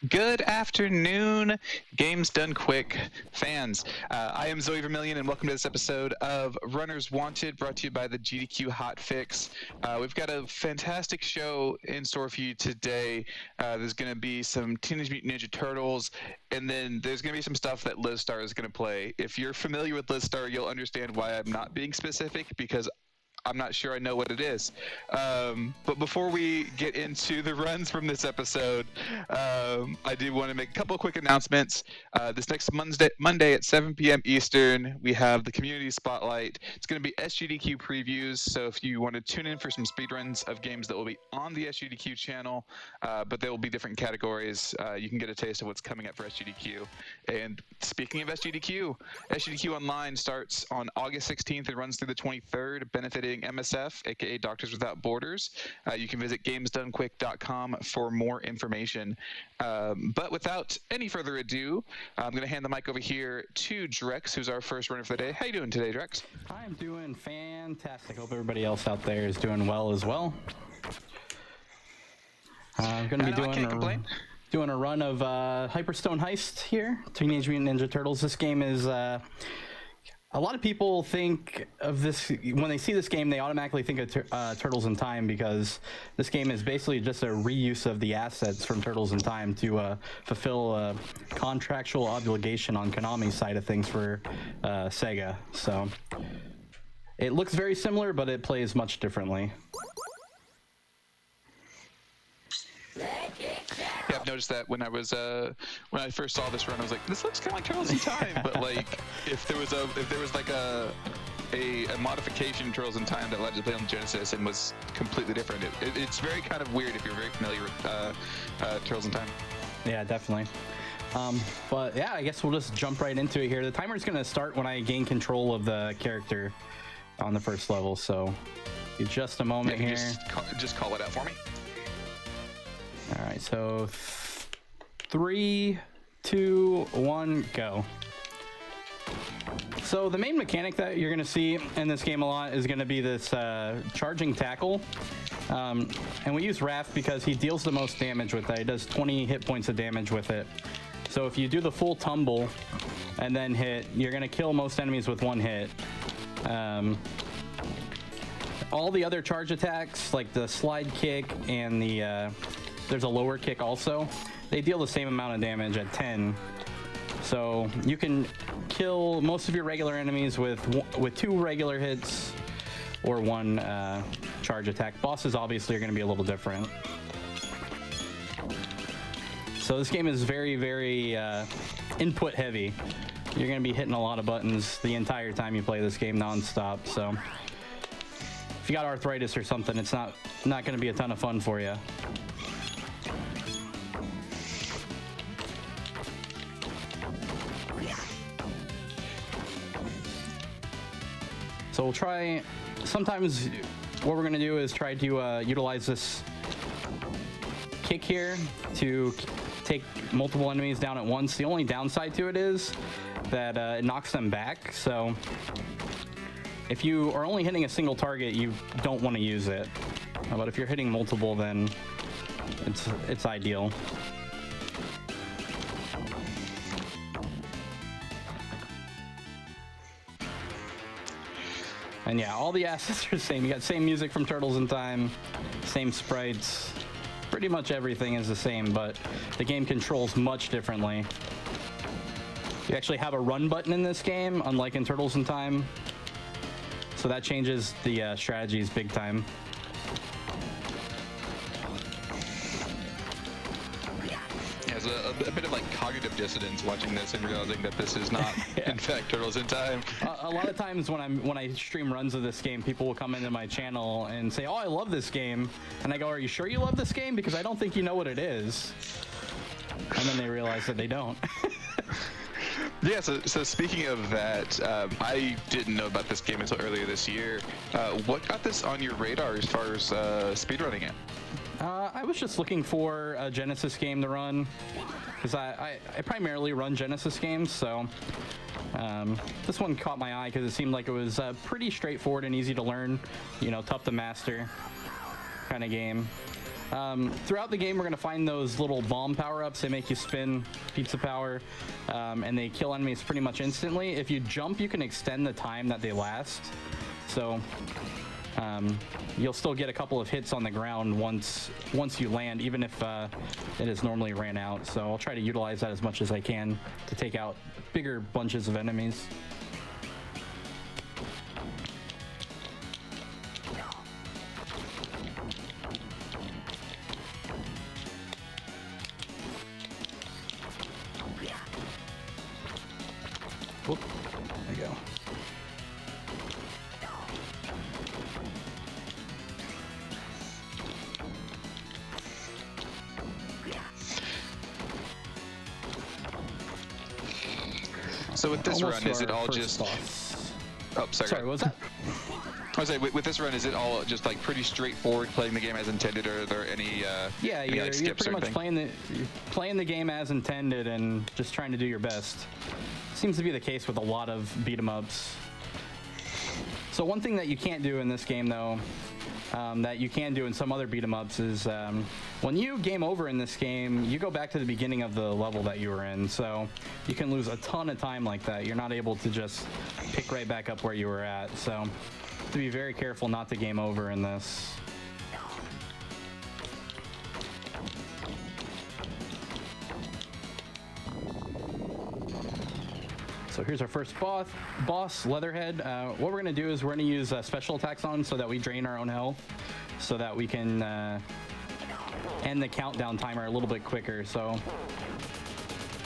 Good afternoon, Games Done Quick fans. I am ZoeVermilion, and welcome to this episode of Runners Wanted, brought to you by the GDQ Hot Fix. We've got a fantastic show in store for you today. There's going to be some Teenage Mutant Ninja Turtles, and then there's going to be some stuff that Lizstar is going to play. If you're familiar with Lizstar, you'll understand why I'm not being specific, because I'm not sure I know what it is. But before we get into the runs from this episode, I do want to make a couple of quick announcements. This next Monday at 7 p.m. Eastern, we have the Community Spotlight. It's going to be SGDQ previews, so if you want to tune in for some speedruns of games that will be on the SGDQ channel, but there will be different categories, you can get a taste of what's coming up for SGDQ. And speaking of SGDQ, SGDQ Online starts on August 16th and runs through the 23rd, benefiting MSF, aka Doctors Without Borders. You can visit gamesdonequick.com for more information. But without any further ado, I'm going to hand the mic over here to Drex, who's our first runner for the day. How you doing today, Drex? I'm doing fantastic. Hope everybody else out there is doing well as well. I'm going to be doing a run of Hyperstone Heist here, Teenage Mutant Ninja Turtles. This game is... a lot of people think of this, when they see this game, they automatically think of Turtles in Time, because this game is basically just a reuse of the assets from Turtles in Time to fulfill a contractual obligation on Konami's side of things for Sega. So it looks very similar, but it plays much differently. Yeah, I've noticed that when I first saw this run, I was like, this looks kind of like Turtles in Time. But like, if there was like a modification Turtles in Time that allowed you to play on Genesis and was completely different, it's very kind of weird if you're very familiar with Turtles in Time. Yeah, definitely. But yeah, I guess we'll just jump right into it here. The timer's gonna start when I gain control of the character on the first level. So, just a moment here. Just call it out for me. All right, so 3, 2, 1, go. So the main mechanic that you're going to see in this game a lot is going to be this charging tackle. And we use Raph because he deals the most damage with that. He does 20 hit points of damage with it. So if you do the full tumble and then hit, you're going to kill most enemies with one hit. All the other charge attacks, like the slide kick and the... there's a lower kick also. They deal the same amount of damage at 10. So you can kill most of your regular enemies with 2 regular hits or 1 charge attack. Bosses obviously are going to be a little different. So this game is very, very input heavy. You're going to be hitting a lot of buttons the entire time you play this game non-stop. So if you got arthritis or something, it's not going to be a ton of fun for you. So we'll try, sometimes what we're going to do is try to utilize this kick here to take multiple enemies down at once. The only downside to it is that it knocks them back. So if you are only hitting a single target, you don't want to use it. But if you're hitting multiple, then it's ideal. And yeah, all the assets are the same. You got same music from Turtles in Time, same sprites. Pretty much everything is the same, but the game controls much differently. You actually have a run button in this game, unlike in Turtles in Time. So that changes the strategies big time. A bit of like cognitive dissonance watching this and realizing that this is not in fact Turtles in Time. A lot of times when I stream runs of this game, people will come into my channel and say, "Oh, I love this game," and I go, "Are you sure you love this game? Because I don't think you know what it is." And then they realize that they don't. Yeah, so speaking of that, I didn't know about this game until earlier this year. What got this on your radar as far as speedrunning it? I was just looking for a Genesis game to run, because I primarily run Genesis games, so this one caught my eye because it seemed like it was pretty straightforward and easy to learn, you know, tough to master kind of game. Throughout the game, we're going to find those little bomb power-ups. They make you spin pizza power, and they kill enemies pretty much instantly. If you jump, you can extend the time that they last. So you'll still get a couple of hits on the ground once you land, even if it has normally ran out. So I'll try to utilize that as much as I can to take out bigger bunches of enemies. Whoop, there you go. So with this run, is it all just... boss. Oh, sorry. What was that? I was saying, with this run, is it all just like pretty straightforward, playing the game as intended, or are there any yeah, any, you're pretty much playing the game as intended and just trying to do your best. Seems to be the case with a lot of beat 'em ups. So one thing that you can't do in this game, though, that you can do in some other beat 'em ups is when you game over in this game, you go back to the beginning of the level that you were in. So you can lose a ton of time like that. You're not able to just pick right back up where you were at. So to be very careful not to game over in this. So here's our first boss, Leatherhead. What we're going to do is we're going to use special attacks on so that we drain our own health, so that we can end the countdown timer a little bit quicker. So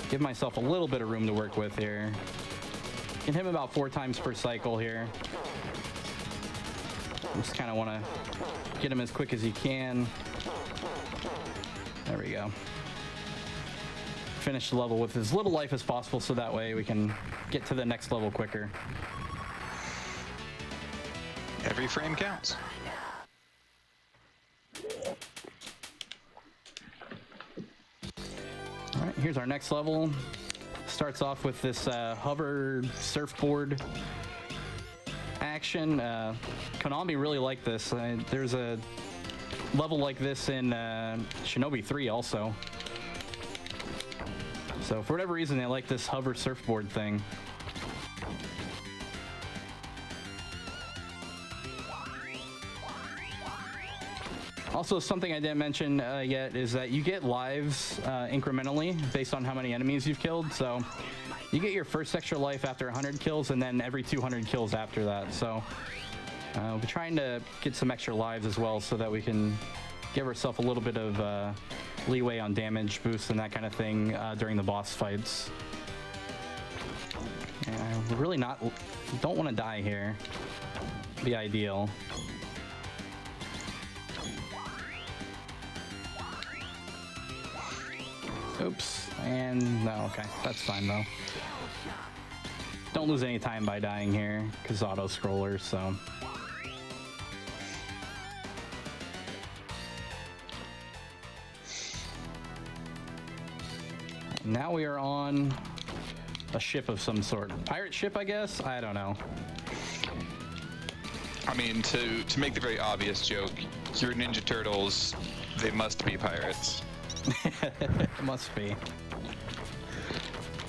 give myself a little bit of room to work with here. Can hit him about 4 times per cycle here. Just kind of want to get him as quick as you can. There we go. Finish the level with as little life as possible, so that way we can get to the next level quicker. Every frame counts. All right, here's our next level. Starts off with this hover surfboard action. Konami really liked this. There's a level like this in Shinobi 3 also. So for whatever reason, they like this hover surfboard thing. Also, something I didn't mention yet is that you get lives incrementally based on how many enemies you've killed. So you get your first extra life after 100 kills, and then every 200 kills after that. So we're trying to get some extra lives as well, so that we can give ourselves a little bit of leeway on damage boosts and that kind of thing during the boss fights. We're really don't want to die here. Be ideal. Oops, and no, okay, that's fine though. Don't lose any time by dying here, because auto-scroller, so. Now we are on a ship of some sort. Pirate ship, I guess? I don't know. I mean, to make the very obvious joke, you're Ninja Turtles, they must be pirates. It must be.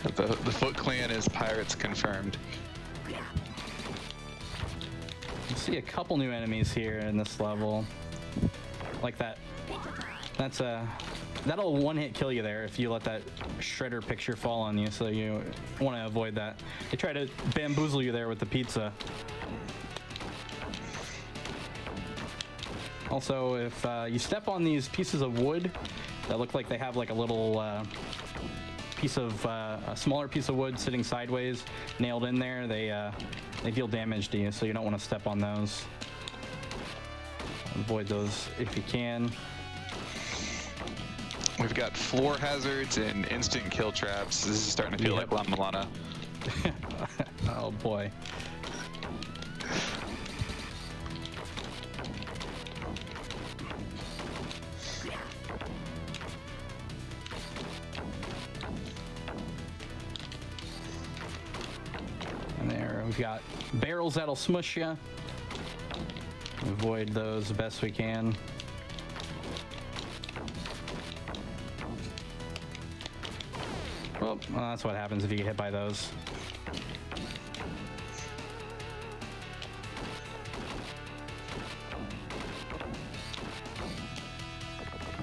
The Foot Clan is pirates confirmed. You see a couple new enemies here in this level. Like that. That'll one-hit kill you there if you let that shredder picture fall on you, so you want to avoid that. They try to bamboozle you there with the pizza. Also, if you step on these pieces of wood that look like they have like a little a smaller piece of wood sitting sideways, nailed in there, they deal damage to you, so you don't want to step on those. Avoid those if you can. We've got floor hazards and instant kill traps. This is starting to feel like La Milana. Oh boy. And there we've got barrels that'll smush you. Avoid those the best we can. Oh, well, that's what happens if you get hit by those.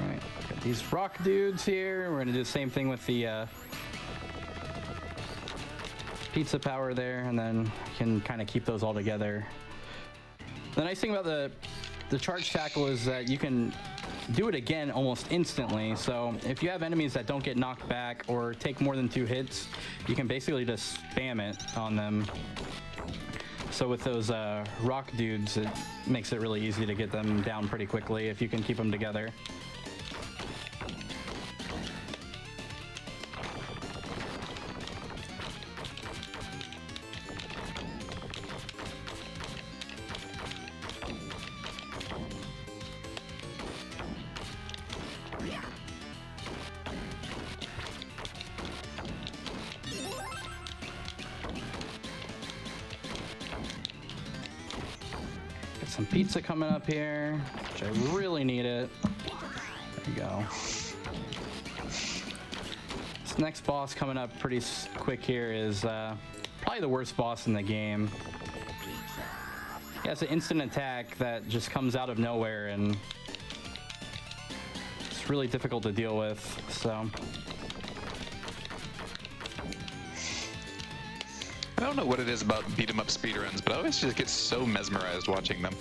Alright, got these rock dudes here. We're gonna do the same thing with the pizza power there, and then you can kind of keep those all together. The nice thing about the charge tackle is that you can do it again almost instantly. So if you have enemies that don't get knocked back or take more than 2 hits, you can basically just spam it on them. So with those rock dudes, it makes it really easy to get them down pretty quickly if you can keep them together. Some pizza coming up here, which I really need it. There you go. This next boss coming up pretty quick here is probably the worst boss in the game. Yeah, it's an instant attack that just comes out of nowhere, and it's really difficult to deal with, so. I don't know what it is about beat 'em up speedruns, but I always just get so mesmerized watching them.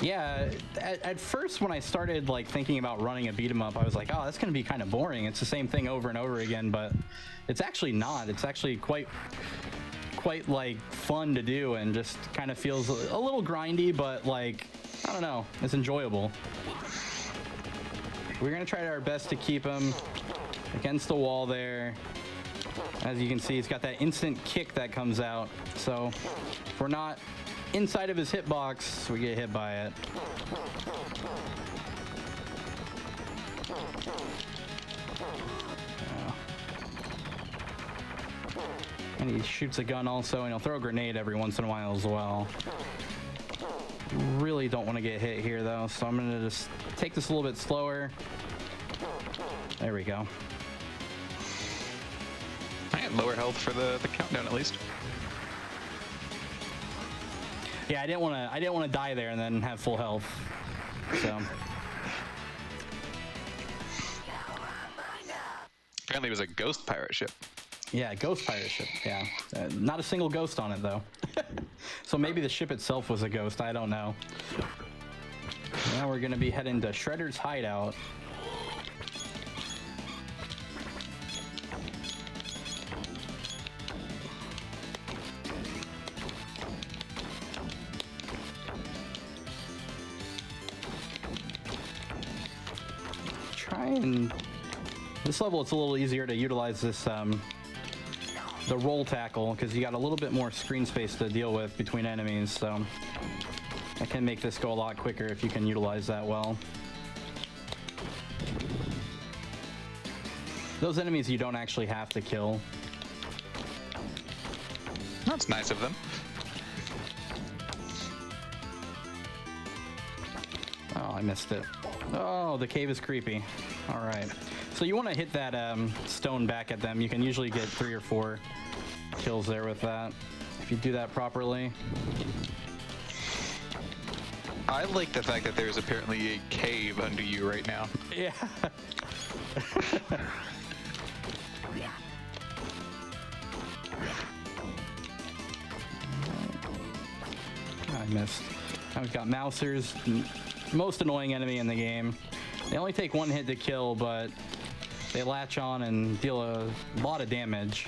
Yeah, at first when I started like thinking about running a beat 'em up, I was like, oh, that's gonna be kind of boring. It's the same thing over and over again, but it's actually not. It's actually quite like fun to do, and just kind of feels a little grindy, but like, I don't know, it's enjoyable. We're gonna try our best to keep him against the wall there. As you can see, he's got that instant kick that comes out. So if we're not inside of his hitbox, we get hit by it. And he shoots a gun also, and he'll throw a grenade every once in a while as well. Really don't want to get hit here though, so I'm gonna just take this a little bit slower. There we go. I had lower health for the countdown at least. Yeah, I didn't want to die there and then have full health. So apparently it was a ghost pirate ship. Yeah, ghost pirate ship. Yeah, not a single ghost on it though. So maybe the ship itself was a ghost. I don't know. Now we're gonna be heading to Shredder's hideout. And this level, it's a little easier to utilize this the roll tackle, because you got a little bit more screen space to deal with between enemies, so that can make this go a lot quicker if you can utilize that well. Those enemies you don't actually have to kill. That's nice of them. Oh, I missed it. Oh, the cave is creepy. All right. So you want to hit that stone back at them. You can usually get 3 or 4 kills there with that, if you do that properly. I like the fact that there's apparently a cave under you right now. Yeah. I missed. Now we've got Mousers, most annoying enemy in the game. They only take 1 hit to kill, but they latch on and deal a lot of damage.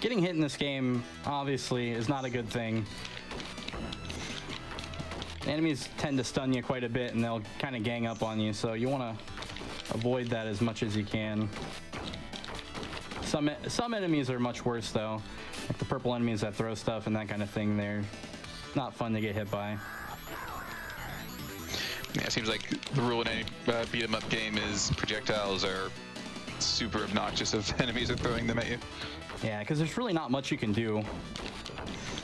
Getting hit in this game, obviously, is not a good thing. Enemies tend to stun you quite a bit, and they'll kind of gang up on you, so you want to avoid that as much as you can. Some enemies are much worse, though. Like the purple enemies that throw stuff and that kind of thing, they're not fun to get hit by. Yeah, it seems like the rule in any beat-em-up game is projectiles are super obnoxious if enemies are throwing them at you. Yeah, because there's really not much you can do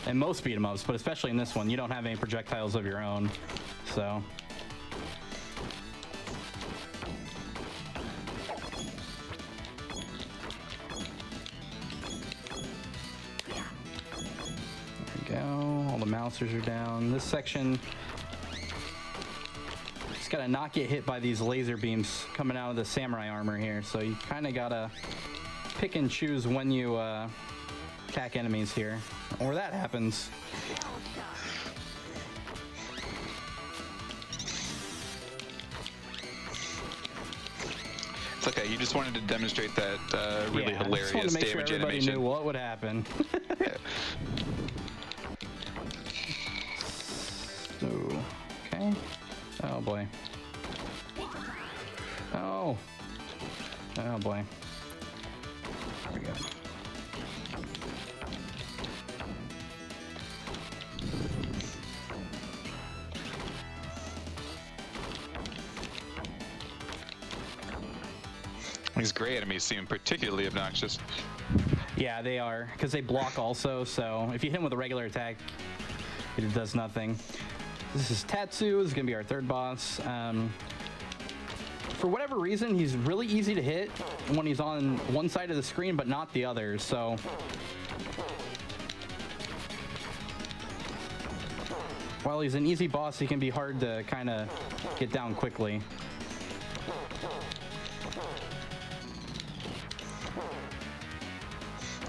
in most beat-em-ups, but especially in this one, you don't have any projectiles of your own, so. There we go, all the mousers are down. This section, just gotta not get hit by these laser beams coming out of the samurai armor here, so you kinda gotta pick and choose when you attack enemies here, or that happens. It's okay, you just wanted to demonstrate that really yeah, hilarious I just wanted to make damage sure everybody animation. knew what would happen. Yeah. So, okay. Oh boy. Oh. Oh boy. There we go. These gray enemies seem particularly obnoxious. Yeah, they are, because they block also, so if you hit him with a regular attack, it does nothing. This is Tatsu, this is going to be our third boss. For whatever reason, he's really easy to hit when he's on one side of the screen, but not the other, so. While he's an easy boss, he can be hard to kind of get down quickly.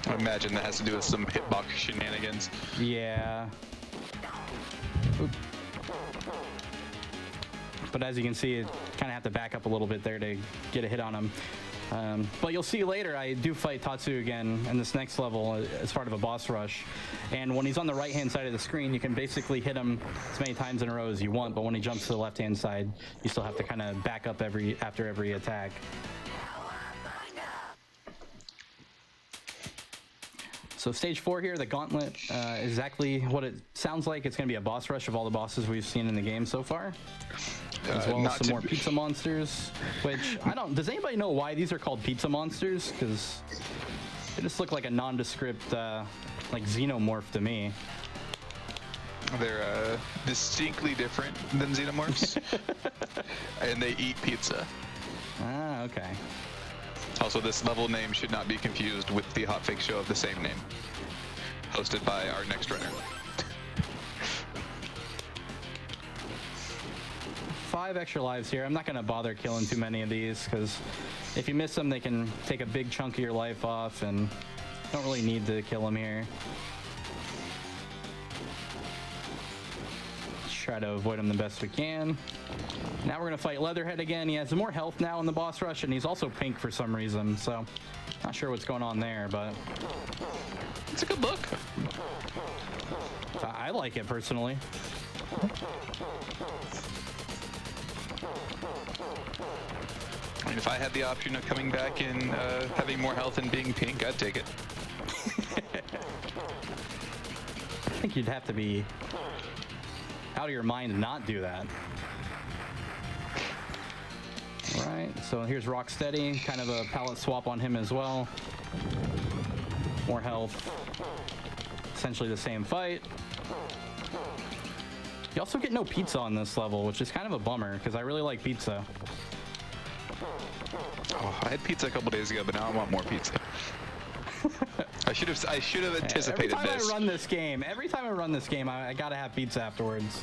I imagine that has to do with some hitbox shenanigans. Yeah. Oop. But as you can see, you kind of have to back up a little bit there to get a hit on him. But you'll see later, I do fight Tatsu again in this next level as part of a boss rush. And when he's on the right-hand side of the screen, you can basically hit him as many times in a row as you want. But when he jumps to the left-hand side, you still have to kind of back up after every attack. So stage 4 here, the gauntlet, exactly what it sounds like. It's going to be a boss rush of all the bosses we've seen in the game so far. As well as some more pizza monsters, which I don't, does anybody know why these are called pizza monsters? Because they just look like a nondescript, like xenomorph to me. They're distinctly different than xenomorphs, and they eat pizza. Ah, okay. Also, this level name should not be confused with the hotfix show of the same name, hosted by our next runner. 5 extra lives here. I'm not going to bother killing too many of these, because if you miss them, they can take a big chunk of your life off, and don't really need to kill them here. Let's try to avoid them the best we can. Now we're going to fight Leatherhead again. He has more health now in the boss rush, and he's also pink for some reason, so not sure what's going on there, but it's a good look. I like it personally. I mean, if I had the option of coming back and having more health and being pink, I'd take it. I think you'd have to be out of your mind to not do that. All right, so here's Rocksteady, kind of a palette swap on him as well. More health. Essentially the same fight. You also get no pizza on this level, which is kind of a bummer, because I really like pizza. Oh, I had pizza a couple days ago, but now I want more pizza. I should have anticipated every time this. Every time I run this game, I gotta have pizza afterwards.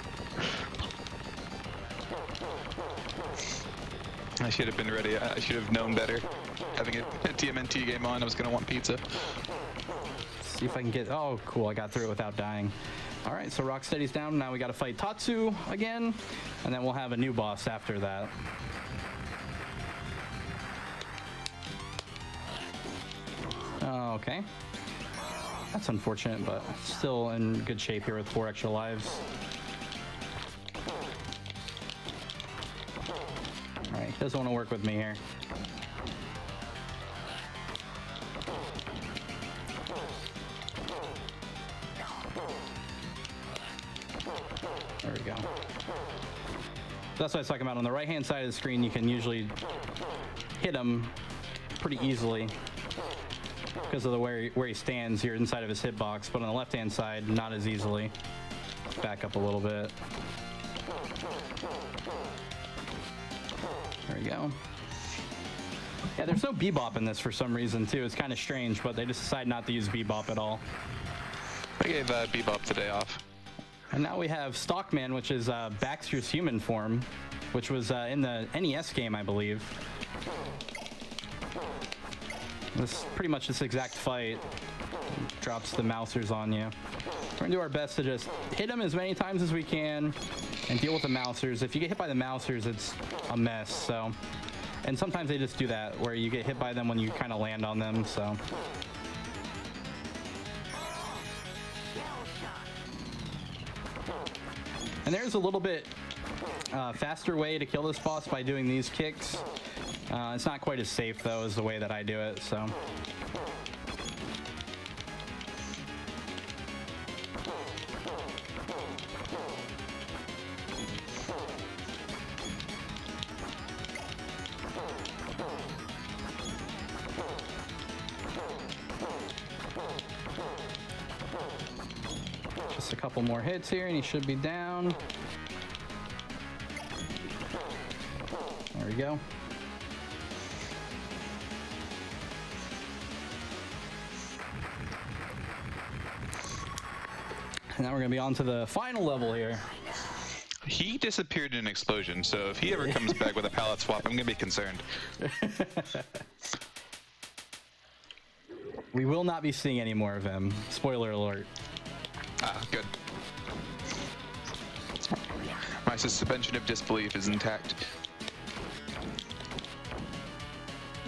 I should have been ready. I should have known better. Having a TMNT game on, I was gonna want pizza. See if I can get, oh cool, I got through it without dying. All right, so Rocksteady's down. Now we gotta fight Tatsu again, and then we'll have a new boss after that. Okay. That's unfortunate, but still in good shape here with 4 extra lives. Okay, doesn't want to work with me here. There we go. That's what I was talking about. On the right-hand side of the screen, you can usually hit him pretty easily because of the where he stands here inside of his hitbox. But on the left-hand side, not as easily. Back up a little bit. There we go. Yeah, there's no bebop in this for some reason, too. It's kind of strange, but they just decide not to use bebop at all. I gave bebop the day off. And now we have Stockman, which is Baxter's human form, which was in the NES game, I believe. This is pretty much this exact fight. Drops the mousers on you. We're gonna do our best to just hit them as many times as we can and deal with the mousers. If you get hit by the mousers, it's a mess, so. And sometimes they just do that, where you get hit by them when you kind of land on them, so. And there's a little bit faster way to kill this boss by doing these kicks. It's not quite as safe, though, as the way that I do it, so. Just a couple more hits here and he should be down. There we go. And now we're going to be on to the final level here. He disappeared in an explosion, so if he ever comes back with a pallet swap, I'm going to be concerned. We will not be seeing any more of him. Spoiler alert. Ah, good. My suspension of disbelief is intact.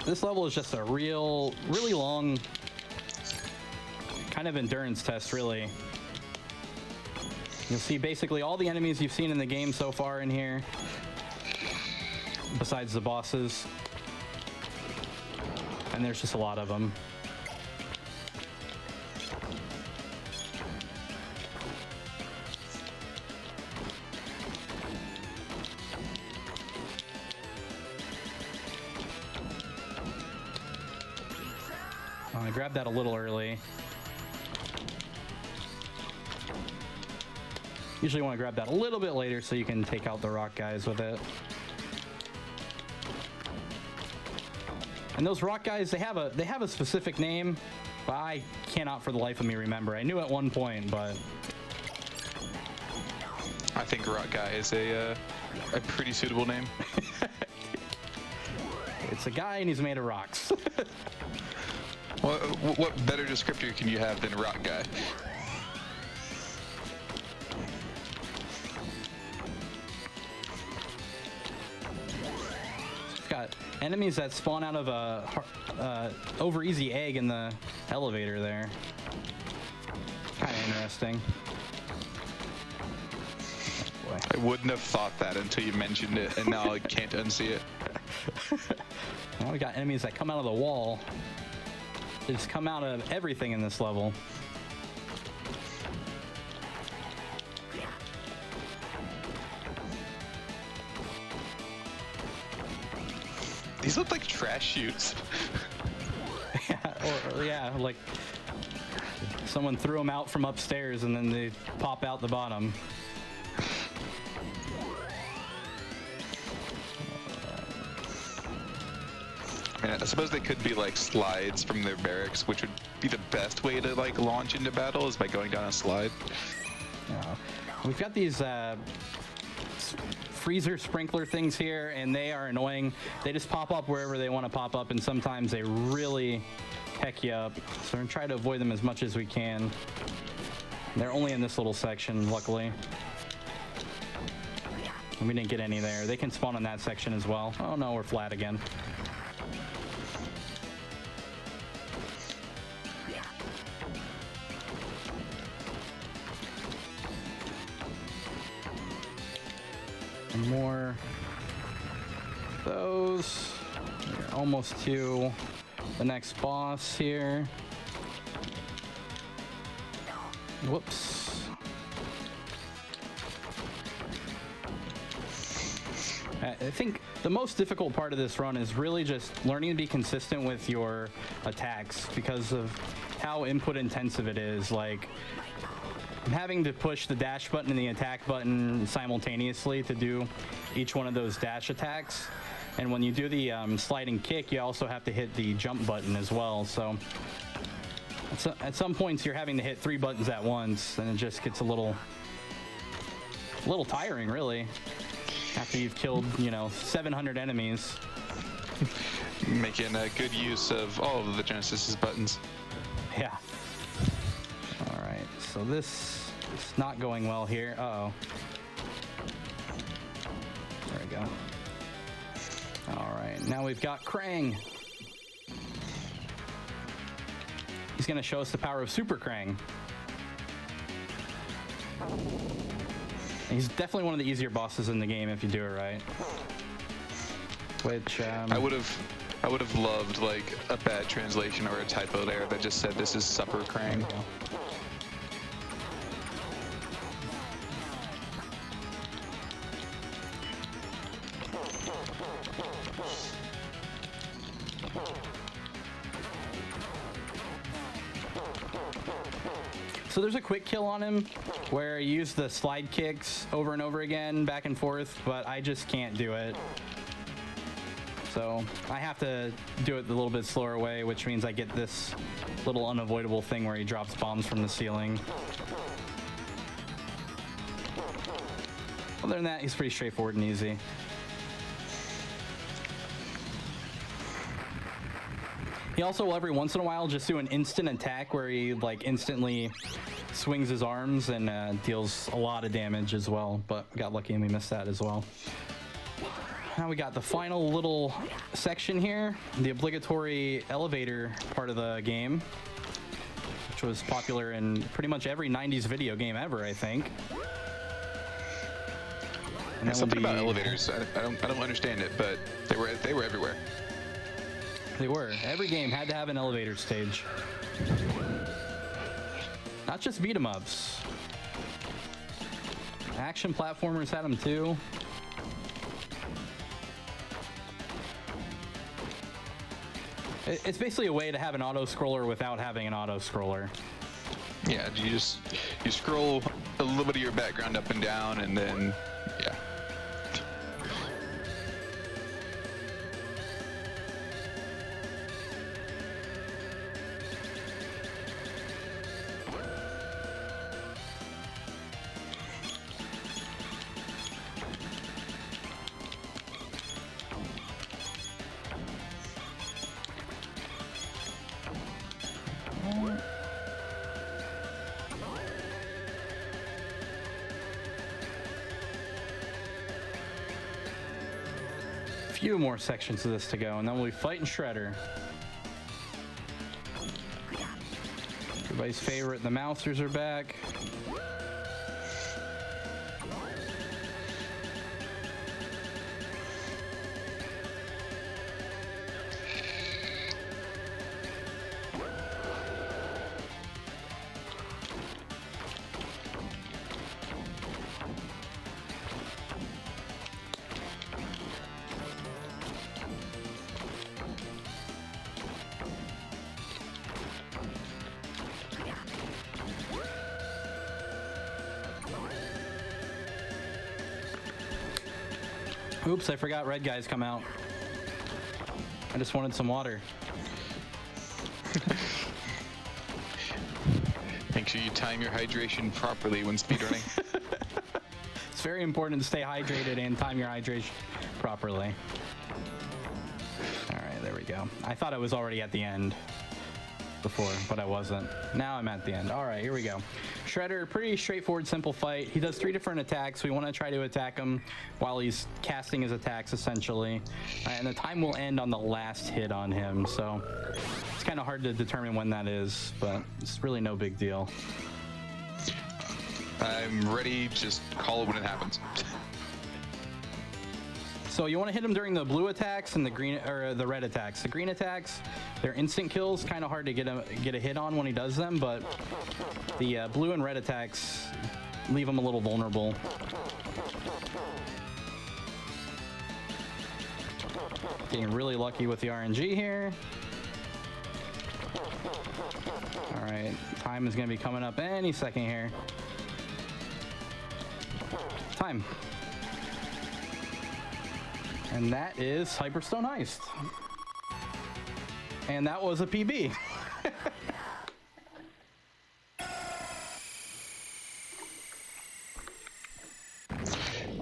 This level is just a really long kind of endurance test, really. You'll see basically all the enemies you've seen in the game so far in here, besides the bosses. And there's just a lot of them. I grabbed that a little early. Usually want to grab that a little bit later so you can take out the rock guys with it. And those rock guys, they have a specific name, but I cannot for the life of me remember. I knew at one point, but I think rock guy is a pretty suitable name. It's a guy and he's made of rocks. Well, what better descriptor can you have than rock guy? We've got enemies that spawn out of a over easy egg in the elevator there. Kind of interesting. Oh, boy. I wouldn't have thought that until you mentioned it, and now I can't unsee it. Now we got enemies that come out of the wall. They just come out of everything in this level. These look like trash chutes. Yeah, like someone threw them out from upstairs and then they pop out the bottom. I suppose they could be like slides from their barracks, which would be the best way to like launch into battle is by going down a slide. Yeah. We've got these freezer sprinkler things here, and they are annoying. They just pop up wherever they want to pop up, and sometimes they really heck you up. So we're gonna try to avoid them as much as we can. They're only in this little section, luckily. And we didn't get any there. They can spawn in that section as well. Oh no, we're flat again. More. those. We're almost to the next boss here. Whoops. I think the most difficult part of this run is really just learning to be consistent with your attacks because of how input intensive it is. Like, having to push the dash button and the attack button simultaneously to do each one of those dash attacks. And when you do the sliding kick, you also have to hit the jump button as well. So at some points you're having to hit 3 buttons at once, and it just gets a little tiring, really, after you've killed, 700 enemies. Making a good use of all of the Genesis's buttons. Yeah. All right, so this is not going well here. Uh-oh. There we go. All right, now we've got Krang. He's gonna show us the power of Super Krang. He's definitely one of the easier bosses in the game if you do it right. Which I would have loved like a bad translation or a typo there that just said this is Supper Krang. So there's a quick kill on him where you use the slide kicks over and over again, back and forth, but I just can't do it. So I have to do it the little bit slower way, which means I get this little unavoidable thing where he drops bombs from the ceiling. Other than that, he's pretty straightforward and easy. He also will every once in a while just do an instant attack where he like instantly swings his arms and deals a lot of damage as well, but got lucky and we missed that as well. Now we got the final little section here, the obligatory elevator part of the game, which was popular in pretty much every 90s video game ever, I think. And something about elevators, I don't understand it, but they were everywhere. They were. Every game had to have an elevator stage. Not just beat 'em ups. Action platformers had them too. It's basically a way to have an auto-scroller without having an auto-scroller. Yeah, you scroll a little bit of your background up and down, and then, yeah. Few more sections of this to go, and then we'll be fighting Shredder. Everybody's favorite, the Mousers are back. Oops, I forgot red guys come out. I just wanted some water. Make sure you time your hydration properly when speedrunning. It's very important to stay hydrated and time your hydration properly. All right, there we go. I thought I was already at the end before, but I wasn't. Now I'm at the end. All right, here we go. Shredder, pretty straightforward, simple fight. He does 3 different attacks. We want to try to attack him while he's casting his attacks, essentially. And the time will end on the last hit on him, so it's kind of hard to determine when that is, but it's really no big deal. I'm ready, just call it when it happens. So you want to hit them during the blue attacks and the green or the red attacks. The green attacks, they're instant kills, kind of hard to get a hit on when he does them, but the blue and red attacks leave him a little vulnerable. Getting really lucky with the RNG here. All right, time is going to be coming up any second here. Time. And that is Hyperstone Heist. And that was a PB.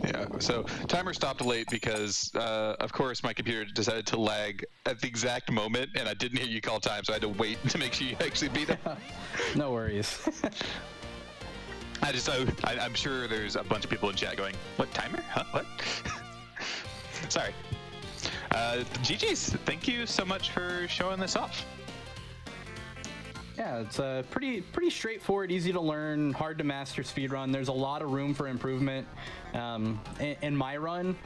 Yeah, so timer stopped late because, of course, my computer decided to lag at the exact moment, and I didn't hear you call time, so I had to wait to make sure you actually beat it. No worries. I'm sure there's a bunch of people in chat going, "What timer? Huh? What?" Sorry. GG's. Thank you so much for showing this off. Yeah, it's a pretty straightforward, easy to learn, hard to master speedrun. There's a lot of room for improvement. In my run,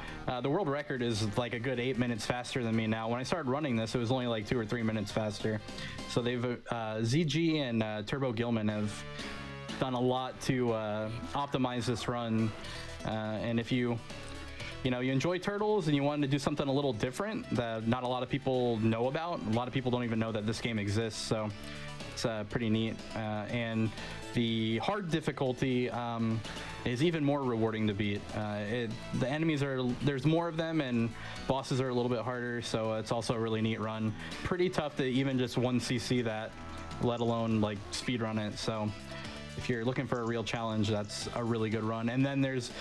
the world record is like a good 8 minutes faster than me now. When I started running this, it was only like 2 or 3 minutes faster. So they've ZG and Turbo Gilman have done a lot to optimize this run. And if you enjoy turtles and you want to do something a little different that not a lot of people know about, a lot of people don't even know that this game exists. So it's pretty neat. And the hard difficulty is even more rewarding to beat. The enemies there's more of them, and bosses are a little bit harder. So it's also a really neat run. Pretty tough to even just 1cc that, let alone like speedrun it. So if you're looking for a real challenge, that's a really good run. And then there's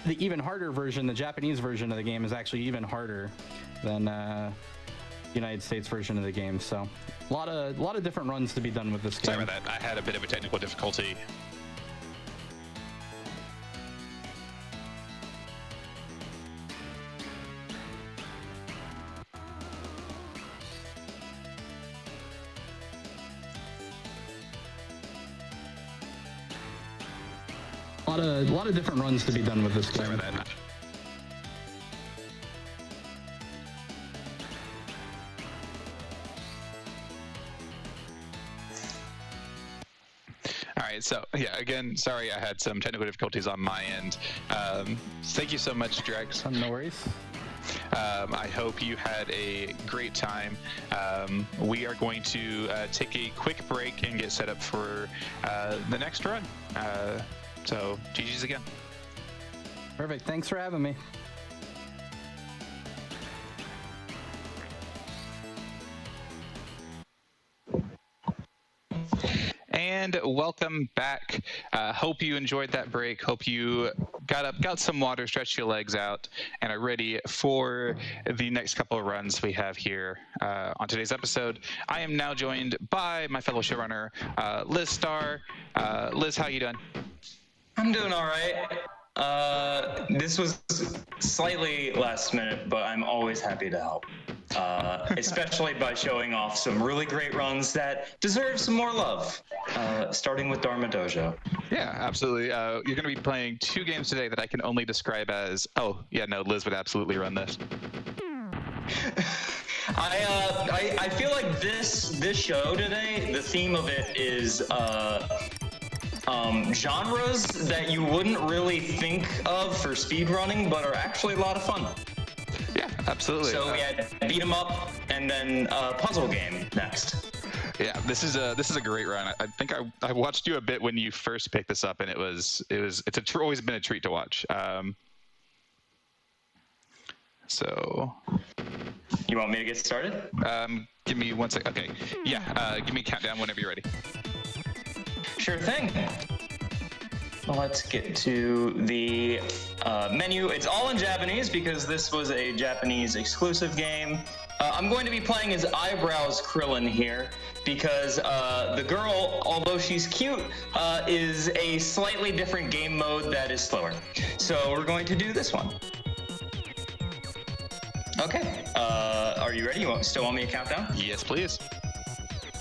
the even harder version. The Japanese version of the game is actually even harder than United States version of the game. So a lot of different runs to be done with this game. Sorry about that. I had a bit of a technical difficulty. A lot of different runs to be done with this game. Sorry about that. All right, so yeah, again, sorry I had some technical difficulties on my end. Thank you so much, Drex. No worries. I hope you had a great time. We are going to take a quick break and get set up for the next run. So, GG's again. Perfect. Thanks for having me. And welcome back. Hope you enjoyed that break. Hope you got some water, stretched your legs out, and are ready for the next couple of runs we have here on today's episode. I am now joined by my fellow showrunner, Lizstar. Liz, how you doing? I'm doing all right. This was slightly last minute, but I'm always happy to help. Especially by showing off some really great runs that deserve some more love, starting with Dharma Doujou. Yeah, absolutely. You're going to be playing 2 games today that I can only describe as, oh, yeah, no, Liz would absolutely run this. I feel like this show today, the theme of it is genres that you wouldn't really think of for speedrunning, but are actually a lot of fun. Yeah, absolutely. So we had beat 'em up and then puzzle game next. Yeah, this is a great run. I think I watched you a bit when you first picked this up, and it's always been a treat to watch. So, you want me to get started? Give me 1 sec. Okay, yeah. Give me a countdown whenever you're ready. Sure thing. Well, let's get to the menu. It's all in Japanese because this was a Japanese exclusive game. I'm going to be playing as Eyebrows Krillin here because the girl, although she's cute, is a slightly different game mode that is slower. So we're going to do this one. Okay. Are you ready? You still want me to count down? Yes, please.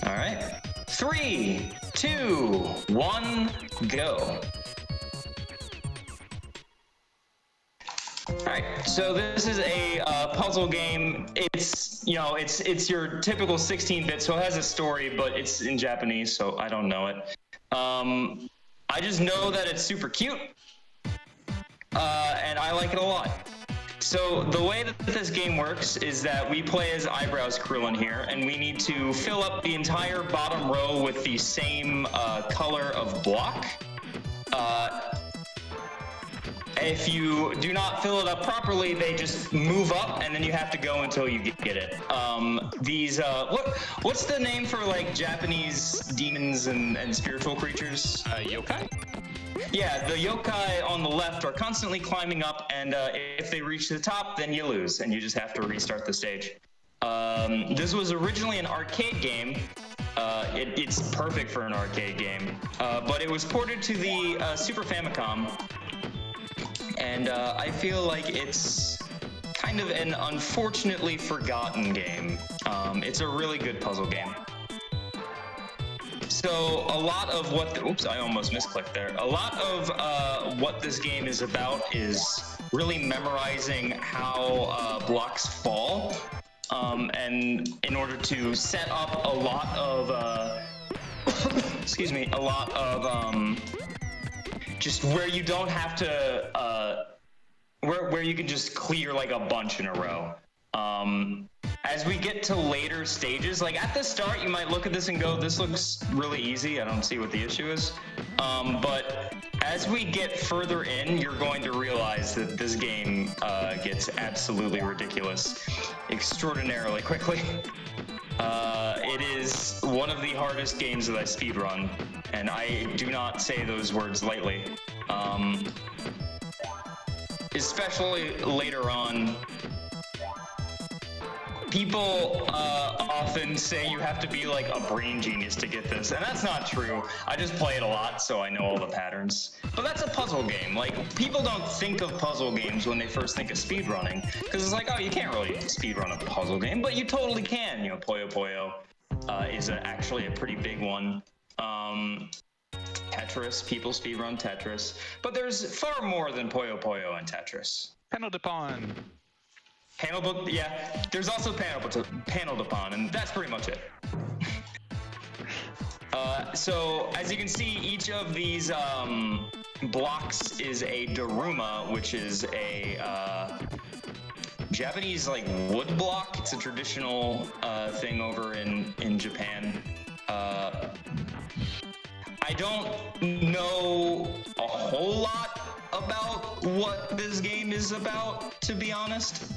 All right. 3, 2, 1, go. Alright, so this is a puzzle game. It's, you know, it's your typical 16-bit, so it has a story, but it's in Japanese, so I don't know it. I just know that it's super cute, and I like it a lot. So the way that this game works is that we play as Eyebrows Krillin here, and we need to fill up the entire bottom row with the same color of block. If you do not fill it up properly, they just move up, and then you have to go until you get it. What's the name for like Japanese demons and spiritual creatures? Yokai? Yeah, the yokai on the left are constantly climbing up, and if they reach the top, then you lose, and you just have to restart the stage. This was originally an arcade game. It's perfect for an arcade game, but it was ported to the Super Famicom. And I feel like it's kind of an unfortunately forgotten game. It's a really good puzzle game. So a lot of what, oops, I almost misclicked there. A lot of what this game is about is really memorizing how blocks fall. And in order to set up a lot of, excuse me, a lot of, just where you don't have to, where you can just clear like a bunch in a row. As we get to later stages, like at the start, you might look at this and go, this looks really easy. I don't see what the issue is. But as we get further in, you're going to realize that this game gets absolutely ridiculous extraordinarily quickly. It is one of the hardest games that I speedrun, and I do not say those words lightly. Especially later on, people often say you have to be like a brain genius to get this, and that's not true. I just play it a lot, so I know all the patterns. But that's a puzzle game. Like, people don't think of puzzle games when they first think of speedrunning, because it's like, oh, you can't really speedrun a puzzle game, but you totally can. You know, Puyo Puyo is actually a pretty big one. Tetris, people speedrun Tetris, but there's far more than Puyo Puyo and Tetris. Panel de Pon. Yeah, there's also Panel de Pon, and that's pretty much it. So as you can see, each of these blocks is a daruma, which is a Japanese like wood block. It's a traditional thing over in Japan. I don't know a whole lot about what this game is about, to be honest.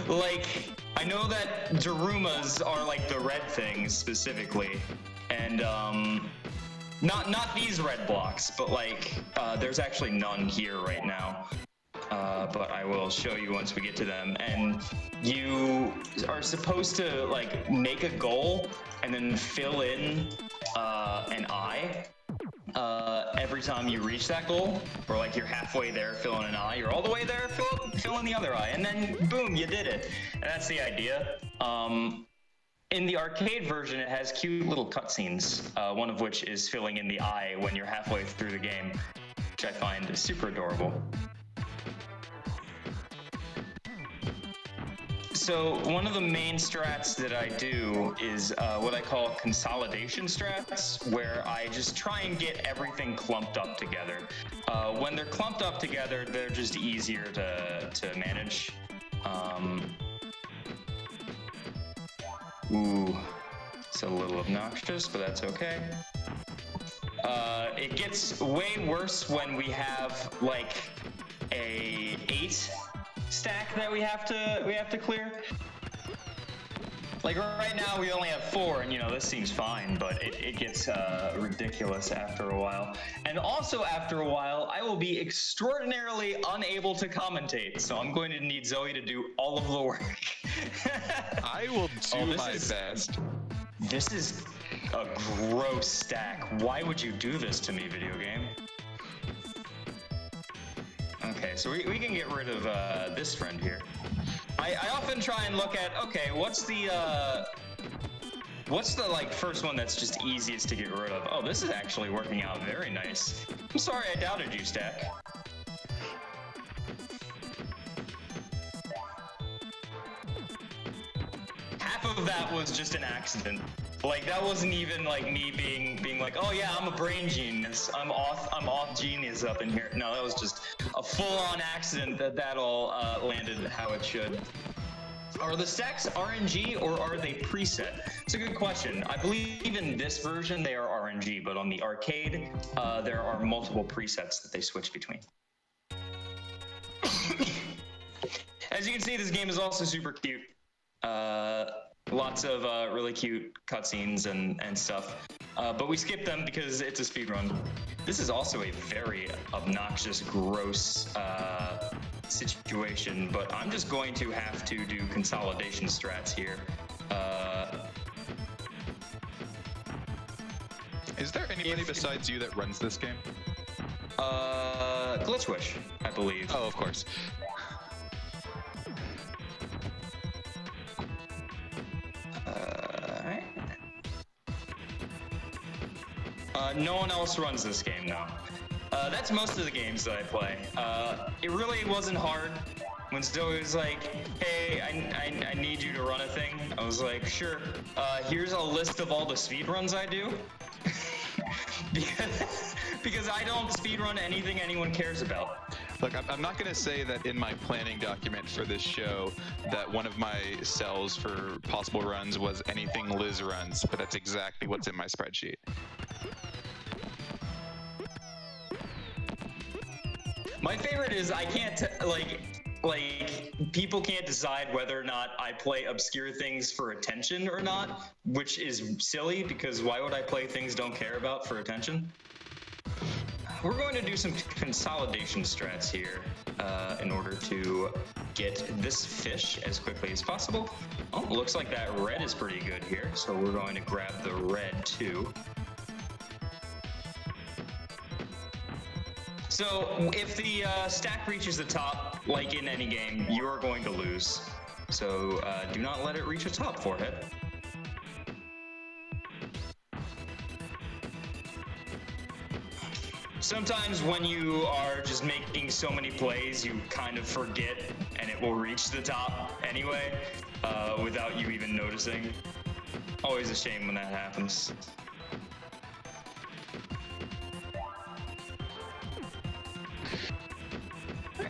Like, I know that darumas are like the red things specifically, and not these red blocks, but like there's actually none here right now. But I will show you once we get to them. And you are supposed to like make a goal and then fill in an eye every time you reach that goal, or like you're halfway there, fill in an eye, you're all the way there, fill in the other eye, and then boom, you did it. And that's the idea. In the arcade version, it has cute little cutscenes, one of which is filling in the eye when you're halfway through the game, which I find super adorable. So one of the main strats that I do is what I call consolidation strats, where I just try and get everything clumped up together. When they're clumped up together, they're just easier to manage. Ooh, it's a little obnoxious, but that's okay. It gets way worse when we have like a 8 stack that we have to clear. Like right now we only have 4, and you know, this seems fine, but it gets ridiculous after a while. And also after a while, I will be extraordinarily unable to commentate, so I'm going to need Zoe to do all of the work. I will do my best. This is a gross stack. Why would you do this to me, video game? Okay, so we can get rid of this friend here. I often try and look at, okay, what's the like first one that's just easiest to get rid of? Oh, this is actually working out very nice. I'm sorry I doubted you, Stack. of that was just an accident. Like, that wasn't even like me being like, oh yeah, I'm a brain genius. I'm off genius up in here. No, that was just a full-on accident that all landed how it should. Are the stacks RNG or are they preset? It's a good question. I believe in this version they are RNG, but on the arcade, there are multiple presets that they switch between. As you can see, this game is also super cute. Lots of really cute cutscenes and stuff, but we skip them because it's a speedrun. This is also a very obnoxious, gross situation, but I'm just going to have to do consolidation strats here. Is there anybody besides you that runs this game? Glitchwish, I believe. Oh, of course. No one else runs this game now. That's most of the games that I play. It really wasn't hard. When Zoe was like, hey, I need you to run a thing, I was like, sure. Here's a list of all the speedruns I do. because I don't speedrun anything anyone cares about. Look, I'm not going to say that in my planning document for this show that one of my cells for possible runs was anything Liz runs, but that's exactly what's in my spreadsheet. My favorite is I can't, like, people can't decide whether or not I play obscure things for attention or not, which is silly because why would I play things don't care about for attention? We're going to do some consolidation strats here in order to get this fish as quickly as possible. Oh, looks like that red is pretty good here, so we're going to grab the red too. So if the stack reaches the top, like in any game, you are going to lose. So do not let it reach the top, Forehead. Sometimes when you are just making so many plays, you kind of forget and it will reach the top anyway, without you even noticing. Always a shame when that happens.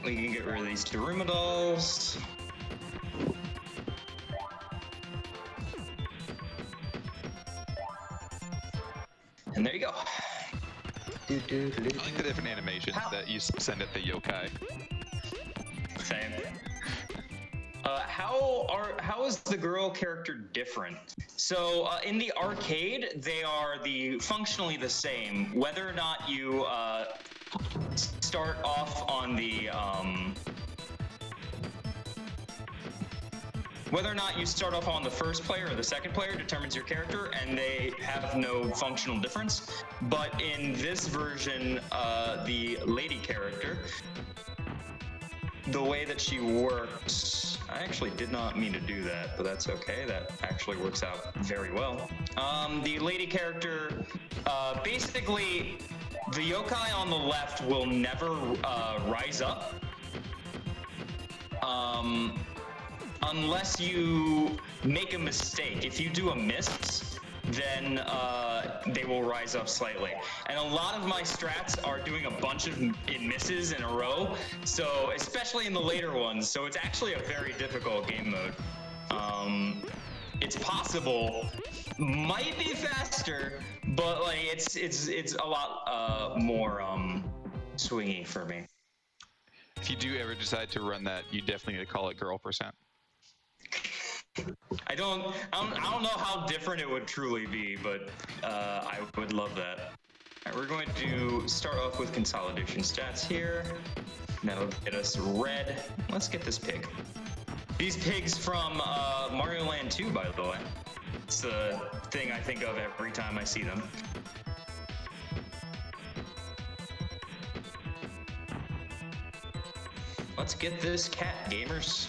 We can get rid of these Dharma dolls. And there you go. I like the different animations that you send at the yokai. Same. How is the girl character different? So in the arcade, they are functionally the same. Whether or not you start off on the whether or not you start off on the first player or the second player determines your character, and they have no functional difference. But in this version, the lady character, the way that she works, I actually did not mean to do that, but that's okay. That actually works out very well. The lady character, basically, the yokai on the left will never rise up unless you make a mistake. If you do a miss, then they will rise up slightly. And a lot of my strats are doing a bunch of misses in a row, so especially in the later ones. So it's actually a very difficult game mode. It's possible, might be faster, but like it's a lot more swingy for me. If you do ever decide to run that, you definitely need to call it Girl %. I don't know how different it would truly be, but I would love that. All right, we're going to start off with consolidation stats here. That'll get us red. Let's get this pig. These pigs from Mario Land 2, by the way. It's the thing I think of every time I see them. Let's get this cat, gamers.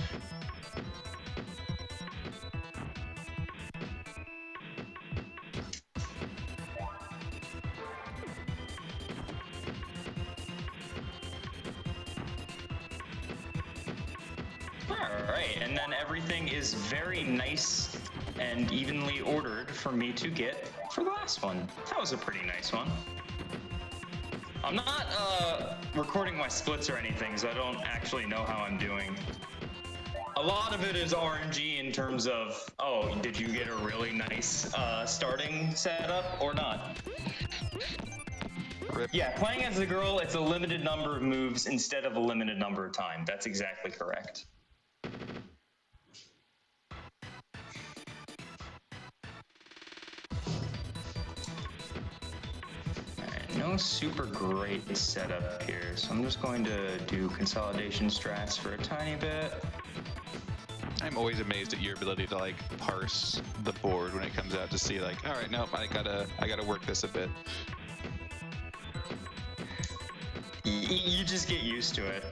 Alright, and then everything is very nice and evenly ordered for me to get for the last one. That was a pretty nice one. I'm not recording my splits or anything, so I don't actually know how I'm doing. A lot of it is RNG in terms of, oh, did you get a really nice starting setup or not? Rip. Yeah, playing as a girl, it's a limited number of moves instead of a limited number of time. That's exactly correct. No super great setup here, so I'm just going to do consolidation strats for a tiny bit. I'm always amazed at your ability to like parse the board when it comes out to see like, all right, nope, I gotta work this a bit. You just get used to it.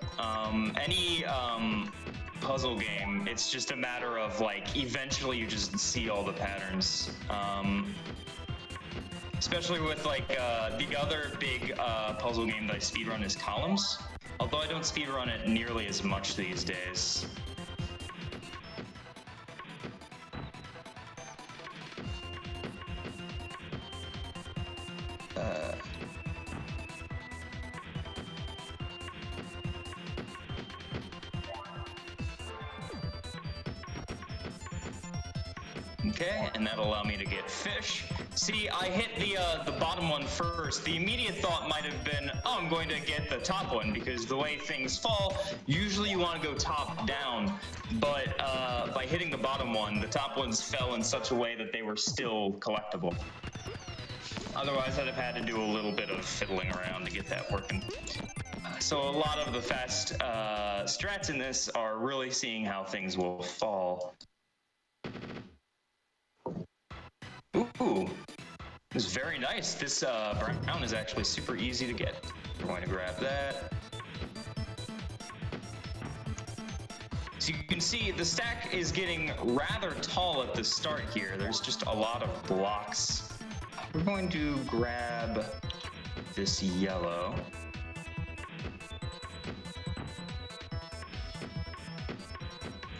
Any puzzle game, it's just a matter of like, eventually you just see all the patterns. Especially with like the other big puzzle game that I speedrun is Columns. Although I don't speedrun it nearly as much these days. Okay, and that'll allow me to get fish. See, I hit the bottom one first. The immediate thought might have been, oh, I'm going to get the top one, because the way things fall, usually you want to go top down. But by hitting the bottom one, the top ones fell in such a way that they were still collectible. Otherwise, I'd have had to do a little bit of fiddling around to get that working. So a lot of the fast strats in this are really seeing how things will fall. Ooh, this is very nice. This brown is actually super easy to get. I'm going to grab that. So you can see the stack is getting rather tall at the start here. There's just a lot of blocks. We're going to grab this yellow.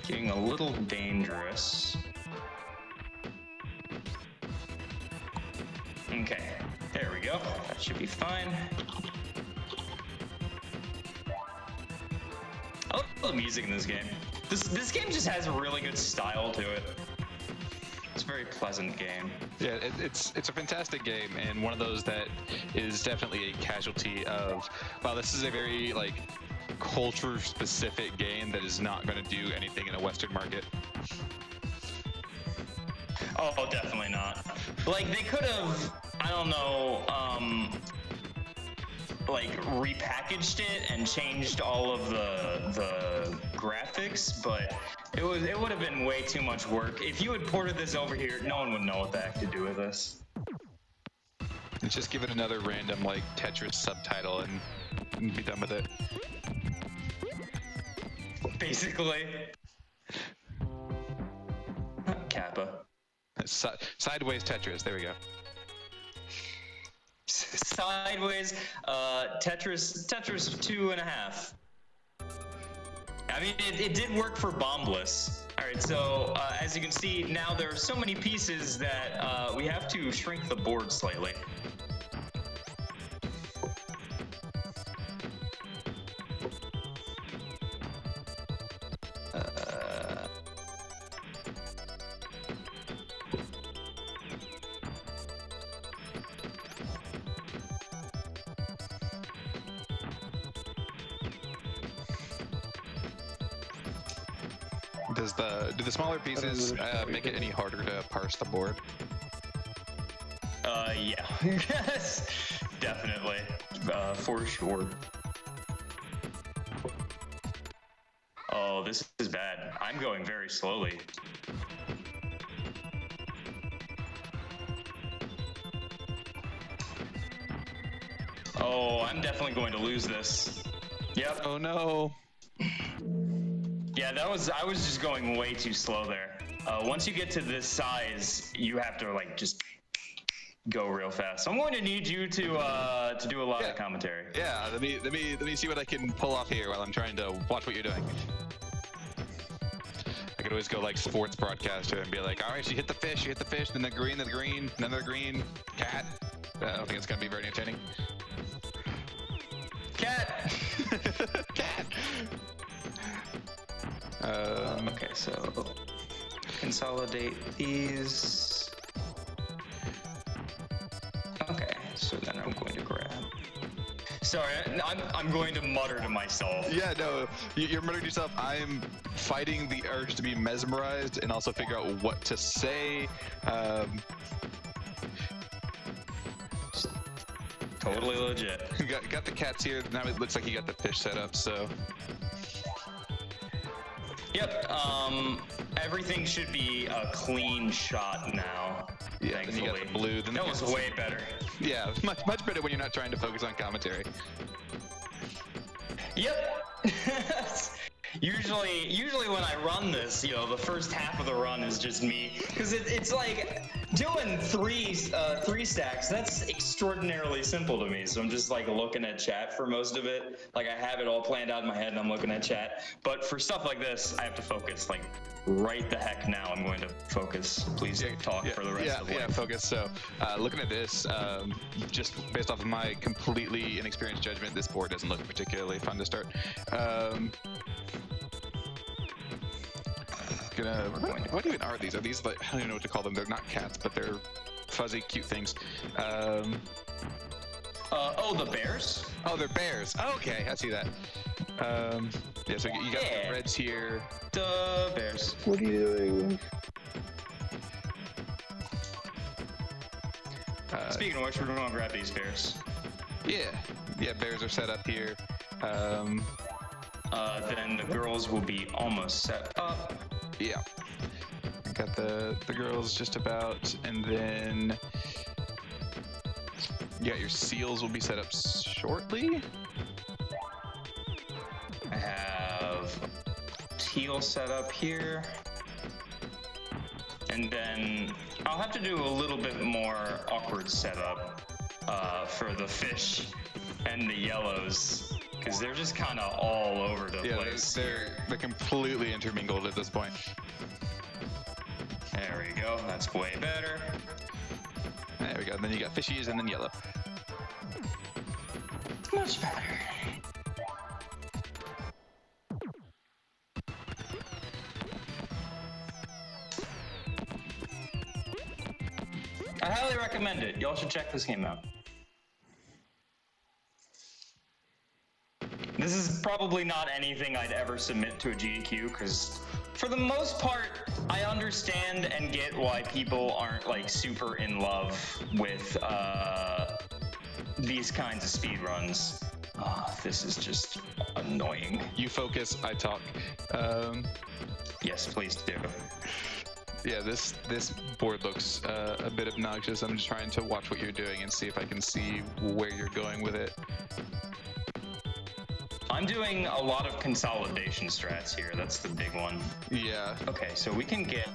Getting a little dangerous. Okay, there we go. That should be fine. I love the music in this game. This game just has a really good style to it. It's a very pleasant game. Yeah, it's a fantastic game, and one of those that is definitely a casualty of, wow, this is a very like culture-specific game that is not going to do anything in a Western market. Oh, definitely not. Like, they could have, I don't know, like, repackaged it and changed all of the graphics, but it would have been way too much work. If you had ported this over here, no one would know what the heck to do with this. Let's just give it another random, like, Tetris subtitle and be done with it. Basically. Kappa. Sideways Tetris, there we go. Sideways, Tetris 2.5. I mean, it did work for Bombless. All right, so as you can see, now there are so many pieces that we have to shrink the board slightly. Do the smaller pieces make it any harder to parse the board? Yeah. Yes, definitely, for sure. Oh, this is bad. I'm going very slowly. Oh, I'm definitely going to lose this. Yep. Oh no. Yeah, I was just going way too slow there. Once you get to this size, you have to like just go real fast. So I'm going to need you to do a lot of commentary. Yeah, let me see what I can pull off here while I'm trying to watch what you're doing. I could always go like sports broadcaster and be like, all right, you hit the fish, then the green, another green, cat. I don't think it's gonna be very entertaining. Cat! Cat! Okay, so consolidate these. Okay, so then I'm going to grab. Sorry, I'm going to mutter to myself. Yeah, no, you're muttering to yourself. I'm fighting the urge to be mesmerized and also figure out what to say. Totally legit. Got the cats here. Now it looks like you got the fish set up, so. Yep, everything should be a clean shot now. Yeah, thankfully. then you got the blue. Then that was way better. Yeah, much better when you're not trying to focus on commentary. Yep. Usually when I run this, you know, the first half of the run is just me, because it's like doing three stacks. That's extraordinarily simple to me. So I'm just like looking at chat for most of it. Like I have it all planned out in my head, and I'm looking at chat. But for stuff like this, I have to focus. Like right the heck now, I'm going to focus. Please talk for the rest of the way. Yeah, focus. So looking at this, just based off of my completely inexperienced judgment, this board doesn't look particularly fun to start. What even are these? Are these like, I don't even know what to call them. They're not cats, but they're fuzzy, cute things. Oh, the bears? Oh, they're bears. Okay, I see that. Yeah, so you got the reds here. The bears. What are you doing? Speaking of which, we're going to grab these bears. Yeah, bears are set up here. Then the girls will be almost set up. Yeah. Got the girls just about, and then your seals will be set up shortly. I have teal set up here. And then I'll have to do a little bit more awkward setup for the fish and the yellows, because they're just kind of all over the place. They're completely intermingled at this point. There we go. That's way better. There we go. Then you got fishies and then yellow. Much better. I highly recommend it. Y'all should check this game out. This is probably not anything I'd ever submit to a GDQ, because for the most part, I understand and get why people aren't like super in love with these kinds of speedruns. This is just annoying. You focus, I talk. Yes, please do. Yeah, this board looks a bit obnoxious. I'm just trying to watch what you're doing and see if I can see where you're going with it. I'm doing a lot of consolidation strats here. That's the big one. Yeah. Okay, so we can get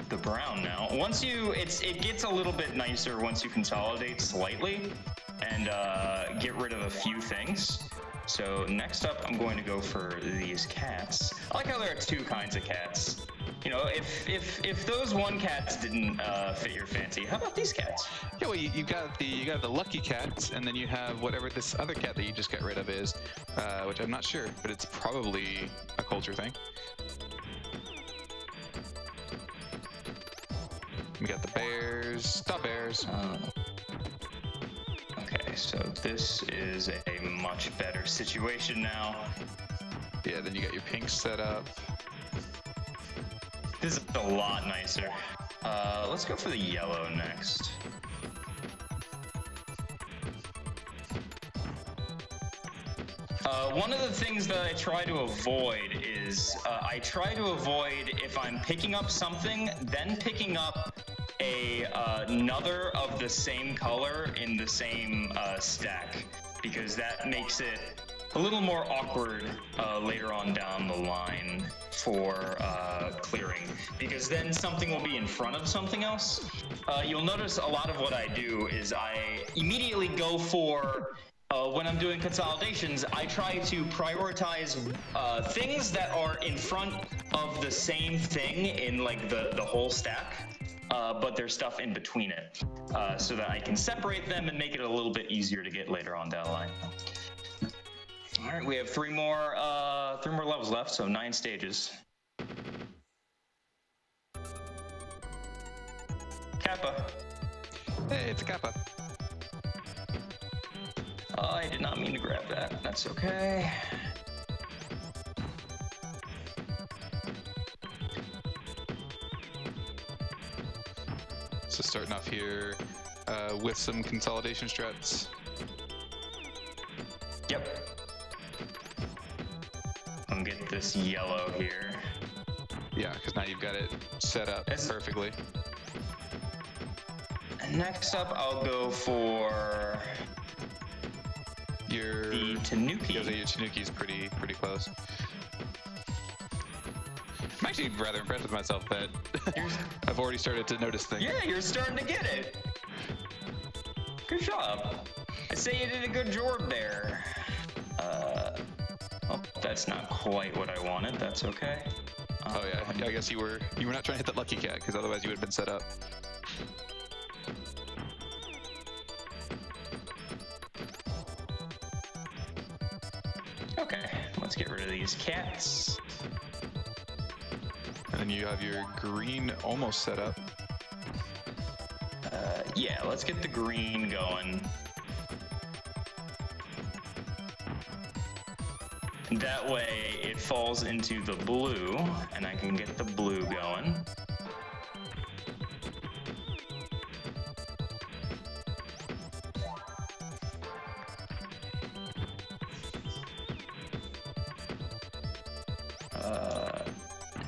the brown now. Once it gets a little bit nicer once you consolidate slightly and get rid of a few things. So next up, I'm going to go for these cats. I like how there are two kinds of cats. You know, if those one cats didn't fit your fancy, how about these cats? Yeah, well, you got the lucky cats, and then you have whatever this other cat that you just got rid of is, which I'm not sure, but it's probably a culture thing. We got the bears. Stop bears. Okay, so this is a much better situation now. Yeah, then you got your pinks set up. This is a lot nicer. Let's go for the yellow next. One of the things that I try to avoid is I try to avoid, if I'm picking up something, then picking up another of the same color in the same stack, because that makes it a little more awkward later on down the line for clearing, because then something will be in front of something else. You'll notice a lot of what I do is I immediately go for when I'm doing consolidations, I try to prioritize things that are in front of the same thing in like the whole stack, but there's stuff in between it, so that I can separate them and make it a little bit easier to get later on down the line. All right, we have three more levels left, so 9 stages. Kappa. Hey, it's a Kappa. I did not mean to grab that. That's okay. So starting off here with some consolidation strats. Yep. I'm gonna get this yellow here. Yeah, because now you've got it set up perfectly. And next up, I'll go for the Tanuki. Your Tanuki's pretty close. I'm actually rather impressed with myself that I've already started to notice things. Yeah, you're starting to get it. Good job. I say you did a good job there. Oh, that's not quite what I wanted. That's okay. Oh yeah, I guess you were not trying to hit that lucky cat, because otherwise you would have been set up. Okay, let's get rid of these cats. And then you have your green almost set up. Yeah, let's get the green going. That way it falls into the blue, and I can get the blue going.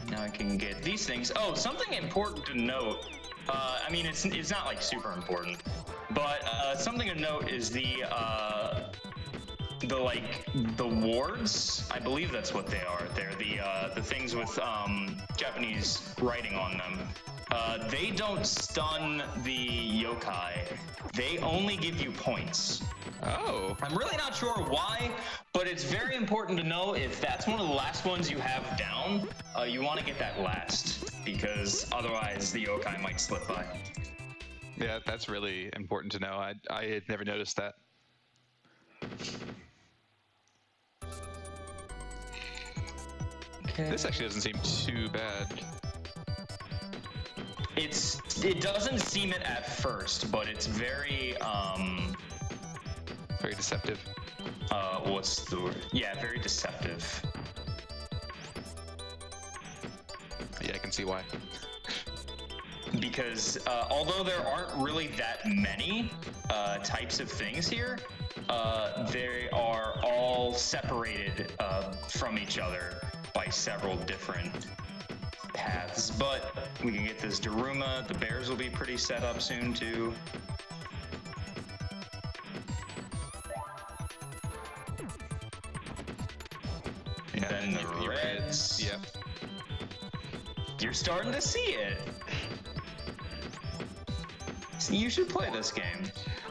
Now I can get these things. Oh, something important to note. I mean, it's not like super important, but something to note is the wards. I believe that's what they are. They're the things with Japanese writing on them. They don't stun the yokai. They only give you points. Oh. I'm really not sure why, but it's very important to know if that's one of the last ones you have down, you want to get that last, because otherwise the yokai might slip by. Yeah, that's really important to know. I had never noticed that. Okay. This actually doesn't seem too bad. It doesn't seem it at first, but it's very very deceptive. What's the word? Yeah, very deceptive. Yeah, I can see why. Because although there aren't really that many types of things here, they are all separated from each other by several different paths. But we can get this Daruma. The bears will be pretty set up soon too. Yeah, then the reds. Yep. You're starting to see it. You should play this game.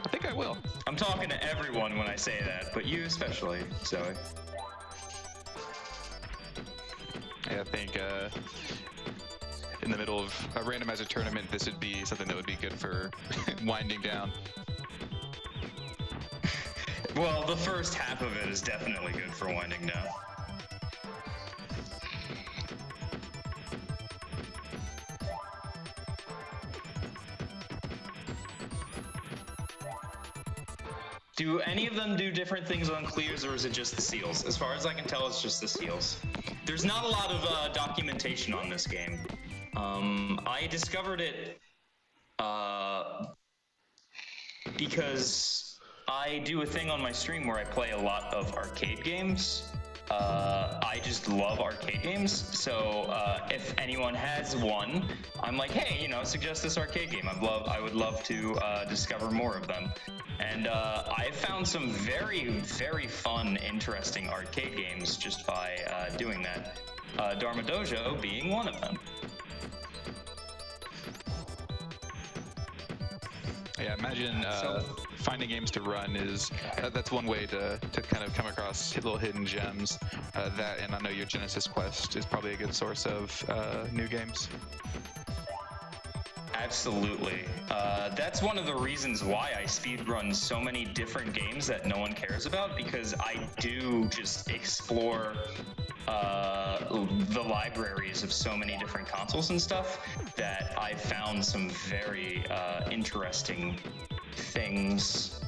I think I will. I'm talking to everyone when I say that, but you especially, Zoe. Yeah, I think in the middle of a randomizer tournament, this would be something that would be good for winding down. Well, the first half of it is definitely good for winding down. Do any of them do different things on clears, or is it just the seals? As far as I can tell, it's just the seals. There's not a lot of documentation on this game. I discovered it because I do a thing on my stream where I play a lot of arcade games. I just love arcade games, so if anyone has one, I'm like, hey, you know, suggest this arcade game. I would love to discover more of them. And I've found some very, very fun, interesting arcade games just by doing that. Dharma Doujou being one of them. Yeah, imagine finding games to run is that's one way to kind of come across little hidden gems. That, and I know your Genesis Quest is probably a good source of new games. Absolutely. That's one of the reasons why I speedrun so many different games that no one cares about, because I do just explore the libraries of so many different consoles and stuff that I found some very interesting things.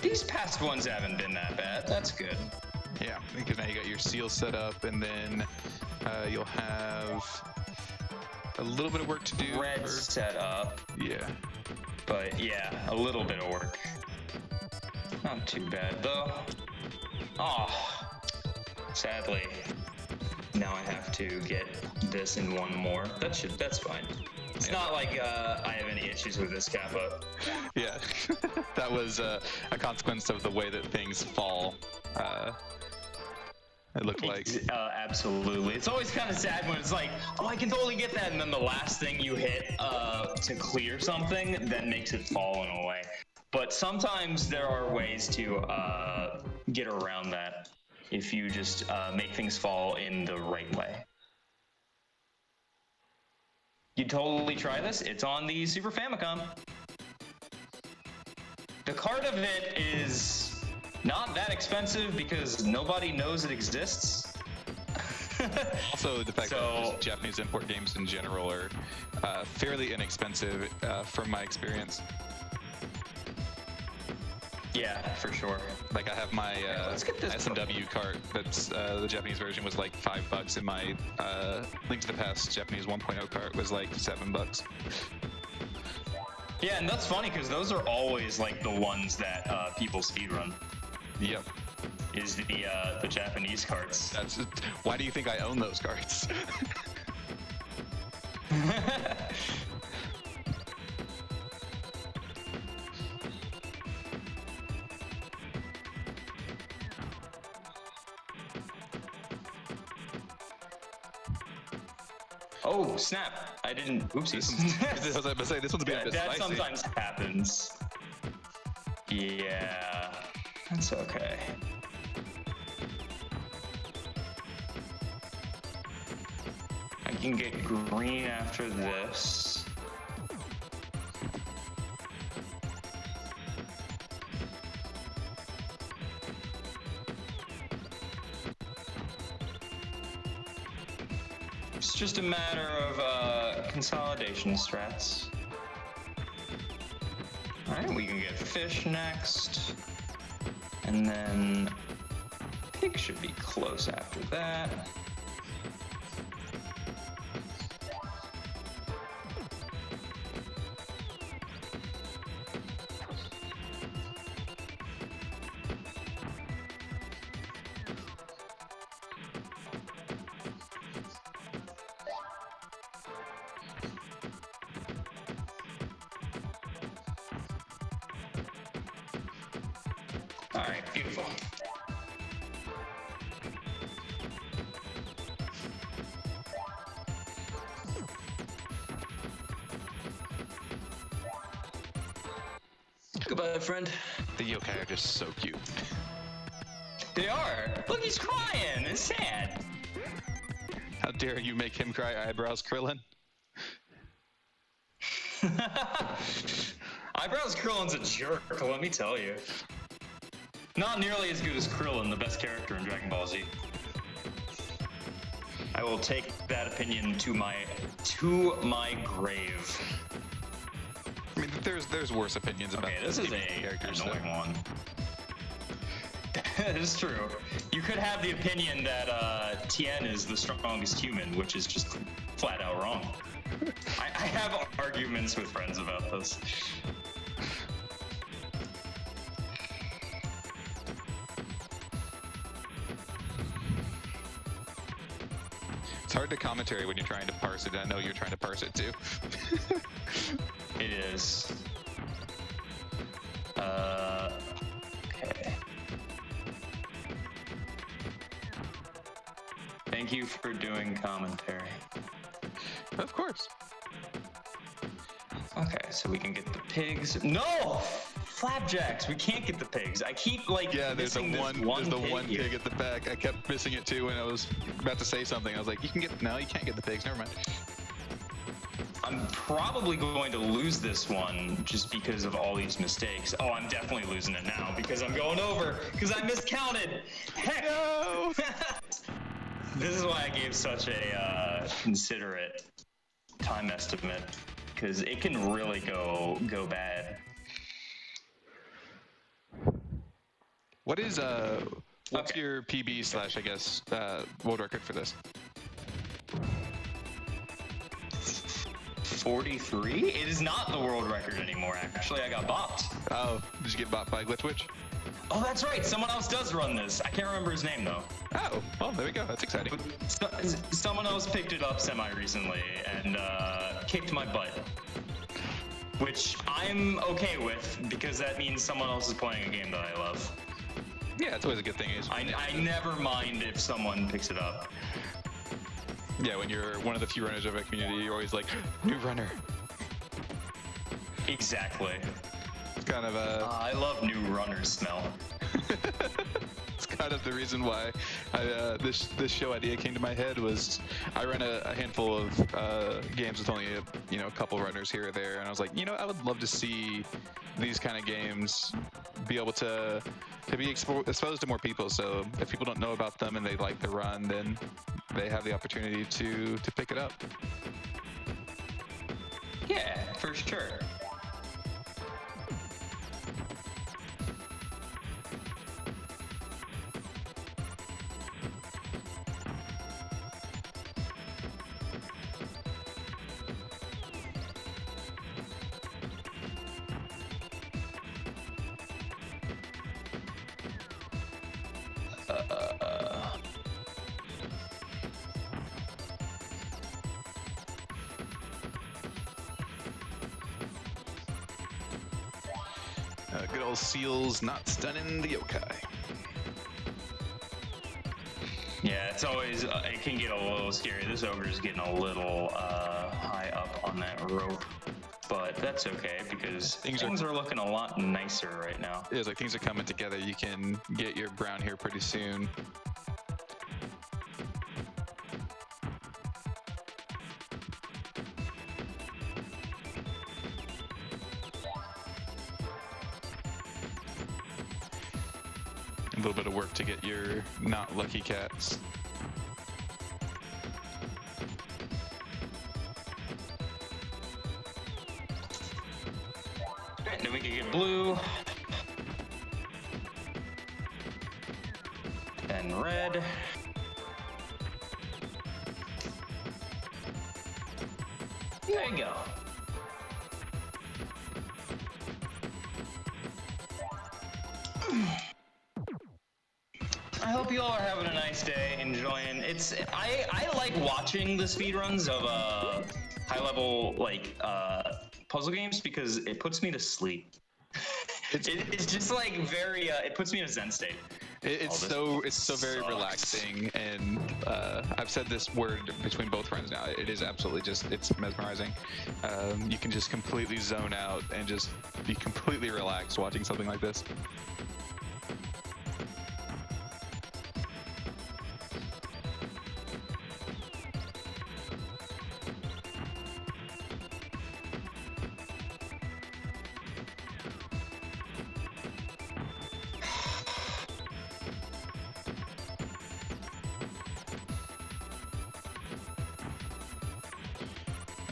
These past ones haven't been that bad. That's good. Yeah, because now you got your seal set up, and then you'll have a little bit of work to do. Red set up. Yeah. But yeah, a little bit of work. Not too bad though. Oh, sadly, now I have to get this in one more. That's fine. It's not like I have any issues with this Kappa. Yeah, that was a consequence of the way that things fall. It looked like. Absolutely. It's always kind of sad when it's like, oh, I can totally get that, and then the last thing you hit to clear something then makes it fall in a way. But sometimes there are ways to get around that if you just make things fall in the right way. You totally try this. It's on the Super Famicom. The card of it is not that expensive because nobody knows it exists. Also, the fact that Japanese import games in general are fairly inexpensive from my experience. Yeah, for sure. Like I have my SMW cart that's the Japanese version was like $5, and my Link to the Past Japanese 1.0 cart was like $7. Yeah, and that's funny because those are always like the ones that people speedrun. Yep. Is the Japanese carts. Why do you think I own those carts? Oh, snap. I didn't. Oopsies. I was about to say, this one's been a bit that spicy. sometimes happens. Yeah. That's okay. I can get green after this. It's just a matter of consolidation strats. Alright, we can get fish next. And then pig should be close after that. All right, beautiful. Goodbye, friend. The yokai are just so cute. They are. Look, he's crying. It's sad. How dare you make him cry, eyebrows, Krillin? Eyebrows Krillin's a jerk, let me tell you. Not nearly as good as Krillin, the best character in Dragon Ball Z. I will take that opinion to my grave. I mean, there's worse opinions about this is characters. Annoying one. It is true. You could have the opinion that Tien is the strongest human, which is just flat out wrong. I have arguments with friends about this. It's hard to commentary when you're trying to parse it. I know you're trying to parse it too. It is. Okay. Thank you for doing commentary. Of course. Okay, so we can get the pigs. No! Flapjacks! We can't get the pigs. I keep, like, there's the one pig at the back. I kept missing it, too, when I was about to say something. I was like, no, you can't get the pigs. Never mind. I'm probably going to lose this one just because of all these mistakes. Oh, I'm definitely losing it now because I'm going over because I miscounted. Heck! No! This is why I gave such a considerate time estimate because it can really go bad. What's your PB / I guess world record for this? 43? It is not the world record anymore, actually. I got bopped. Oh, did you get bopped by Glitchwitch? Oh, that's right. Someone else does run this. I can't remember his name, though. Oh, well, there we go. That's exciting. Someone else picked it up semi-recently and kicked my butt. Which I'm okay with, because that means someone else is playing a game that I love. Yeah, it's always a good thing. I never mind if someone picks it up. Yeah, when you're one of the few runners of a community, you're always like, new runner. Exactly. It's kind of a... I love new runner smell. It's kind of the reason why this show idea came to my head was I run a handful of games with only a couple runners here or there, and I was like, I would love to see these kind of games be able to be exposed to more people. So if people don't know about them and they like the run, then they have the opportunity to pick it up. Yeah, for sure. Good old seals not stunning the yokai. Yeah, it's always, it can get a little scary. This ogre's getting a little high up on that rope, but that's okay because things are looking a lot nicer right now. Yeah, it's like things are coming together. You can get your brown here pretty soon. A little bit of work to get your not lucky cats. And then we can get blue. And red. There you go. I hope you all are having a nice day, enjoying. I like watching the speedruns of high-level puzzle games because it puts me to sleep. It's just like very. It puts me in a zen state. It's so very relaxing, and I've said this word between both runs now. It is absolutely it's mesmerizing. You can just completely zone out and just be completely relaxed watching something like this.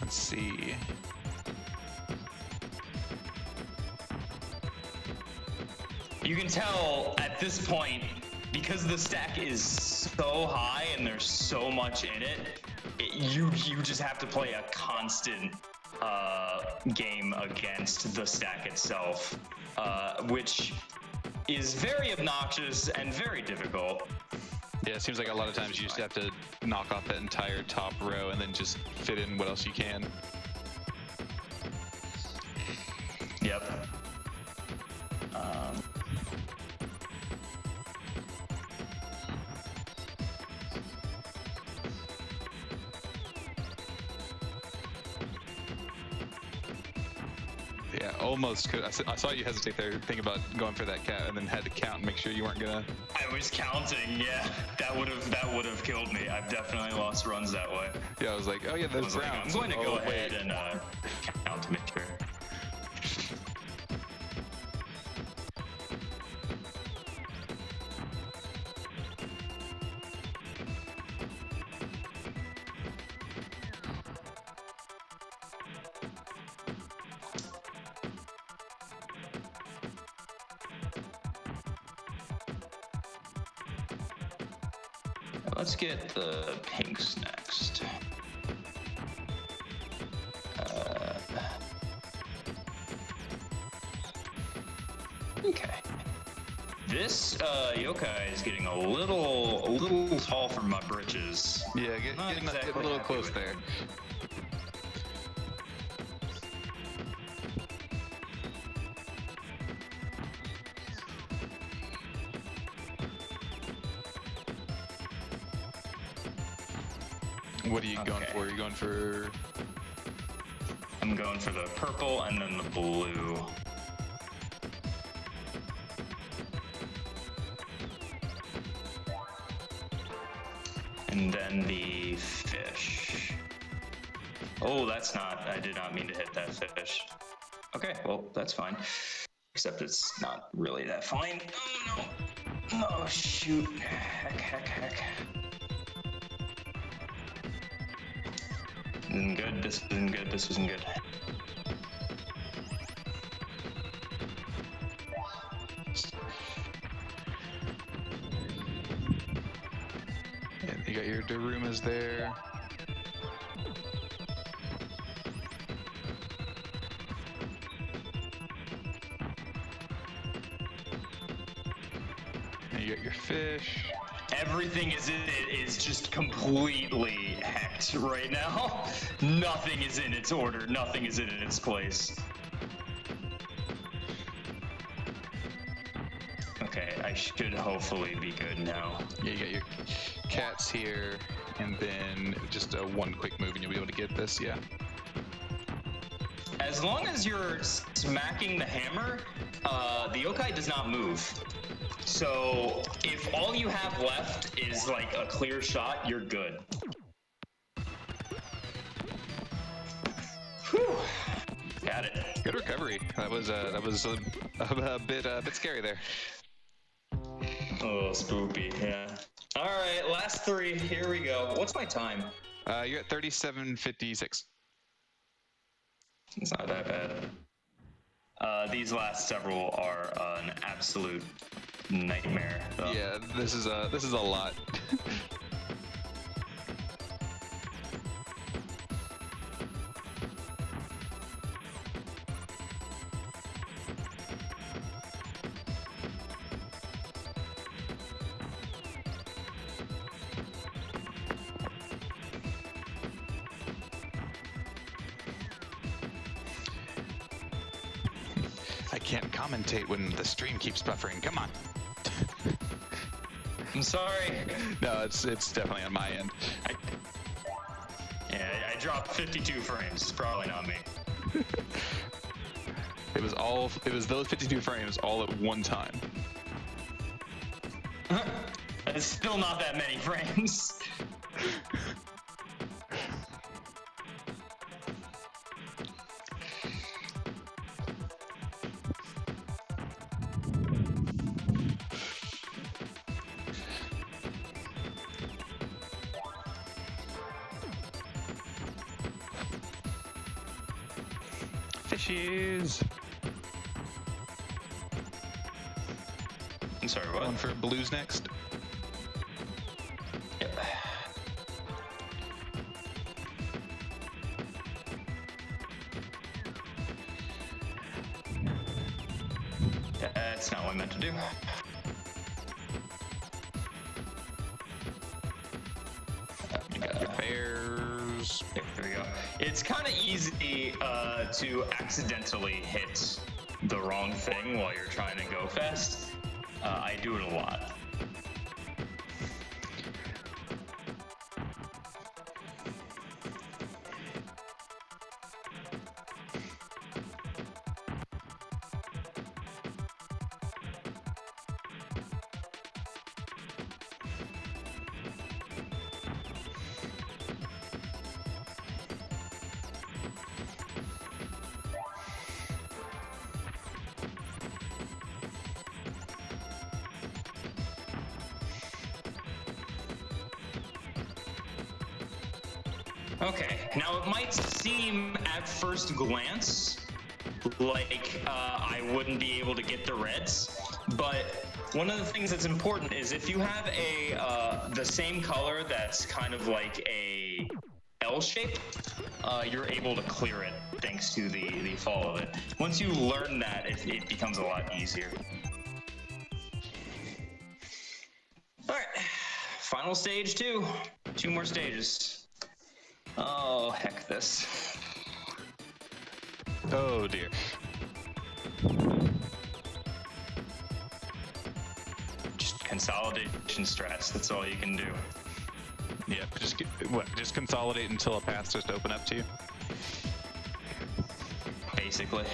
Let's see. You can tell at this point, because the stack is so high and there's so much in it, you just have to play a constant game against the stack itself, which is very obnoxious and very difficult. Yeah, it seems like a lot of times you just have to knock off that entire top row and then just fit in what else you can. Yep. almost could. I saw you hesitate there, think about going for that cat, and then had to count and make sure you weren't gonna. I was counting. Yeah, that would have killed me. I've definitely lost runs that way. Yeah, I was like, oh yeah, there's rounds. I'm going to go ahead and count to make sure. Let's get the pinks next. Okay. This yokai is getting a little tall for my britches. Yeah, getting a little close there. What are you going for? Are you going for... I'm going for the purple and then the blue. And then the fish. Oh, that's not... I did not mean to hit that fish. Okay, well, that's fine. Except it's not really that fine. Oh, no. Oh, shoot. Heck. This isn't good. This isn't good. Yeah, you got your Darumas there. And you got your fish. Everything is just completely hacked right now. Nothing is in its order. Nothing is in its place. Okay, I should hopefully be good now. Yeah, you got your cats here, and then just one quick move and you'll be able to get this, yeah. As long as you're smacking the hammer, the yokai does not move. So if all you have left is like a clear shot, you're good. Whew. Got it. Good recovery. That was a bit scary there. Oh, spoopy. Yeah. All right, last three. Here we go. What's my time? You're at 37:56. It's not that bad. These last several are an absolute nightmare. Though. Yeah, this is a lot. I can't commentate when the stream keeps buffering. Come on. I'm sorry. No, it's definitely on my end. I dropped 52 frames. It's probably not me. It was those 52 frames all at one time. It's still not that many frames. Fishies. I'm sorry, what? Going for blues next. Yep. That's not what I meant to do. You got your bears. There we go. It's kind of easy to accidentally hit the wrong thing while you're trying to go fast. I do it a lot. Okay, now it might seem at first glance like I wouldn't be able to get the reds, but one of the things that's important is if you have the same color that's kind of like a L shape, you're able to clear it thanks to the fall of it. Once you learn that, it becomes a lot easier. All right, final stage 2. 2 more stages. Oh, heck this. Oh dear. Just consolidation strats, that's all you can do. Yeah, just consolidate until a path just open up to you? Basically.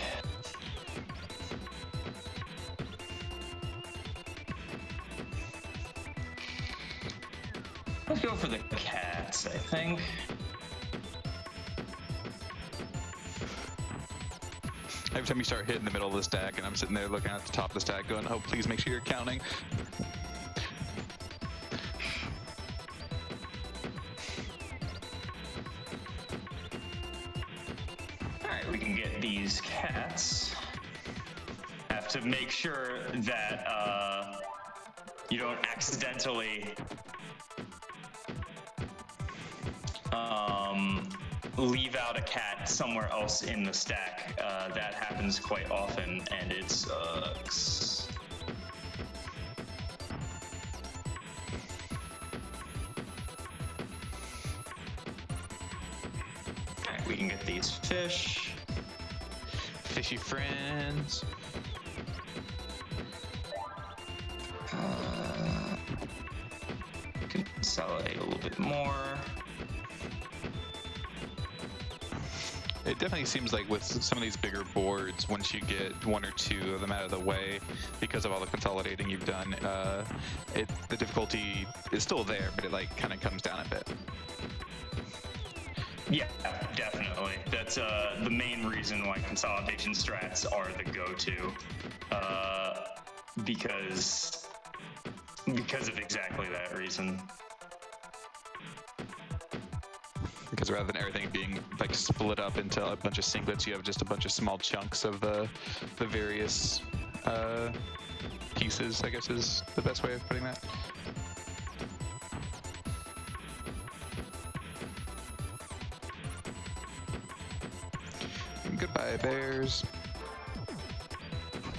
Let's go for the cats, I think. Every time you start hitting the middle of the stack, and I'm sitting there looking at the top of the stack going, oh, please make sure you're counting. Alright, we can get these cats. Have to make sure that you don't accidentally leave out a cat somewhere else in the stack. That happens quite often, and it sucks. Alright, we can get these fish. Fishy friends. Consolidate a little bit more. It definitely seems like with some of these bigger boards, once you get 1 or 2 of them out of the way, because of all the consolidating you've done, the difficulty is still there, but it like kind of comes down a bit. Yeah, definitely. That's the main reason why consolidation strats are the go-to, because of exactly that reason. Because rather than everything being like split up into a bunch of singlets, you have just a bunch of small chunks of the various pieces, I guess is the best way of putting that. Goodbye, bears.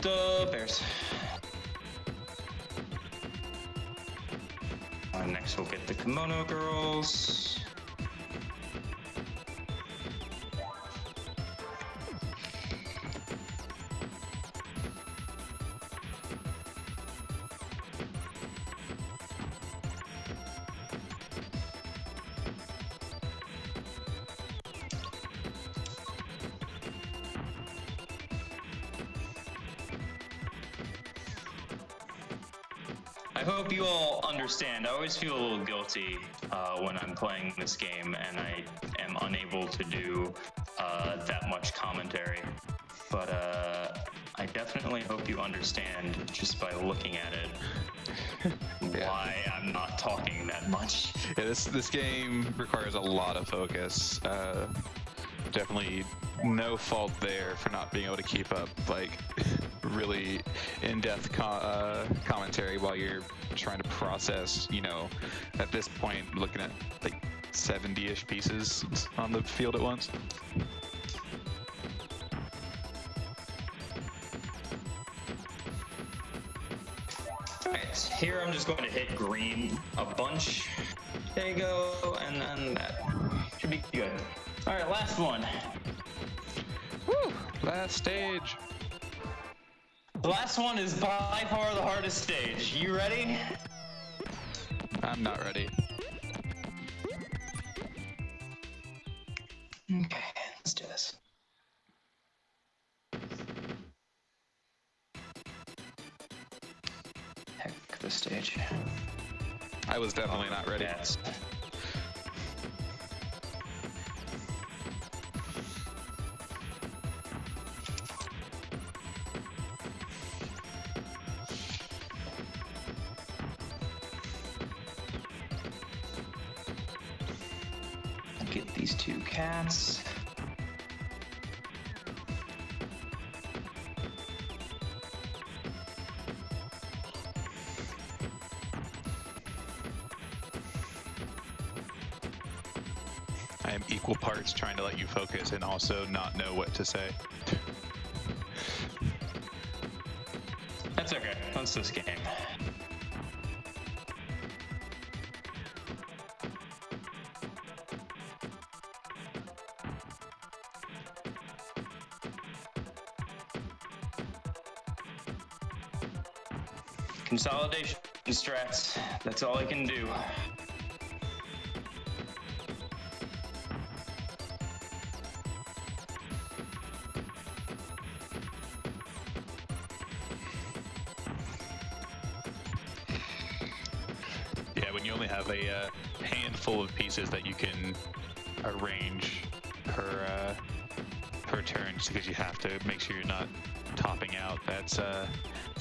The bears. Next we'll get the kimono girls. I hope you all understand. I always feel a little guilty when I'm playing this game and I am unable to do that much commentary. But I definitely hope you understand just by looking at it why I'm not talking that much. Yeah, this game requires a lot of focus. Definitely no fault there for not being able to keep up like really in-depth commentary while you're trying to process, you know, at this point looking at like 70-ish pieces on the field at once. Alright, here I'm just going to hit green a bunch. There you go, and then that should be good. Alright, last one. Woo! Last stage. The last one is by far the hardest stage. You ready? I'm not ready. Okay, let's do this. Heck, this stage. I was definitely not ready. Yes. Get these 2 cats. I am equal parts trying to let you focus and also not know what to say. That's okay. That's this game. Consolidation strats. That's all I can do. Yeah, when you only have a handful of pieces that you can arrange per turn, just because you have to make sure you're not topping out. It's a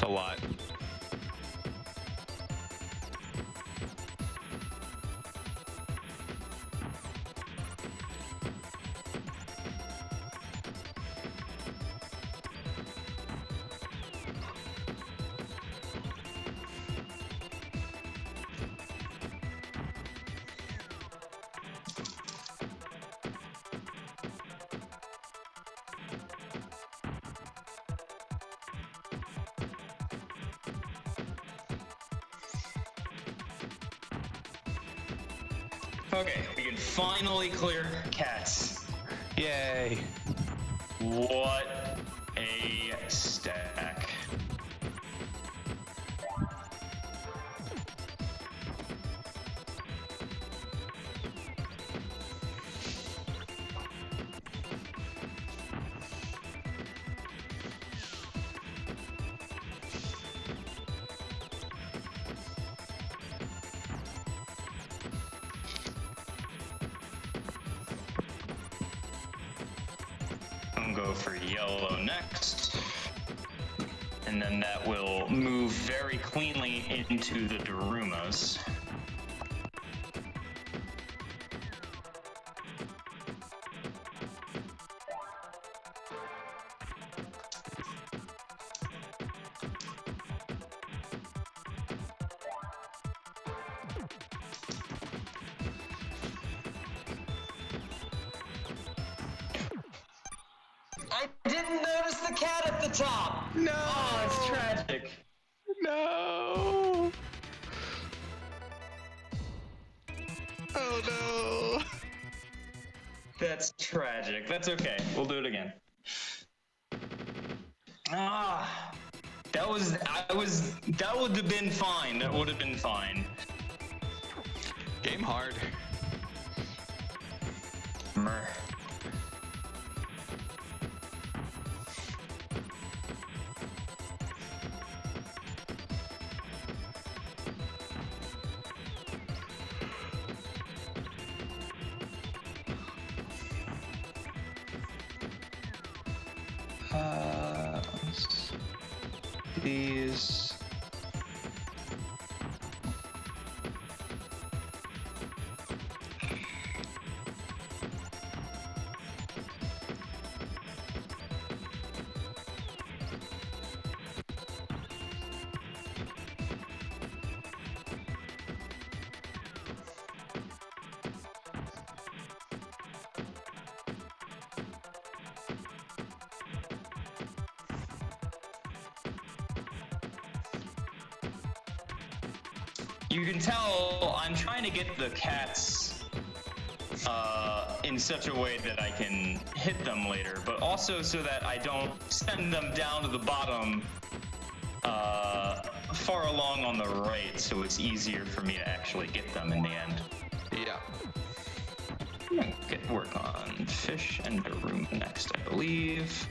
lot. Okay, we can finally clear cats. Yay! What a stack. Go for yellow next, and then that will move very cleanly into the Darumas. I didn't notice the cat at the top! No! Oh, it's tragic. No! Oh no! That's tragic. That's okay. We'll do it again. Ah, that would have been fine. That would have been fine. Game hard. Mer. These. You can tell I'm trying to get the cats in such a way that I can hit them later, but also so that I don't send them down to the bottom far along on the right, so it's easier for me to actually get them in the end. Yeah. I'm gonna work on fish and Daruma next, I believe.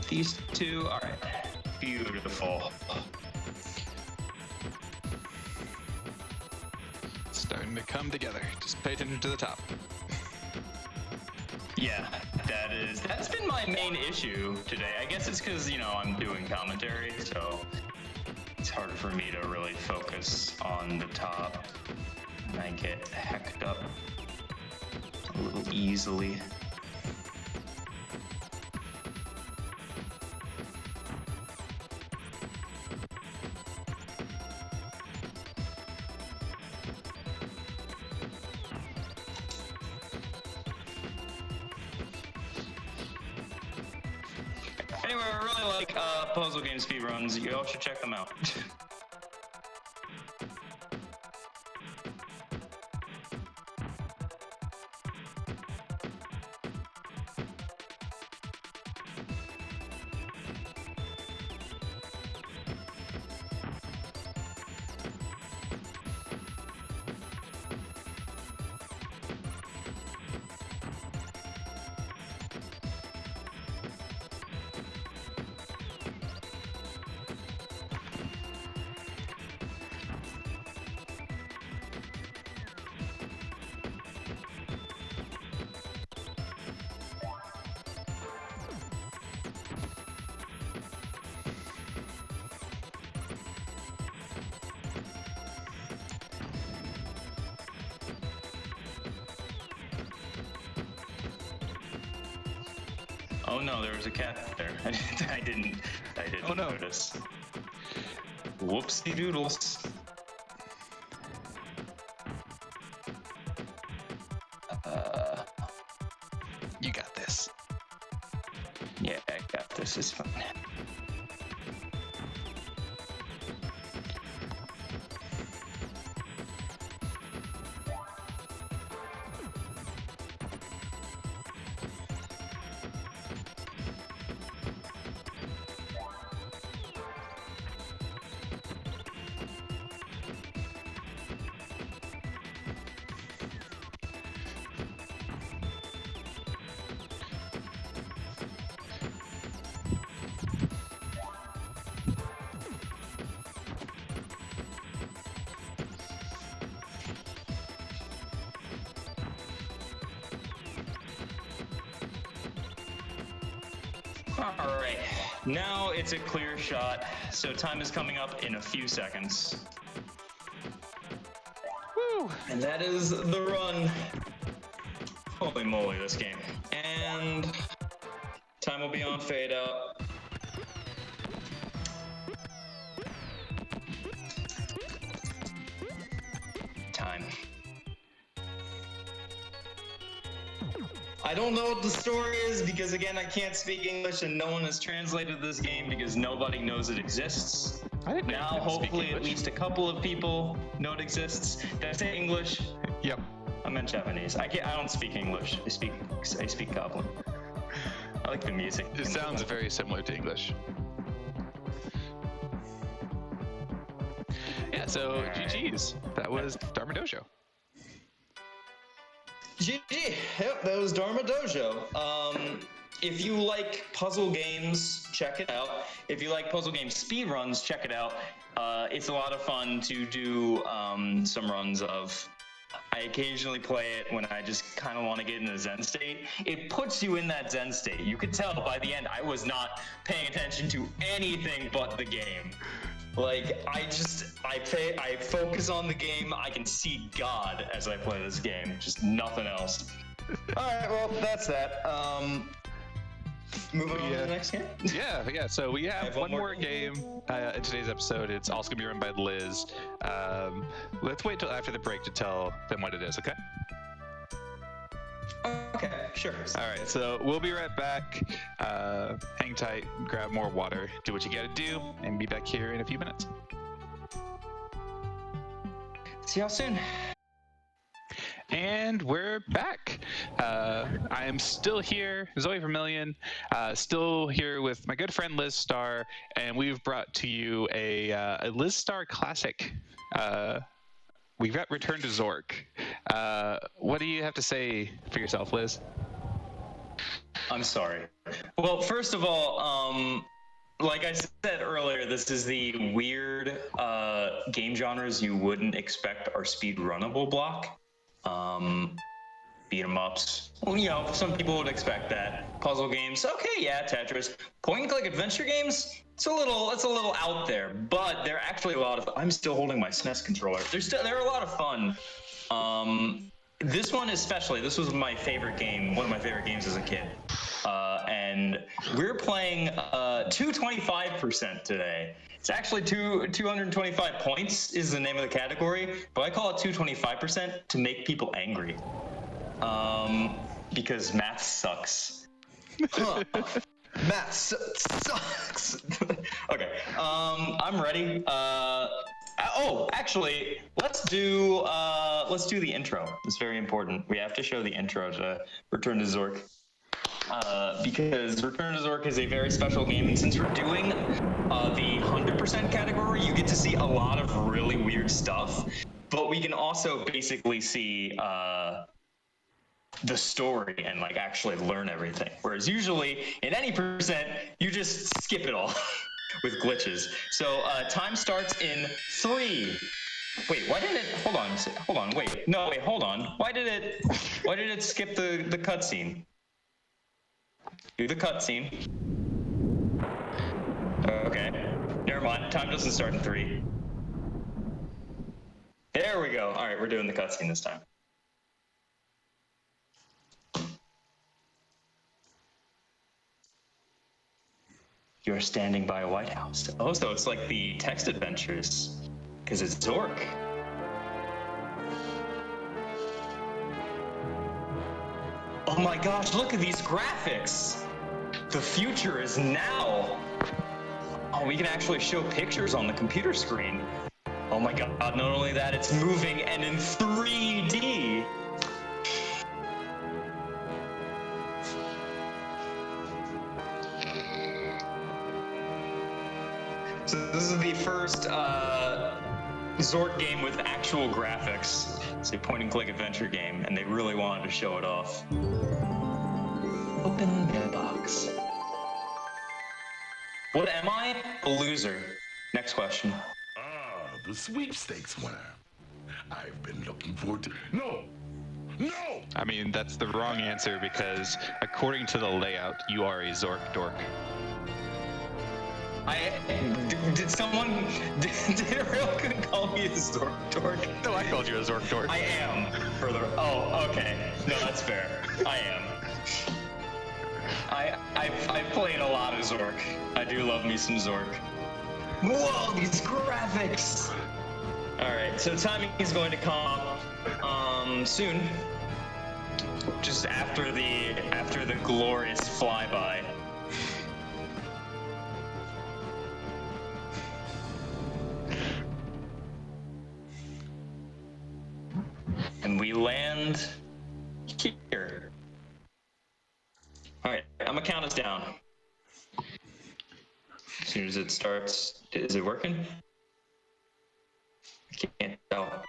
these two. All right. Beautiful. Starting to come together. Just pay attention to the top. Yeah, that's been my main issue today. I guess it's because, I'm doing commentary, so it's hard for me to really focus on the top. And I get hecked up a little easily. Anyway, I really like puzzle game speedruns. You all should check them out. Oh no, there was a cat there. I didn't notice. Whoopsie doodles. You got this. Yeah, I got this. It's fine. All right, now it's a clear shot, so time is coming up in a few seconds. Woo! And that is the run. Holy moly, this game. And time will be on fade out. Time. I don't know what the story is because, again, I can't speak English and no one has translated this game because nobody knows it exists. I didn't know. Now, hopefully, at least a couple of people know it exists. Did I say English? Yep. I meant Japanese. I don't speak English. I speak Goblin. I like the music. It sounds very similar to English. Yeah, so GG's. That was Dharma Doujou. GG. Yep, that was Dharma Doujou. If you like puzzle games, check it out. If you like puzzle game speedruns, check it out. It's a lot of fun to do some runs of. I occasionally play it when I just kind of want to get in a Zen state. It puts you in that Zen state. You could tell by the end I was not paying attention to anything but the game. Like, I focus on the game. I can see God as I play this game. Just nothing else. All right, well, that's that. Moving on to the next game? Yeah. So we have one more game in today's episode. It's also going to be run by Liz. Let's wait till after the break to tell them what it is, okay? Okay, sure. All right, so we'll be right back. Hang tight, grab more water, do what you gotta do, and be back here in a few minutes. See y'all soon. And we're back. I am still here, ZoeVermilion, still here with my good friend Lizstar, and we've brought to you a Lizstar classic. We've got Return to Zork. What do you have to say for yourself, Liz? I'm sorry. Well, first of all, like I said earlier, this is the weird game genres you wouldn't expect are speedrunnable block. Beat 'em ups. Well, you know, some people would expect that. Puzzle games, okay, yeah, Tetris. Point and click adventure games, it's a little out there, but they're actually a lot of. I'm still holding my SNES controller. They're a lot of fun. This one especially. This was my favorite game. One of my favorite games as a kid. And we're playing 225% today. It's actually 225 points is the name of the category, but I call it 225% to make people angry. Because math sucks. Math sucks. Okay, I'm ready. Oh, actually, let's do the intro. It's very important. We have to show the intro to Return to Zork. Because Return to Zork is a very special game, and since we're doing the 100% category, you get to see a lot of really weird stuff, but we can also basically see the story and like actually learn everything. Whereas usually in any percent, you just skip it all with glitches. So time starts in 3. Wait, why did it? Hold on. Wait, no, wait, hold on. Why did it skip the cutscene? Do the cutscene. Okay, never mind. Time doesn't start in 3. There we go. All right, we're doing the cutscene this time. You're standing by a White House. Oh, so it's like the text adventures, because it's Zork. Oh my gosh, look at these graphics. The future is now. Oh, we can actually show pictures on the computer screen. Oh my god, not only that, it's moving and in 3D. So this is the first Zork game with actual graphics. It's a point and click adventure game, and they really wanted to show it off. Open their box. What am I? A loser. Next question. Ah, the sweepstakes winner. I've been looking forward to... No! I mean, that's the wrong answer because according to the layout, you are a Zork dork. Did a real good call me a Zork dork? No, I called you a Zork dork. I am. Oh, okay. No, that's fair. I am. I've played a lot of Zork. I do love me some Zork. Whoa, these graphics! Alright, so timing is going to come up soon. Just after the glorious flyby. And we land here. All right, I'm gonna count us down. As soon as it starts, is it working? I can't tell.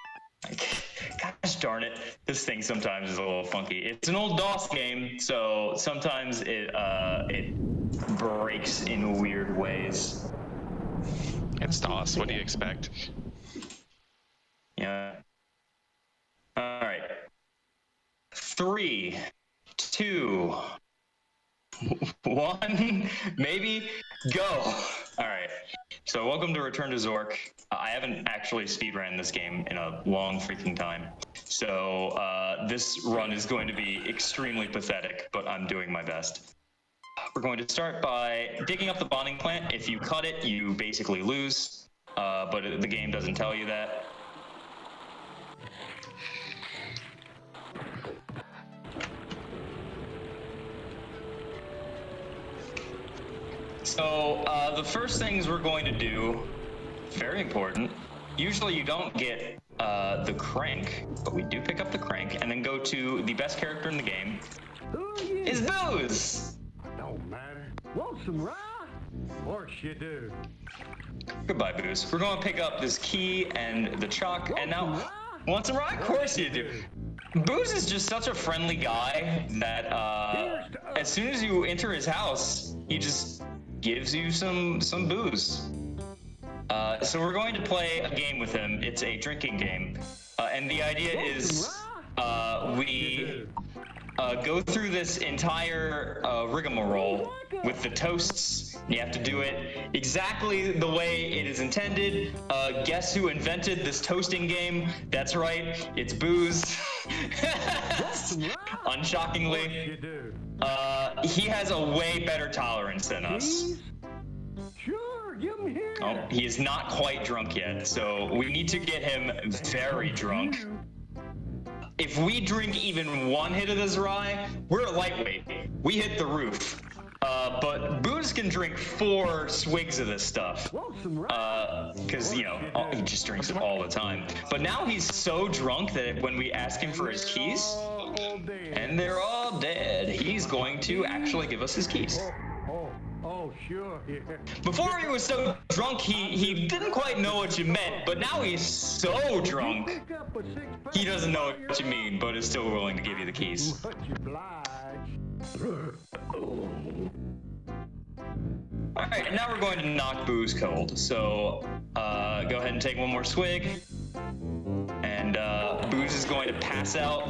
Gosh darn it, this thing sometimes is a little funky. It's an old DOS game, so sometimes it breaks in weird ways. It's DOS, what do you expect? Yeah. All right. 3, 2, 1, maybe go. All right. So welcome to Return to Zork. I haven't actually speedrun this game in a long freaking time. So this run is going to be extremely pathetic, but I'm doing my best. We're going to start by digging up the bonding plant. If you cut it, you basically lose, but the game doesn't tell you that. So the first things we're going to do, very important, usually you don't get the crank, but we do pick up the crank and then go to the best character in the game, is Booze! Don't matter. Want some rye? Of course you do. Goodbye, Booze. We're going to pick up this key and the chalk, and now... Want some rye? Of course you do. Booze is just such a friendly guy that as soon as you enter his house, he just gives you some booze. So we're going to play a game with him. It's a drinking game. And the idea is we go through this entire rigmarole with the toasts. You have to do it exactly the way it is intended. Guess who invented this toasting game? That's right, it's Booze. Unshockingly. He has a way better tolerance than us. Sure, give him here. Oh, he is not quite drunk yet, so we need to get him very drunk. If we drink even one hit of this rye, we're a lightweight. We hit the roof. But Booze can drink 4 swigs of this stuff. Because, you know, he just drinks it all the time. But now he's so drunk that when we ask him for his keys, and they're all dead, he's going to actually give us his keys. Oh, sure. Yeah. Before he was so drunk, he didn't quite know what you meant, but now he's so drunk, he doesn't know what you mean, but is still willing to give you the keys. Alright, now we're going to knock Booze cold, so go ahead and take one more swig, and Booze is going to pass out.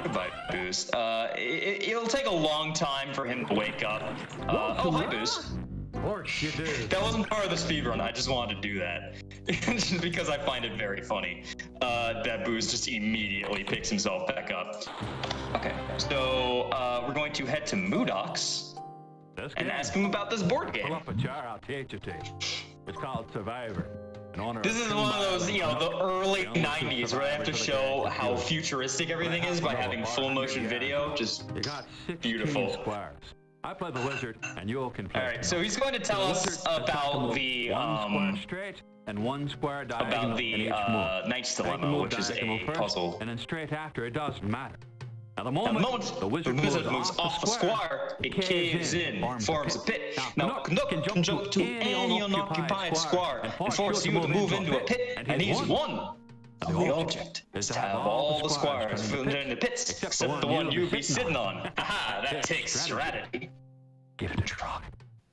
Goodbye, Booze. It'll take a long time for him to wake up. Oh, hi, Booze. That wasn't part of the speedrun. I just wanted to do that. Just because I find it very funny that Booze just immediately picks himself back up. Okay, so we're going to head to Moodox and ask him about this board game. Pull up a jar, I'll teach it to you. It's called Survivor. This is one of those, you know, the early 90s where they have to show how futuristic everything is by having full motion video. Just beautiful. I play the wizard, and you all can play. All right, so he's going to tell us about the one square straight and one square diagonal about the in each move. Knight's Dilemma, which is a puzzle. And then straight after, it doesn't matter. Now, the moment the wizard moves off the square, it caves in, forms a pit. Now, Canuck can jump to any unoccupied square and force you to move into a pit, and he's won. The object is to have all the squares filled in the pits, except the one you'd be sitting on. Haha, that takes strategy. Give it a try.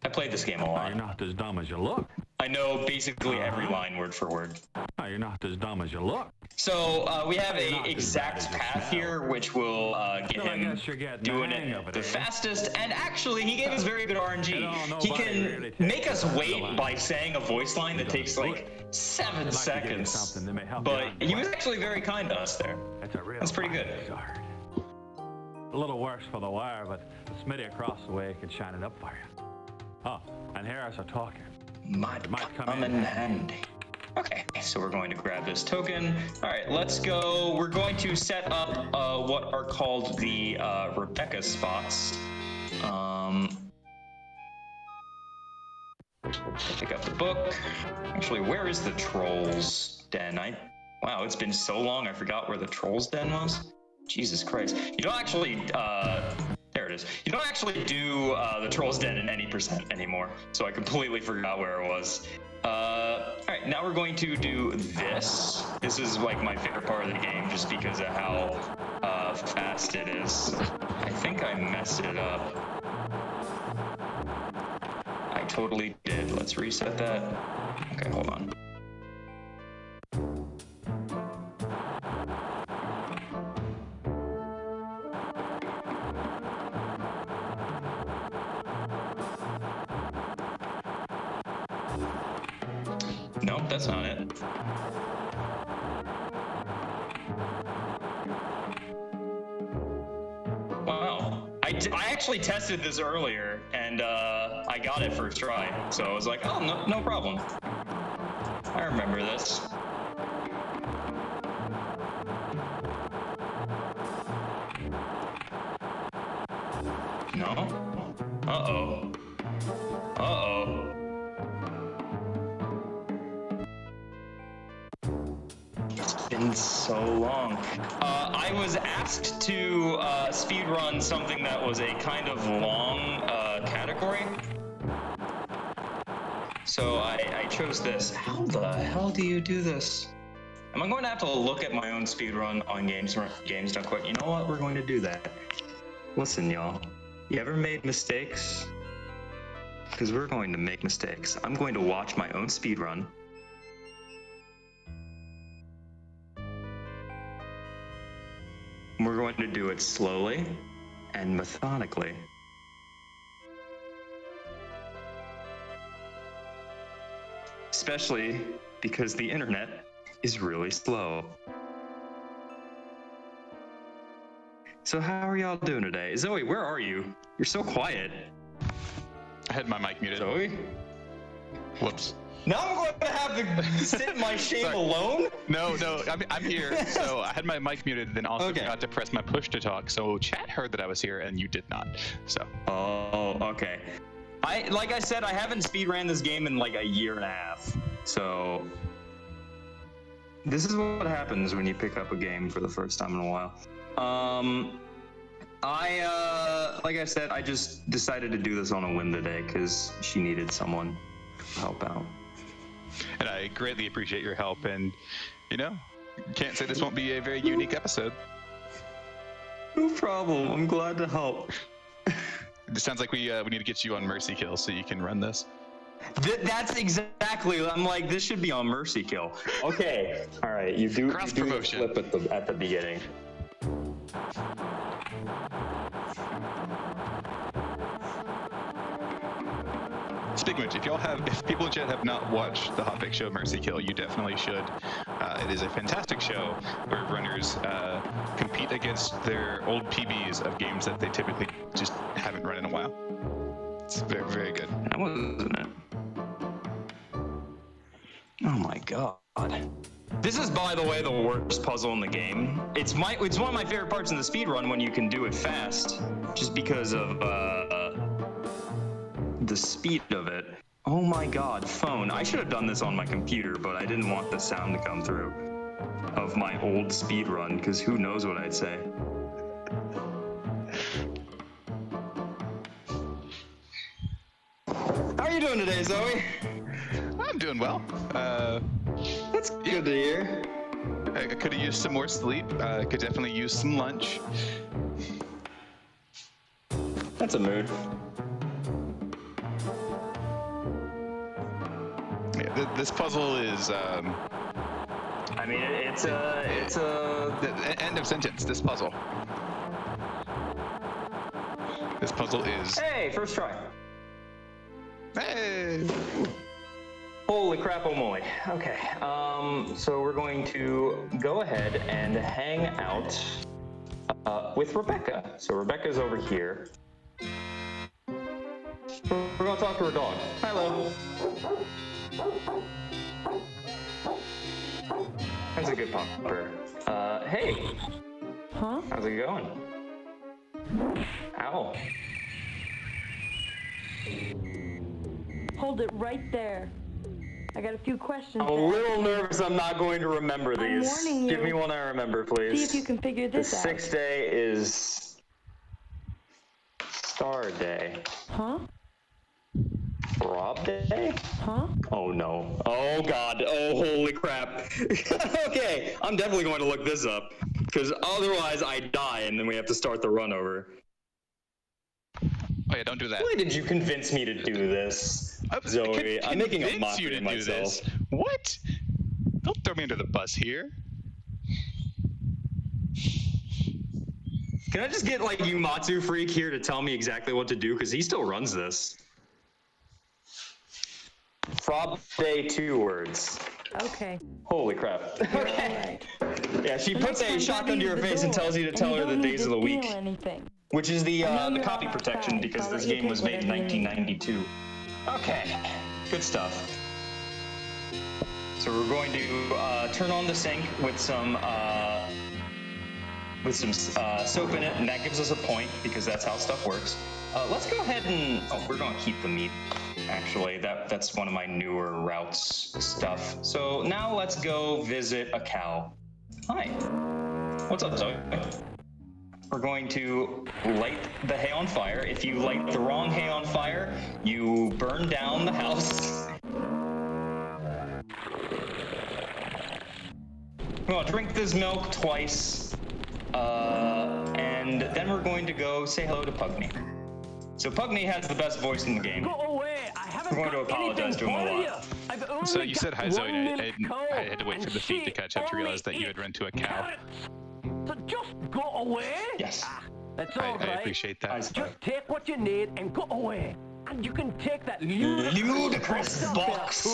I played this game a lot. You're not as dumb as you look. I know basically every line word for word. You're not as dumb as you look. So we have a exact path here, which will get him doing it the fastest. And actually, he gave us very good RNG. He can make us wait by saying a voice line that takes like 7 seconds. But he was actually very kind to us there. That's pretty good. A little worse for the wire, but Smitty across the way can shine it up for you. Oh, and here is a talking. Might come in handy. Okay, so we're going to grab this token. All right, let's go. We're going to set up what are called the Rebecca spots. Pick up the book. Actually, where is the Trolls Den? Wow, it's been so long, I forgot where the Trolls Den was. Jesus Christ. You don't actually, there it is. You don't actually do the Trolls Den in any % anymore, so I completely forgot where it was. All right, now we're going to do this. This is like my favorite part of the game, just because of how fast it is. I think I messed it up. I totally did. Let's reset that. Okay, hold on. Nope, that's not it. Wow. I actually tested this earlier, and I got it first try. So I was like, oh, no problem. I remember this. No? Uh-oh. Uh-oh. Been so long. I was asked to speedrun something that was a kind of long category. So I chose this. How the hell do you do this? Am I going to have to look at my own speedrun on Games Don't Quit? You know what? We're going to do that. Listen, y'all. You ever made mistakes? Because we're going to make mistakes. I'm going to watch my own speedrun. We're going to do it slowly and methodically. Especially because the internet is really slow. So how are y'all doing today? Zoe, where are you? You're so quiet. I had my mic muted. Zoe? Whoops. Now I'm going to have to sit in my shame alone? No, I'm here. So I had my mic muted, then also forgot to press my push to talk. So chat heard that I was here, and you did not. So. Oh, okay. Like I said, I haven't speedran this game in like a year and a half. So this is what happens when you pick up a game for the first time in a while. Like I said, I just decided to do this on a whim today because she needed someone to help out. And I greatly appreciate your help, and can't say this won't be a very unique episode. No problem. I'm glad to help. It sounds like we need to get you on Mercy Kill so you can run this. That's exactly. I'm like, this should be on Mercy Kill. Okay. All right. You do promotion. Flip at the beginning. Speaking of which, if people in chat have not watched the Hot Fix show Mercy Kill, you definitely should. It is a fantastic show where runners compete against their old PBs of games that they typically just haven't run in a while. It's very, very good. That wasn't it. Oh my god. This is, by the way, the worst puzzle in the game. It's one of my favorite parts in the speedrun when you can do it fast, just because of the speed of it. Oh my god, phone. I should have done this on my computer, but I didn't want the sound to come through of my old speedrun, because who knows what I'd say. How are you doing today, Zoe? I'm doing well. That's good to hear. I could have used some more sleep. I could definitely use some lunch. That's a mood. Yeah, this puzzle is. I mean, it's a. End of sentence. This puzzle. This puzzle is. Hey, first try. Hey. Holy crap, oh moly. Okay, so we're going to go ahead and hang out with Rebecca. So Rebecca's over here. We're gonna talk to her dog. Hello. That's a good pupper. Hey. Huh? How's it going? Ow. Hold it right there. I got a few questions. I'm a little nervous I'm not going to remember these. I'm warning you. Give me one I remember, please. See if you can figure this out. The 6th day is Star Day. Huh? Rob Day? Huh? Oh no. Oh god. Oh holy crap. Okay, I'm definitely going to look this up, because otherwise I die and then we have to start the run over. Oh yeah, don't do that. Why did you convince me to do this, Zoe? I'm making a mockery of myself. What? Don't throw me under the bus here. Can I just get like Umatsu Freak here to tell me exactly what to do, because he still runs this. Rob Day, 2 words. Okay. Holy crap. Okay. Right. Yeah, she puts a shotgun to your face and tells you to tell her the days of the week. Which is the copy protection, because this game was made in 1992. Okay, good stuff. So we're going to turn on the sink with some soap in it, and that gives us a point, because that's how stuff works. Let's go ahead and we're going to keep the meat. Actually, that's one of my newer routes stuff. So now let's go visit a cow. Hi. What's up, Zoe? We're going to light the hay on fire. If you light the wrong hay on fire, you burn down the house. Well, drink this milk twice, and then we're going to go say hello to Pugny. So Pugny has the best voice in the game. Go away! I haven't We're going to apologize to him a lot. So you said hi, Zoe. I had to wait for the feed to catch up to realize that you had run to a cow. So just go away? Yes. That's all right. I appreciate that. Just take what you need and go away. And you can take that ludicrous box.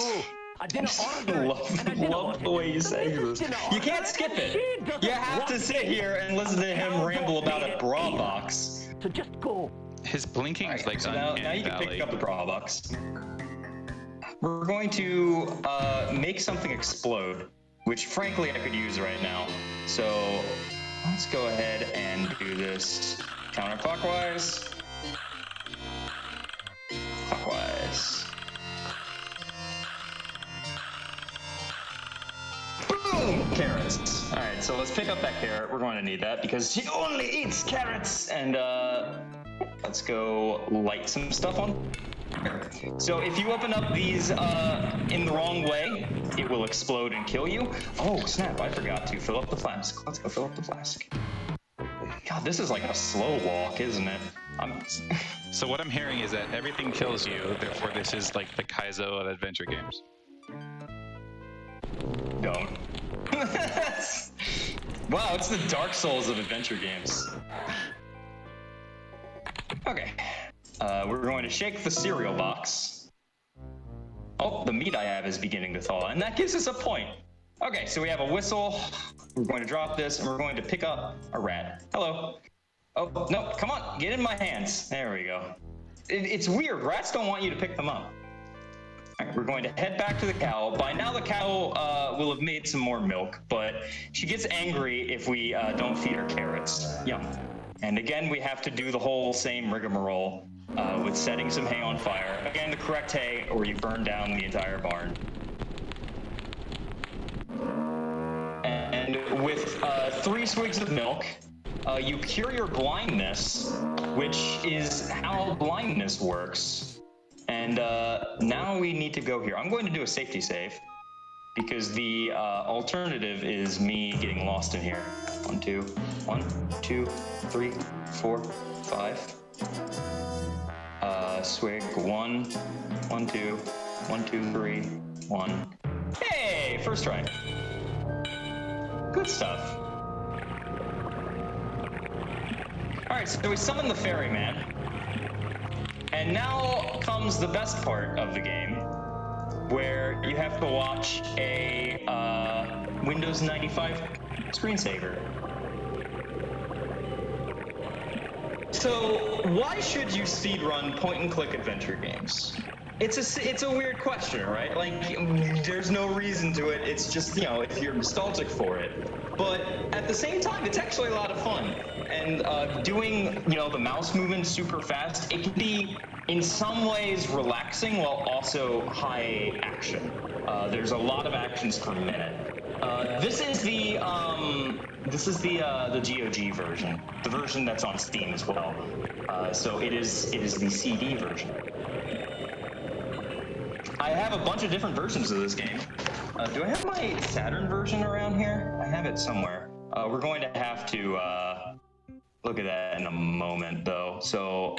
I didn't order it. I love the way you say this. You can't skip it. You have to sit here and listen to him ramble about a bra box. So just go. His blinking is like so now you can pick up the bra box. We're going to make something explode, which frankly I could use right now. So let's go ahead and do this counterclockwise. Clockwise. Boom! Carrots. All right, so let's pick up that carrot. We're going to need that because she only eats carrots. And let's go light some stuff on. So if you open up these in the wrong way, it will explode and kill you. Oh snap! I forgot to fill up the flask. Let's go fill up the flask. God, this is like a slow walk, isn't it? So what I'm hearing is that everything kills you, therefore this is like the Kaizo of adventure games. Don't. Wow, it's the Dark Souls of adventure games. Okay. We're going to shake the cereal box. Oh, the meat I have is beginning to thaw, and that gives us a point. Okay, so we have a whistle. We're going to drop this, and we're going to pick up a rat. Hello. Oh, no, come on, get in my hands. There we go. It's weird, rats don't want you to pick them up. All right, we're going to head back to the cow. By now the cow will have made some more milk, but she gets angry if we don't feed her carrots. Yum. And again, we have to do the whole same rigmarole with setting some hay on fire. Again, the correct hay, or you burn down the entire barn. And with 3 swigs of milk, you cure your blindness, which is how blindness works. And now we need to go here. I'm going to do a safety save because the alternative is me getting lost in here. 1, 2, 3, 4, 5. Swig 1, 1, 2, 1, 2, 3, 1. Hey, first try. Good stuff. All right, so we summon the ferryman. And now comes the best part of the game, where you have to watch a Windows 95 screensaver. So why should you speedrun point-and-click adventure games? It's a weird question, right? Like, there's no reason to it. It's just, you know, if you're nostalgic for it. But at the same time, it's actually a lot of fun. And doing, you know, the mouse movement super fast, it can be in some ways relaxing while also high action. There's a lot of actions per minute. This is the GOG version, the version that's on Steam as well. So it is the CD version. I have a bunch of different versions of this game. Do I have my Saturn version around here? I have it somewhere. We're going to have to look at that in a moment, though. So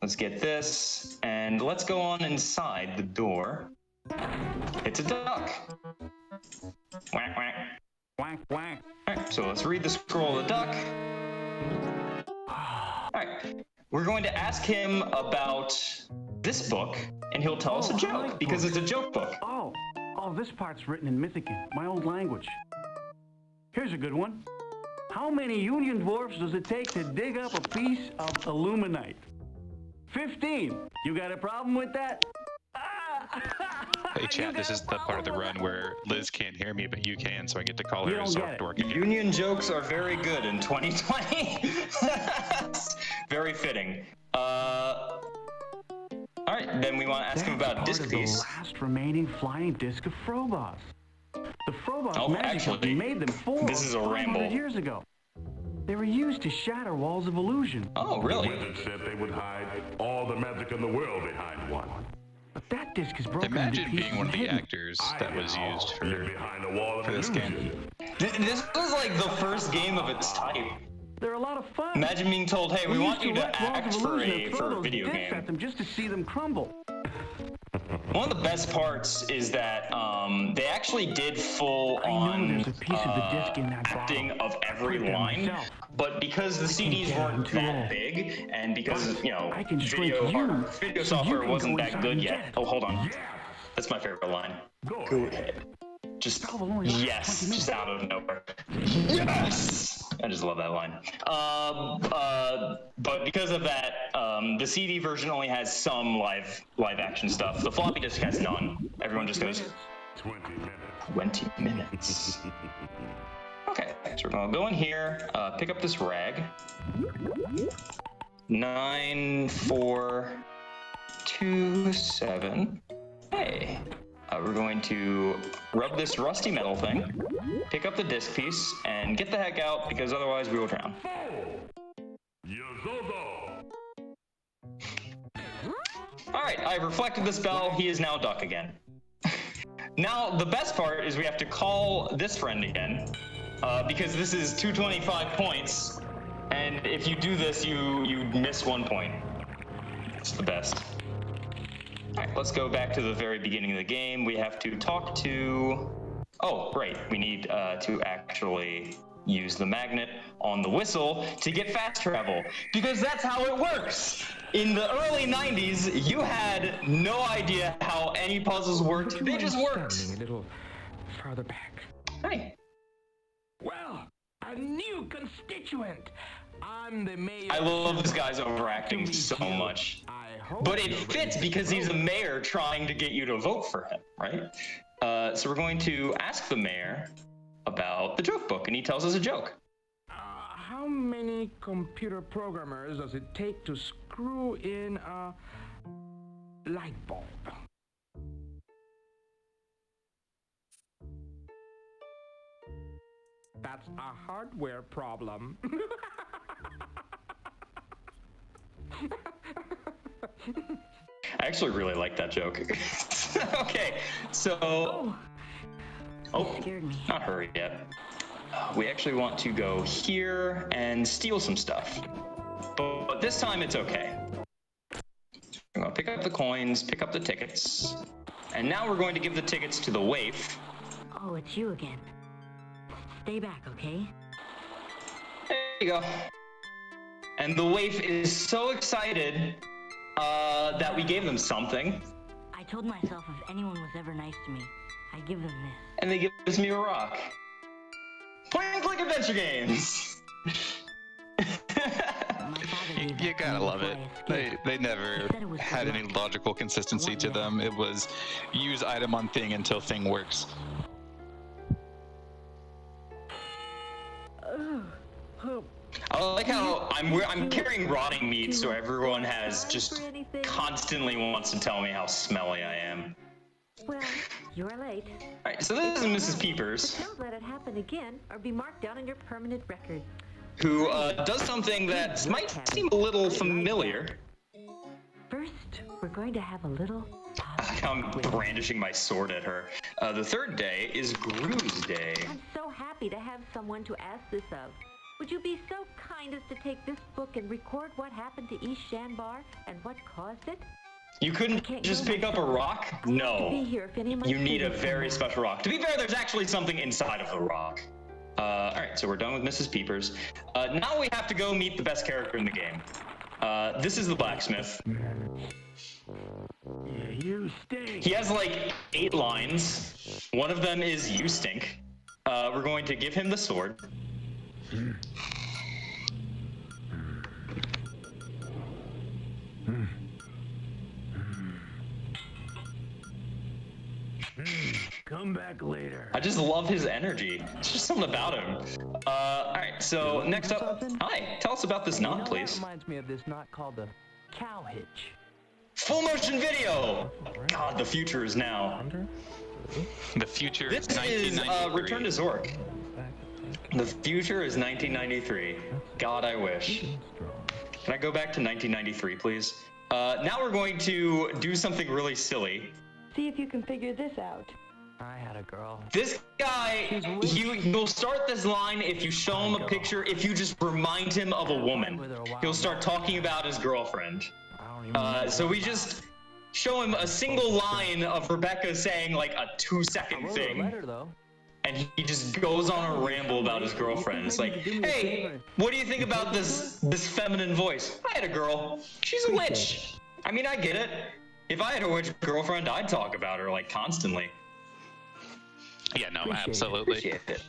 let's get this, and let's go on inside the door. It's a duck. Quack, quack. Quack, quack. All right, so let's read the scroll of the duck. All right, we're going to ask him about this book, and he'll tell us a joke, because it's a joke book. Oh, this part's written in Mythican, my old language. Here's a good one. How many Union dwarfs does it take to dig up a piece of aluminite? 15. You got a problem with that? Hey chat, this is the part of the run where Liz can't hear me, but you can, so I get to call her a Zork dork. Union jokes are very good in 2020. Very fitting. All right, then we want to ask him about disc piece. The last remaining flying disc of Frobos. The Frobos magically made them 400 years ago. They were used to shatter walls of illusion. Oh, really? The wizard said they would hide all the magic in the world behind one. But that disc is broken. Imagine being one of the actors that was used for this game. This was like the first game of its type. They're a lot of fun. Imagine being told, hey, we want you to used act Walls of for Illusion and throw a those video discs game. at them just to see them crumble. One of the best parts is that they actually did full-on acting of every line, but because the CDs weren't that big, and because, you know, video software wasn't that good yet. Oh, hold on. That's my favorite line. Go ahead. Just, yes, just out of nowhere. Yes! I just love that line. But because of that, the CD version only has some live action stuff. The floppy disk has none. Everyone just goes 20 minutes. Okay, so we're gonna go in here, pick up this rag. 9427. Hey. We're going to rub this rusty metal thing, pick up the disc piece, and get the heck out, because otherwise we will drown. Alright, I've reflected the spell. He is now Duck again. Now, the best part is we have to call this friend again, because this is 225 points, and if you do this, you miss 1 point. It's the best. Alright, let's go back to the very beginning of the game. We have to talk to... Oh, right. We need to actually use the magnet on the whistle to get fast travel, because that's how it works! In the early 90s, you had no idea how any puzzles worked. They just worked. A little farther back. Hey. Well, a new constituent. I'm the mayor. I love this guy's overacting so much. But it fits because he's a mayor trying to get you to vote for him, right? So we're going to ask the mayor about the joke book, and he tells us a joke. How many computer programmers does it take to screw in a light bulb? That's a hardware problem. I actually really like that joke. Okay, so... Oh, scared me. Not hurry yet. We actually want to go here and steal some stuff. But this time it's okay. I'm gonna pick up the coins, pick up the tickets. And now we're going to give the tickets to the waif. Oh, it's you again. Stay back, okay? There you go. And the waif is so excited that we gave them something. I told myself if anyone was ever nice to me, I'd give them this. And they gives me a rock. Point and click adventure games. You gotta love it. They never had any logical consistency to them. It was use item on thing until thing works. I like how I'm carrying rotting meat, so everyone has just constantly wants to tell me how smelly I am. Well, you're late. Alright, so this is Mrs. Peepers, Don't let it happen again, or be marked down on your permanent record. who does something that might seem a little familiar. First, we're going to have a little... I'm brandishing my sword at her. The third day is Gru's Day. I'm so happy to have someone to ask this of. Would you be so kind as to take this book and record what happened to East Shanbar and what caused it? You couldn't just pick up a rock? No. You need a very special rock. To be fair, there's actually something inside of the rock. Alright, so we're done with Mrs. Peepers. Now we have to go meet the best character in the game. This is the blacksmith. You stink. He has like 8 lines. One of them is you stink. We're going to give him the sword. Come back later. I just love his energy. It's just something about him. Alright, so next up, hi, tell us about this knot, please. That reminds me of this knot called the cow hitch. Full motion video! God, the future is now. The future This is is 1993. Return to Zork. The future is 1993. God, I wish. Can I go back to 1993, please? Now we're going to do something really silly. See if you can figure this out. I had a girl. This guy, he'll start this line if you show him a picture, if you just remind him of a woman. He'll start talking about his girlfriend. So we just show him a single line of Rebecca saying like a 2-second thing. And he just goes on a ramble about his girlfriend. It's like, hey, what do you think about this feminine voice? I had a girl. She's a witch. I mean, I get it. If I had a witch girlfriend, I'd talk about her like constantly. Yeah, no, absolutely. Appreciate it.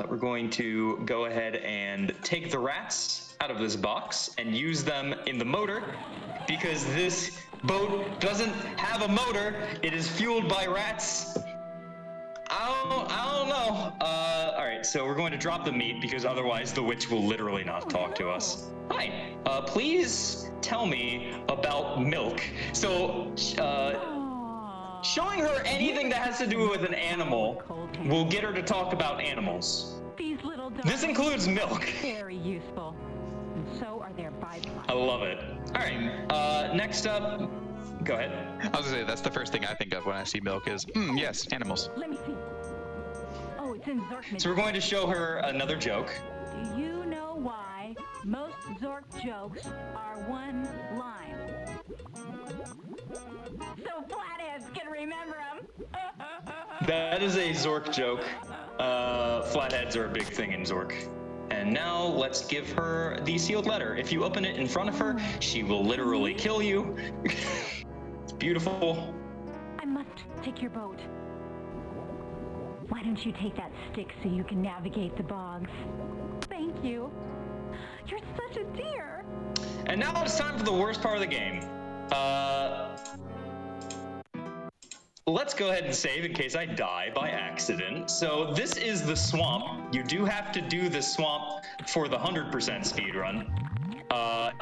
We're going to go ahead and take the rats out of this box and use them in the motor because this boat doesn't have a motor. It is fueled by rats. I don't know. All right, so we're going to drop the meat because otherwise the witch will literally not talk to us. Hi, please tell me about milk. So, showing her anything that has to do with an animal will get her to talk about animals. These little dogs. This includes milk. Very useful. And so are their byproducts. I love it. All right, next up, go ahead. I was gonna say, that's the first thing I think of when I see milk is, yes, animals. Let me see. Oh, it's in Zork. So we're going to show her another joke. Do you know why most Zork jokes are one line? So flatheads can remember them. That is a Zork joke. Flatheads are a big thing in Zork. And now let's give her the sealed letter. If you open it in front of her, she will literally kill you. It's beautiful. I must take your boat. Why don't you take that stick so you can navigate the bogs? Thank you. You're such a dear. And now it's time for the worst part of the game. Let's go ahead and save in case I die by accident. So this is the swamp. You do have to do the swamp for the 100% speedrun.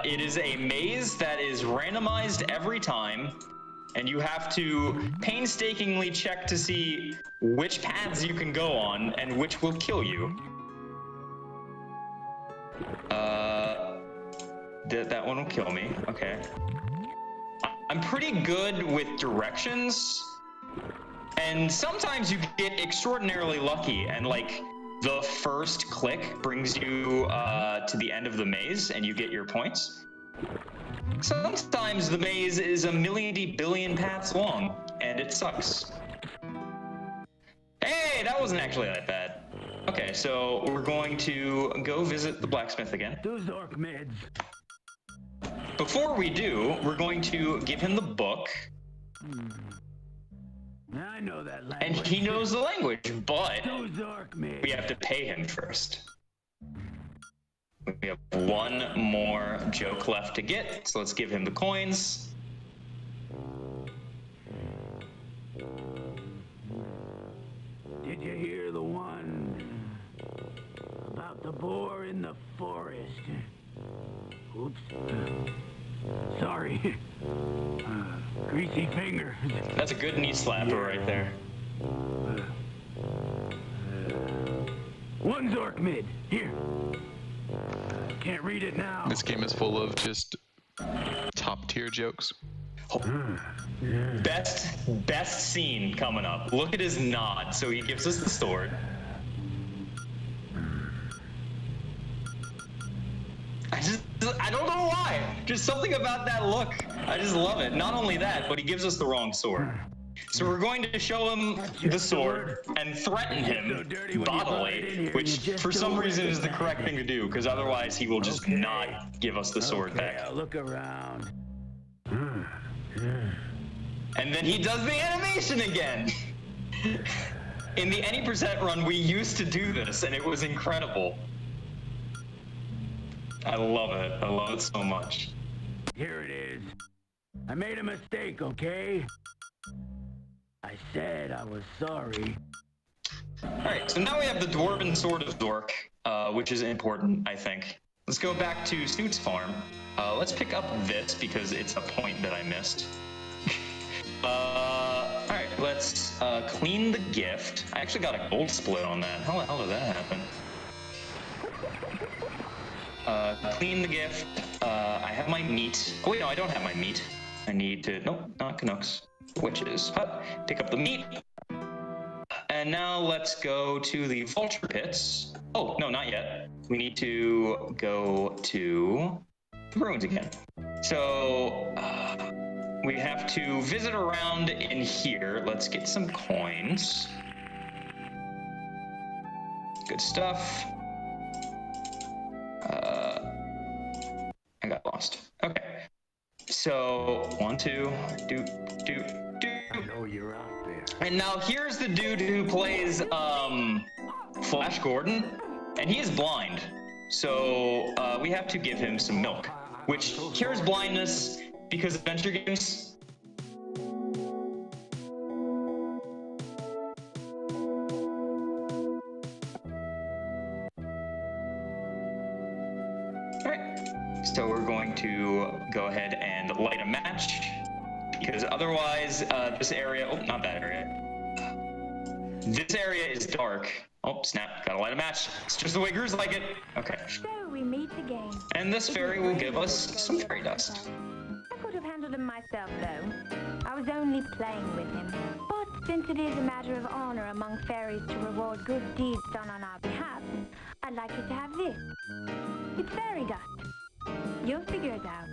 It is a maze that is randomized every time, and you have to painstakingly check to see which paths you can go on and which will kill you. That one will kill me. Okay. I'm pretty good with directions. And sometimes you get extraordinarily lucky, and like the first click brings you to the end of the maze and you get your points. Sometimes the maze is a million billion paths long and it sucks. Hey, that wasn't actually that bad. Okay, so we're going to go visit the blacksmith again. Those Zork meds. Before we do, we're going to give him the book. I know that language. And he knows the language, but we have to pay him first. We have one more joke left to get, so let's give him the coins. Did you hear the one about the boar in the forest? Oops. Sorry. Greasy finger. That's a good knee slapper right there. One Zork mid. Here. Can't read it now. This game is full of just top tier jokes. Best scene coming up. Look at his nod. So he gives us the sword. I don't know why. Just something about that look. I just love it. Not only that, but he gives us the wrong sword. So we're going to show him the sword and threaten him bodily, which for some reason is the correct thing to do, because otherwise he will just not give us the sword back. I'll look around. And then he does the animation again. In the any percent run, we used to do this, and it was incredible. I love it. I love it so much. Here it is. I made a mistake, okay? I said I was sorry. Alright, so now we have the Dwarven Sword of Zork, which is important, I think. Let's go back to Snoot's farm. Let's pick up this because it's a point that I missed. Alright, let's clean the gift. I actually got a gold split on that. How the hell did that happen? Clean the gift. I have my meat. Oh wait, no, I don't have my meat. I need to, nope, not Canucks. Witches. Pick up the meat. And now let's go to the vulture pits. Oh, no, not yet. We need to go to the ruins again. So we have to visit around in here. Let's get some coins. Good stuff. I got lost. Okay. So 1, 2, do. I know you're out there. And now here's the dude who plays Flash Gordon, and he is blind. So we have to give him some milk, which cures blindness because adventure games. So we're going to go ahead and light a match, because otherwise this area, oh, not that area. This area is dark. Oh, snap, gotta light a match. It's just the way Gru's like it. Okay. So we meet again. And this fairy will give us some fairy dust. I could have handled him myself, though. I was only playing with him. But since it is a matter of honor among fairies to reward good deeds done on our behalf, I'd like you to have this. It's fairy dust. You'll figure it out.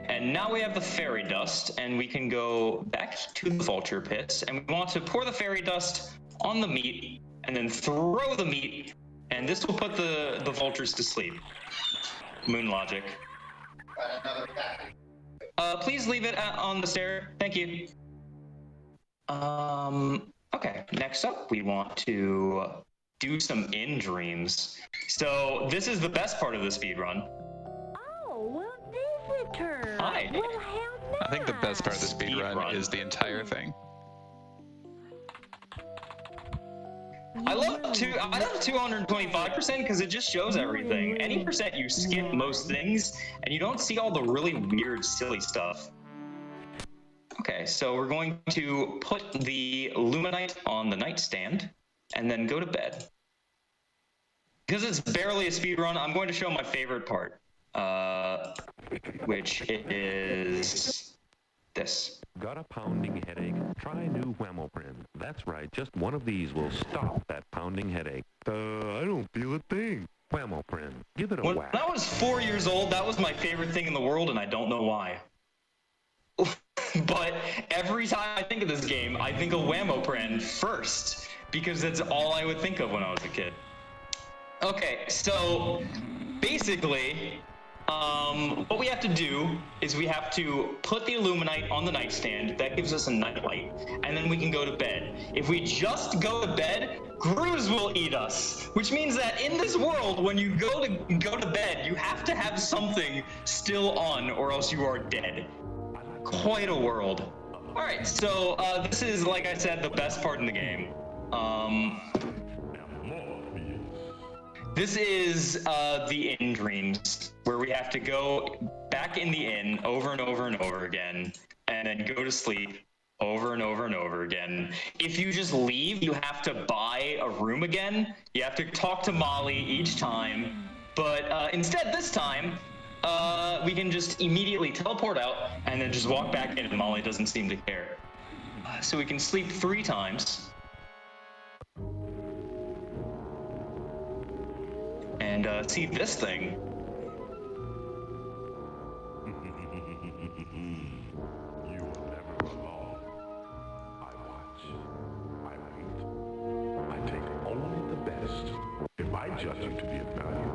And now we have the fairy dust, and we can go back to the vulture pits, and we want to pour the fairy dust on the meat, and then throw the meat, and this will put the vultures to sleep. Moon logic. Please leave it on the stair. Thank you. Okay, next up, we want to do some in-dreams. So this is the best part of the speedrun. Oh, well, visitor. Hi. Well, how nice. I think the best part of the speedrun is the entire thing. I love 225% because it just shows everything. Any percent you skip most things, and you don't see all the really weird, silly stuff. Okay, so we're going to put the Luminite on the nightstand, and then go to bed. Because it's barely a speedrun, I'm going to show my favorite part, which is this. Got a pounding headache? Try new Whamoprin. That's right, just one of these will stop that pounding headache. I don't feel a thing. Whamoprin, give it a whack. When I was 4 years old, that was my favorite thing in the world, and I don't know why. But every time I think of this game, I think of Whamoprin first, because that's all I would think of when I was a kid. Okay, so basically, what we have to do is we have to put the Illuminite on the nightstand. That gives us a nightlight, and then we can go to bed. If we just go to bed, Grus will eat us, which means that in this world, when you go to bed, you have to have something still on, or else you are dead. Quite a world. All right, so this is, like I said, the best part in the game. This is the inn dreams, where we have to go back in the inn over and over and over again, and then go to sleep over and over and over again. If you just leave, you have to buy a room again. You have to talk to Molly each time, but instead this time, we can just immediately teleport out and then just walk back in, and Molly doesn't seem to care. So we can sleep 3 times. And see this thing. You will never evolve. I watch. I wait. I take only the best. If I judge you to be of value,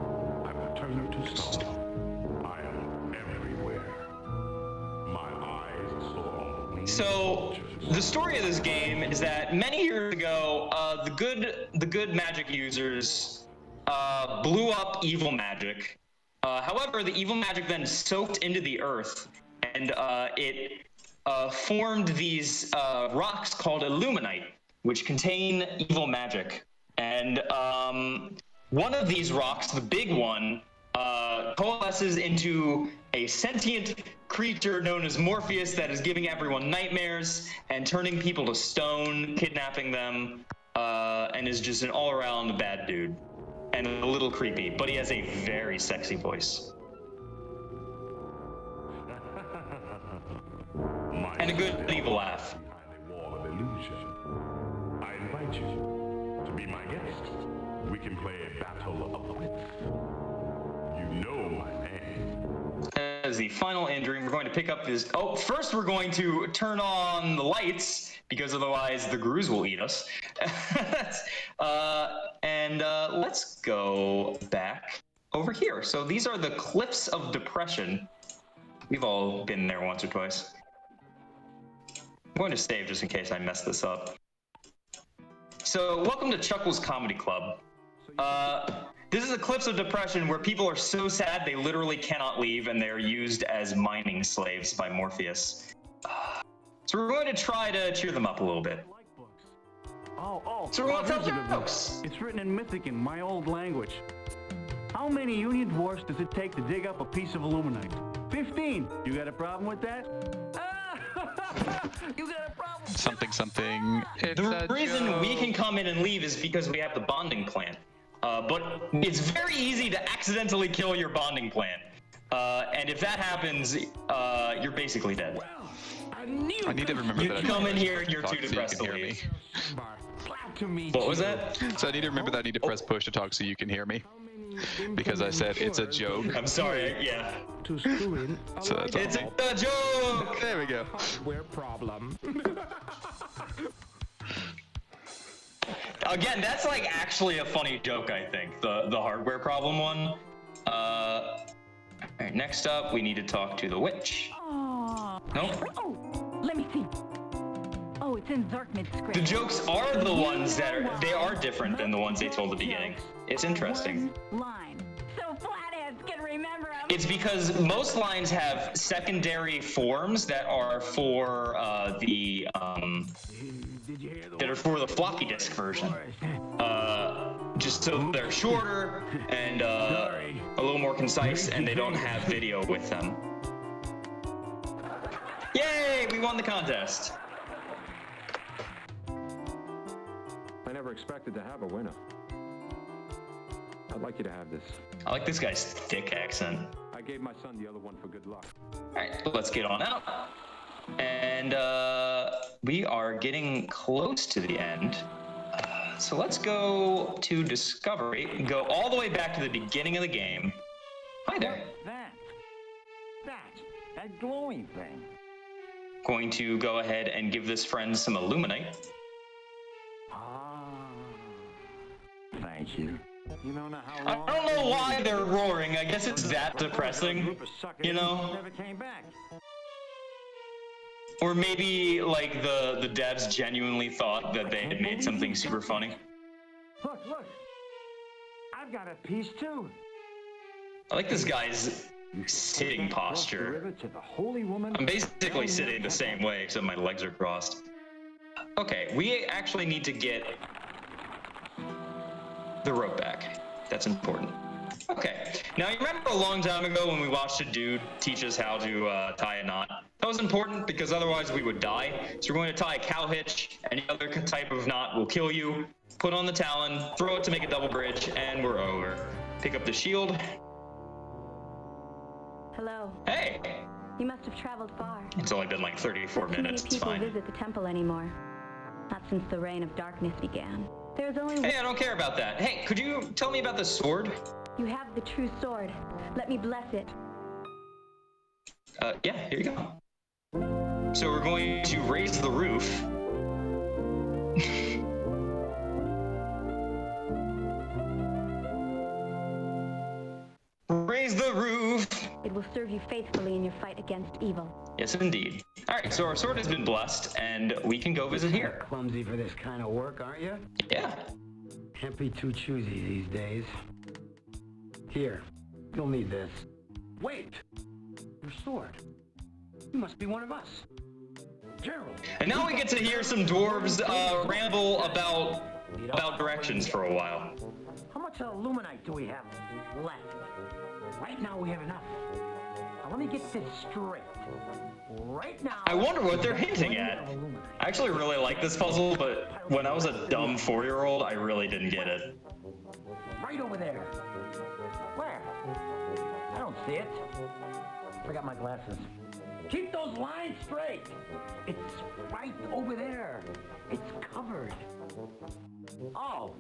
I will turn you to stone. I am everywhere. My eyes saw only. So the story of this game is that many years ago, the good magic users blew up evil magic. However, the evil magic then soaked into the earth, and it formed these rocks called Illuminite, which contain evil magic. And one of these rocks, the big one, coalesces into a sentient creature known as Morpheus that is giving everyone nightmares and turning people to stone, kidnapping them, and is just an all-around bad dude. and a little creepy, but he has a very sexy voice. And a good evil laugh. Behind a wall of illusion. I invite you to be my guest. We can play a battle of wits. You know my name. As the final injury, we're going to pick up this. Oh, first we're going to turn on the lights because otherwise the grooves will eat us. Let's go back over here. So these are the Cliffs of Depression. We've all been there once or twice. I'm going to save just in case I mess this up. So welcome to Chuckles Comedy Club. This is the Cliffs of Depression where people are so sad they literally cannot leave and they're used as mining slaves by Morpheus. So we're going to try to cheer them up a little bit. So we're going to tell jokes. It's written in Mythican, my old language. How many Union dwarfs does it take to dig up a piece of aluminite? 15. You got a problem with that? You got a problem? Something. The reason we can come in and leave is because we have the bonding plant. But it's very easy to accidentally kill your bonding plant. And if that happens, you're basically dead. I need to remember that. You come in here and you're too depressed to leave. What was that? So I need to remember that I need to press push to talk so you can hear me. Because I said it's a joke. I'm sorry, yeah. To screw in. So that's it's a joke! There we go. Hardware problem. Again, that's like actually a funny joke, I think. The hardware problem one. Alright, next up, we need to talk to the witch. Nope. Oh, let me see. Oh, it's in Zork mid-script. The jokes are the ones that are different than the ones they told at the beginning. It's interesting. One line. So flatheads can remember them. It's because most lines have secondary forms that are for the floppy disk version. Just so they're shorter and a little more concise, and they don't have video with them. Yay! We won the contest. I never expected to have a winner. I'd like you to have this. I like this guy's thick accent. I gave my son the other one for good luck. Alright, let's get on out. And we are getting close to the end. So let's go to Discovery, go all the way back to the beginning of the game. Hi there. That glowing thing. Going to go ahead and give this friend some illuminite. Thank you. You know how long I don't know why they're roaring. I guess it's that depressing, you know? Never came back. Or maybe like the devs genuinely thought that they had made something super funny. Look. I've got a piece too. I like this guy's sitting posture. I'm basically sitting the same way, except my legs are crossed. Okay, we actually need to get the rope back. That's important. Okay, now you remember a long time ago when we watched a dude teach us how to tie a knot? That was important because otherwise we would die. So we're going to tie a cow hitch. Any other type of knot will kill you. Put on the talon, throw it to make a double bridge, and we're over. Pick up the shield. Hello. Hey! You must have traveled far. It's only been like 34 minutes, it's fine. Not too many people visit the temple anymore. Not since the reign of darkness began. There's only Hey, I don't care about that. Hey, could you tell me about the sword? You have the true sword. Let me bless it. Yeah, here you go. So we're going to raise the roof. Raise the roof! It will serve you faithfully in your fight against evil. Yes, indeed. Alright, so our sword has been blessed, and we can go visit here. Clumsy for this kind of work, aren't you? Yeah. Can't be too choosy these days. Here, you'll need this. Wait! Your sword. You must be one of us. Gerald. And now we get to hear some dwarves ramble about directions for a while. How much aluminite do we have left? Right now we have enough. Now let me get this straight. Right now... I wonder what they're hinting at. I actually really like this puzzle, but when I was a dumb 4-year-old, I really didn't get it. Right over there. Where? I don't see it. Forgot my glasses. Keep those lines straight. It's right over there. It's covered. Oh,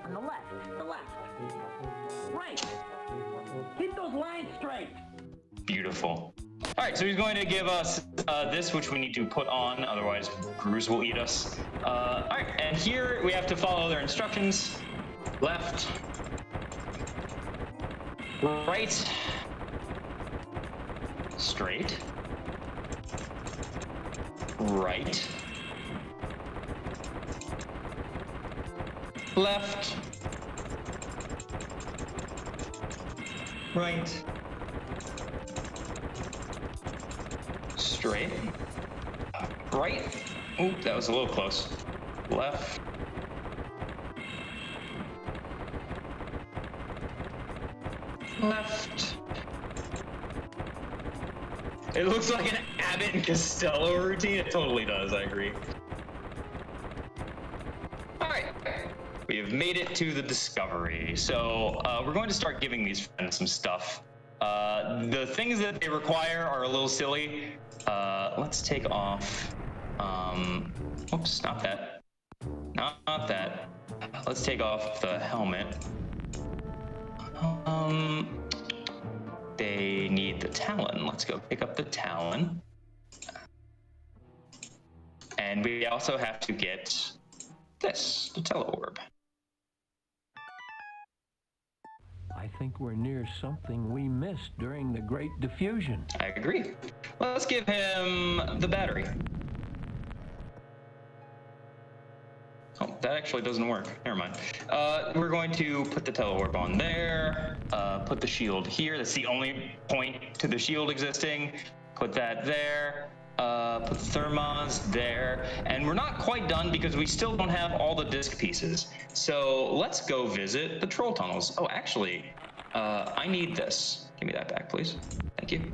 on the left. Right. Keep those lines straight. Beautiful. All right, so he's going to give us this, which we need to put on, otherwise Grooves will eat us. All right, and here we have to follow their instructions. Left. Right. Straight. Right. Left. Right. Straight. Right. Oop, that was a little close. Left. Left. It looks like an Abbott and Costello routine. It totally does, I agree. Alright. We have made it to the Discovery. So we're going to start giving these friends some stuff. The things that they require are a little silly. Let's take off. Oops, not that. Not that. Let's take off the helmet. They need the Talon. Let's go pick up the Talon. And we also have to get this, the Teleorb. I think we're near something we missed during the Great Diffusion. I agree. Let's give him the battery. Oh, that actually doesn't work. Never mind. We're going to put the Teleorb on there, put the shield here. That's the only point to the shield existing. Put that there. Put the thermos there. And we're not quite done because we still don't have all the disc pieces. So let's go visit the troll tunnels. Oh, actually, I need this. Give me that back, please. Thank you.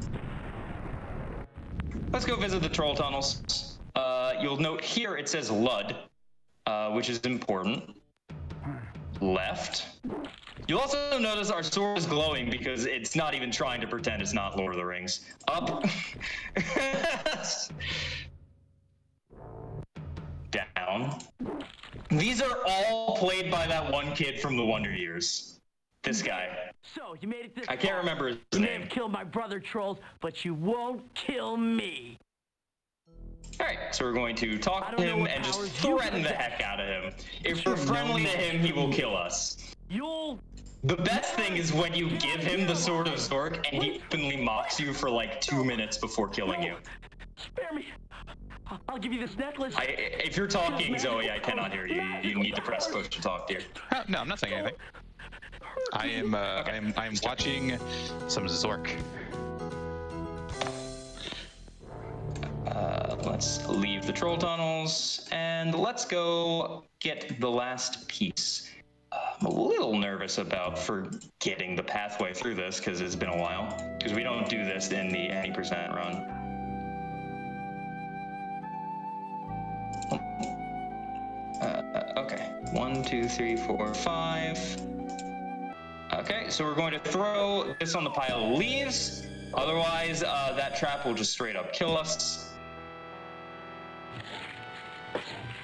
Let's go visit the troll tunnels. You'll note here it says Lud, which is important. Left. You'll also notice our sword is glowing because it's not even trying to pretend it's not Lord of the Rings. Up. Down. These are all played by that one kid from the Wonder Years. This guy. So, you made it this I can't far. remember his You name. may have killed my brother trolls, but you won't kill me. All right, so we're going to talk to him and just threaten the heck out of him. If we're friendly to him, he will kill us. The best thing is when you give him the Sword of Zork and he openly mocks you for like 2 minutes before killing you. Spare me. I'll give you this necklace. If you're talking, Zoe, I cannot hear you. You need to press push to talk, dear. No, I'm not saying anything. I am watching some Zork. Let's leave the troll tunnels and let's go get the last piece. I'm a little nervous about forgetting the pathway through this because it's been a while. Because we don't do this in the any percent run. Okay, 1, 2, 3, 4, 5. Okay, so we're going to throw this on the pile of leaves. Otherwise, that trap will just straight up kill us.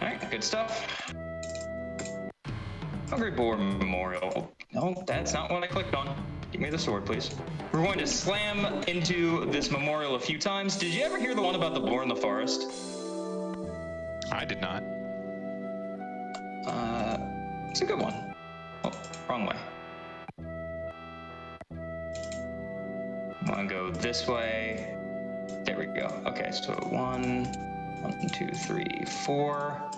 All right, good stuff. Hungry Boar Memorial. No, that's not what I clicked on. Give me the sword, please. We're going to slam into this memorial a few times. Did you ever hear the one about the boar in the forest? I did not. It's a good one. Oh, wrong way. I want to go this way. There we go. Okay, so 1, 2, 3, 4.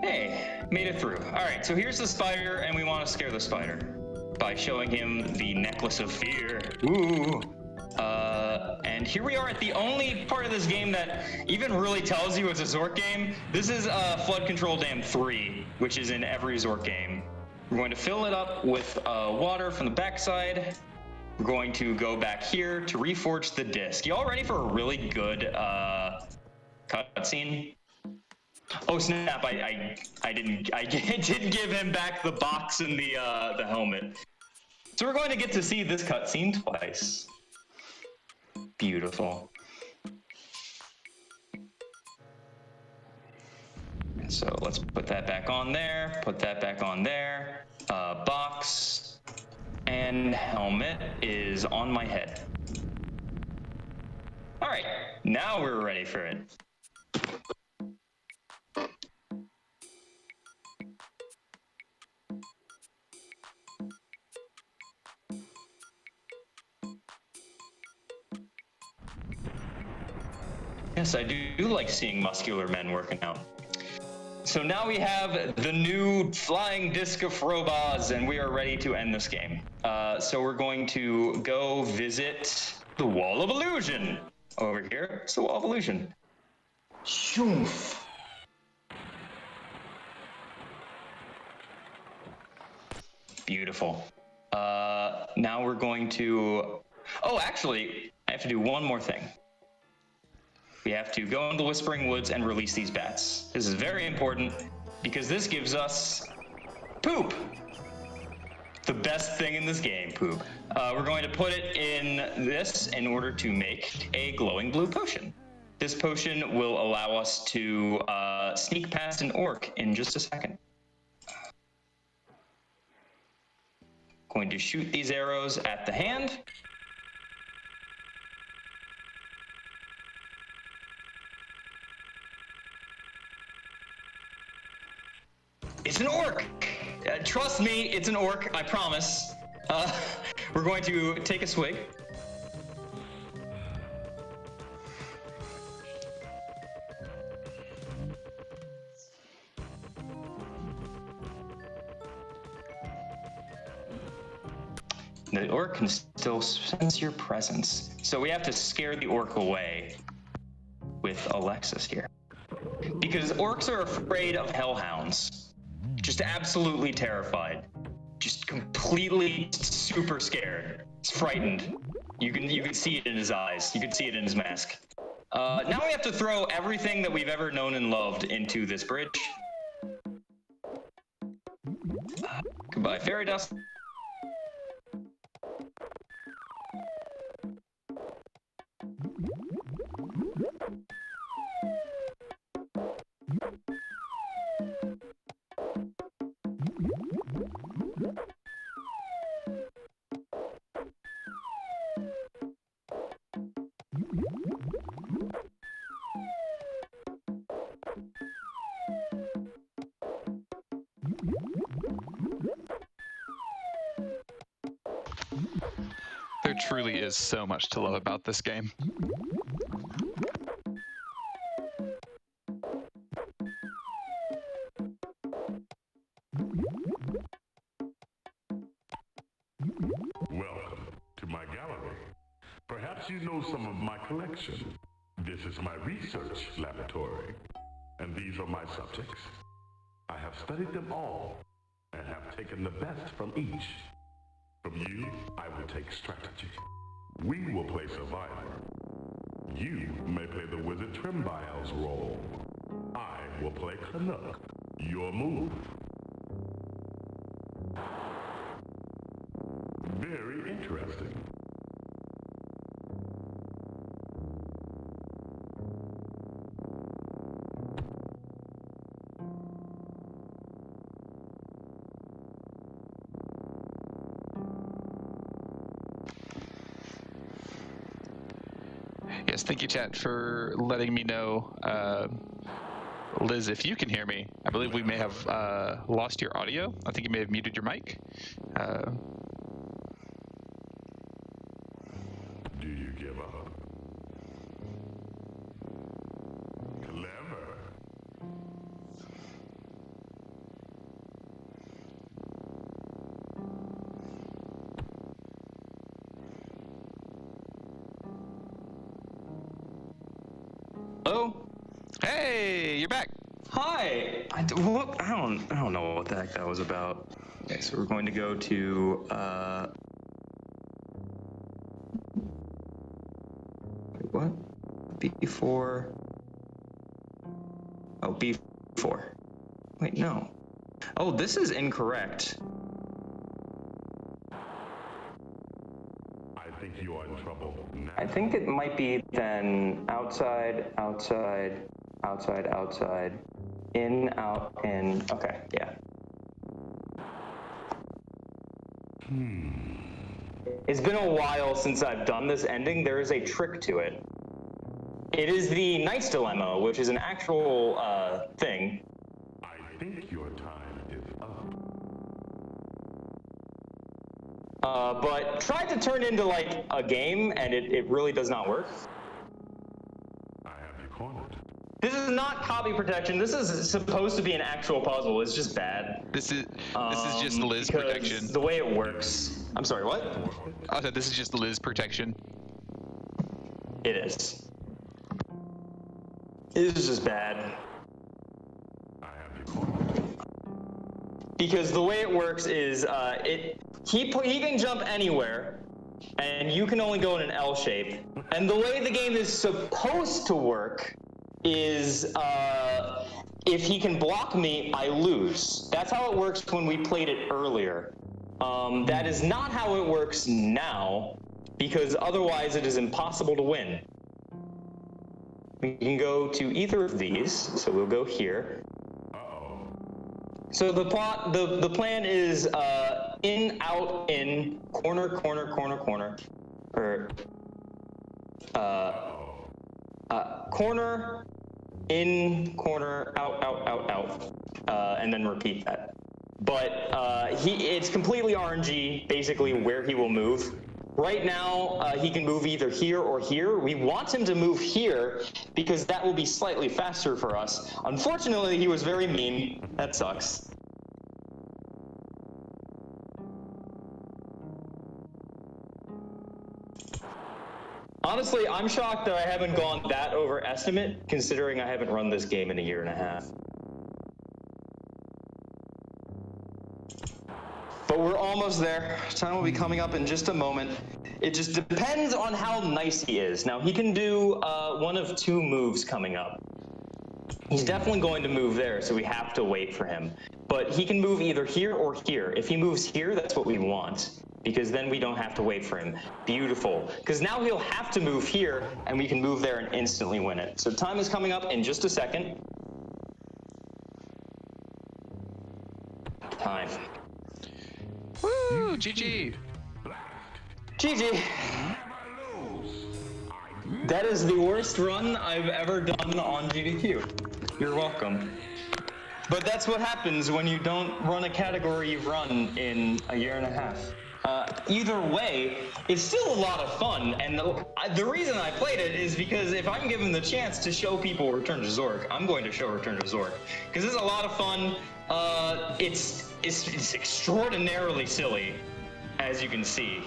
Hey, made it through. All right, so here's the spider, and we want to scare the spider by showing him the necklace of fear. Ooh. And here we are at the only part of this game that even really tells you it's a Zork game. This is Flood Control Dam 3, which is in every Zork game. We're going to fill it up with water from the backside. We're going to go back here to reforge the disc. Y'all ready for a really good cutscene? Oh snap! I didn't give him back the box and the helmet. So we're going to get to see this cutscene twice. Beautiful. So let's put that back on there. Put that back on there. Box and helmet is on my head. All right, now we're ready for it. Yes, I do like seeing muscular men working out. So now we have the new flying disc of robots, and we are ready to end this game. So we're going to go visit the Wall of Illusion. Over here, it's the Wall of Illusion. Shoof. Beautiful. Now we're going to... Oh, actually, I have to do one more thing. We have to go into the Whispering Woods and release these bats. This is very important because this gives us poop. The best thing in this game, poop. We're going to put it in this in order to make a glowing blue potion. This potion will allow us to sneak past an orc in just a second. Going to shoot these arrows at the hand. It's an orc! Trust me, it's an orc, I promise. We're going to take a swig. The orc can still sense your presence. So we have to scare the orc away with Alexis here. Because orcs are afraid of hellhounds. Just absolutely terrified. Just completely super scared. He's frightened. You can see it in his eyes. You can see it in his mask. Now we have to throw everything that we've ever known and loved into this bridge. Goodbye, fairy dust. There truly is so much to love about this game. Welcome to my gallery. Perhaps you know some of my collection. This is my research laboratory, and these are my subjects. I have studied them all and have taken the best from each. From you, I will take strategy. We will play survivor. You may play the wizard Trimbile's role. I will play Canuck. Your move. Very interesting. Yes, thank you, chat, for letting me know. Liz, if you can hear me, I believe we may have lost your audio. I think you may have muted your mic. Do you give up? Clever. Hello? Hey, you're back. Hi. I don't know what the heck that was about. Okay, so we're going to go to wait, what? B4. Oh, B4 for? Wait, no. Oh, this is incorrect. I think you are in trouble now. I think it might be then outside, outside, outside, outside, in, out, in. Okay, yeah. It's been a while since I've done this ending. There is a trick to it. It is the Knight's Dilemma, which is an actual thing. I think your time is up. But tried to turn into like a game, and it really does not work. I have you cornered. This is not copy protection. This is supposed to be an actual puzzle. It's just bad. This is just Liz protection. The way it works. I'm sorry, what? I said this is just Liz protection. It is. It is just bad. I have you cornered. Because the way it works is he can jump anywhere, and you can only go in an L shape. And the way the game is supposed to work is if he can block me, I lose. That's how it works when we played it earlier. That is not how it works now, because otherwise it is impossible to win. We can go to either of these, so we'll go here. So the plan is in, out, in, corner, corner, corner, corner, or corner, in, corner, out, out, out, out, and then repeat that. But it's completely RNG, basically where he will move. Right now, he can move either here or here. We want him to move here because that will be slightly faster for us. Unfortunately, he was very mean. That sucks. Honestly, I'm shocked that I haven't gone that over estimate, considering I haven't run this game in a year and a half. But we're almost there. Time will be coming up in just a moment. It just depends on how nice he is. Now, he can do one of two moves coming up. He's definitely going to move there, so we have to wait for him. But he can move either here or here. If he moves here, that's what we want, because then we don't have to wait for him. Beautiful. Because now he'll have to move here, and we can move there and instantly win it. So time is coming up in just a second. Time. Woo! GG! GG! That is the worst run I've ever done on GDQ. You're welcome. But that's what happens when you don't run a category you've run in a year and a half. Either way, it's still a lot of fun, and the reason I played it is because if I'm given the chance to show people Return to Zork, I'm going to show Return to Zork. Because it's a lot of fun. It's extraordinarily silly, as you can see.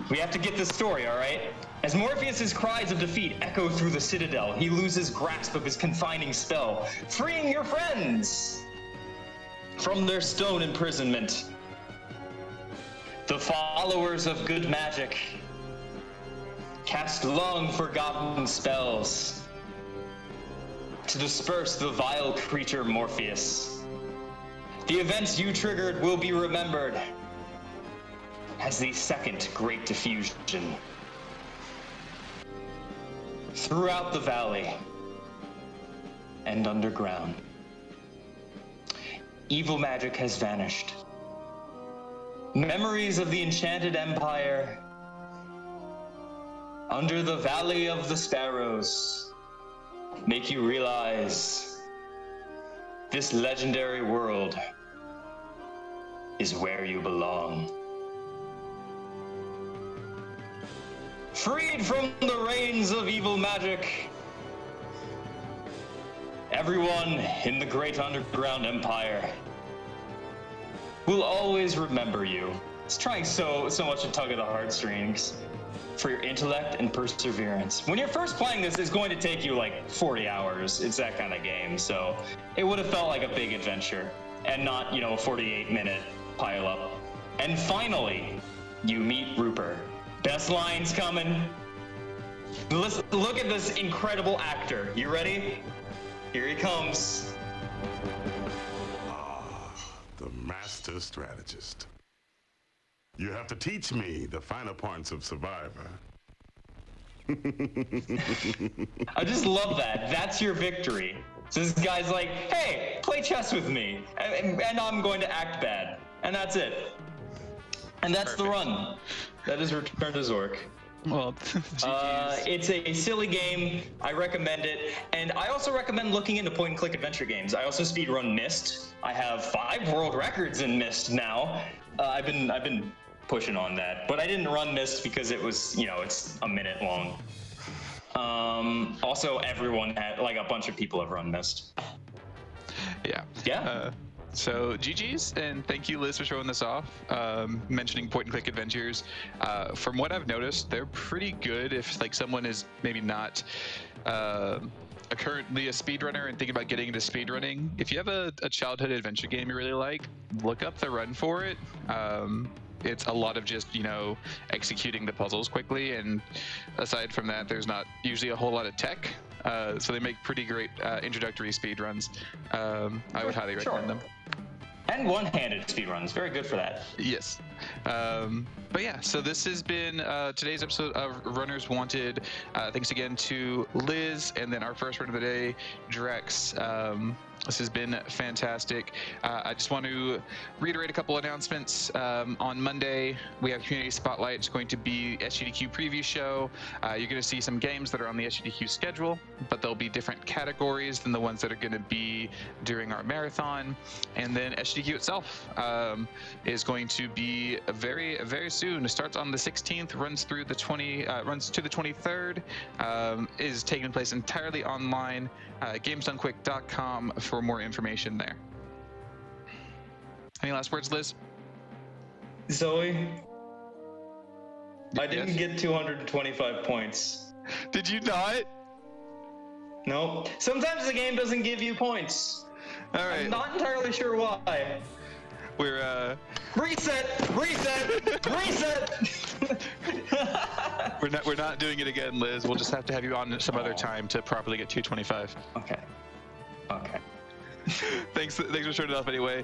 We have to get this story, all right? As Morpheus's cries of defeat echo through the Citadel, he loses grasp of his confining spell, freeing your friends from their stone imprisonment. The followers of good magic cast long forgotten spells to disperse the vile creature Morpheus. The events you triggered will be remembered as the second Great Diffusion. Throughout the valley and underground, evil magic has vanished. Memories of the enchanted empire under the Valley of the Sparrows make you realize this legendary world is where you belong. Freed from the reigns of evil magic, everyone in the great underground empire will always remember you. It's trying so much to tug at the heartstrings for your intellect and perseverance. When you're first playing this, it's going to take you like 40 hours. It's that kind of game, so it would have felt like a big adventure and not, a 48-minute pile up. And finally, you meet Rupert. Best lines coming. Look at this incredible actor. You ready? Here he comes. The master strategist. You have to teach me the finer points of Survivor. I just love that. That's your victory. So this guy's like, hey, play chess with me. And I'm going to act bad. And that's it. And that's the run. That is Return to Zork. Well, it's a silly game. I recommend it. And I also recommend looking into point-and-click adventure games. I also speedrun Myst. I have 5 world records in Myst now. I've been pushing on that. But I didn't run Myst because it was, it's a minute long. Also, everyone had, like, a bunch of people have run Myst. Yeah. Yeah. So GG's, and thank you, Liz, for showing this off. Mentioning point-and-click adventures. From what I've noticed, they're pretty good if like someone is maybe not currently a speedrunner and thinking about getting into speedrunning. If you have a childhood adventure game you really like, look up the run for it. It's a lot of just, executing the puzzles quickly, and aside from that, there's not usually a whole lot of tech. So they make pretty great introductory speedruns. I would highly recommend them. And one-handed speedruns, very good for that. Yes. But yeah, so this has been today's episode of Runners Wanted. Thanks again to Liz, and then our first run of the day, Drex. This has been fantastic. I just want to reiterate a couple announcements. On Monday, we have Community Spotlight. It's going to be SGDQ preview show. You're going to see some games that are on the SGDQ schedule, but there'll be different categories than the ones that are going to be during our marathon. And then SGDQ itself is going to be very, very soon. It starts on the 16th, runs through the runs to the 23rd. Is taking place entirely online. GamesDoneQuick.com for more information there. Any last words, Liz? Zoe, I didn't get 225 points. Did you not? No. Sometimes the game doesn't give you points. All right. I'm not entirely sure why. We're reset. We're not doing it again, Liz. We'll just have to have you on some other time to properly get 225. Okay. Thanks for showing it off anyway.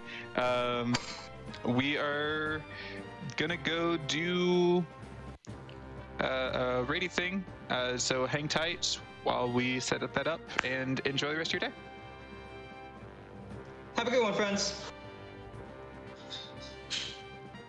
We are gonna go do a rating thing. So hang tight while we set that up and enjoy the rest of your day. Have a good one, friends.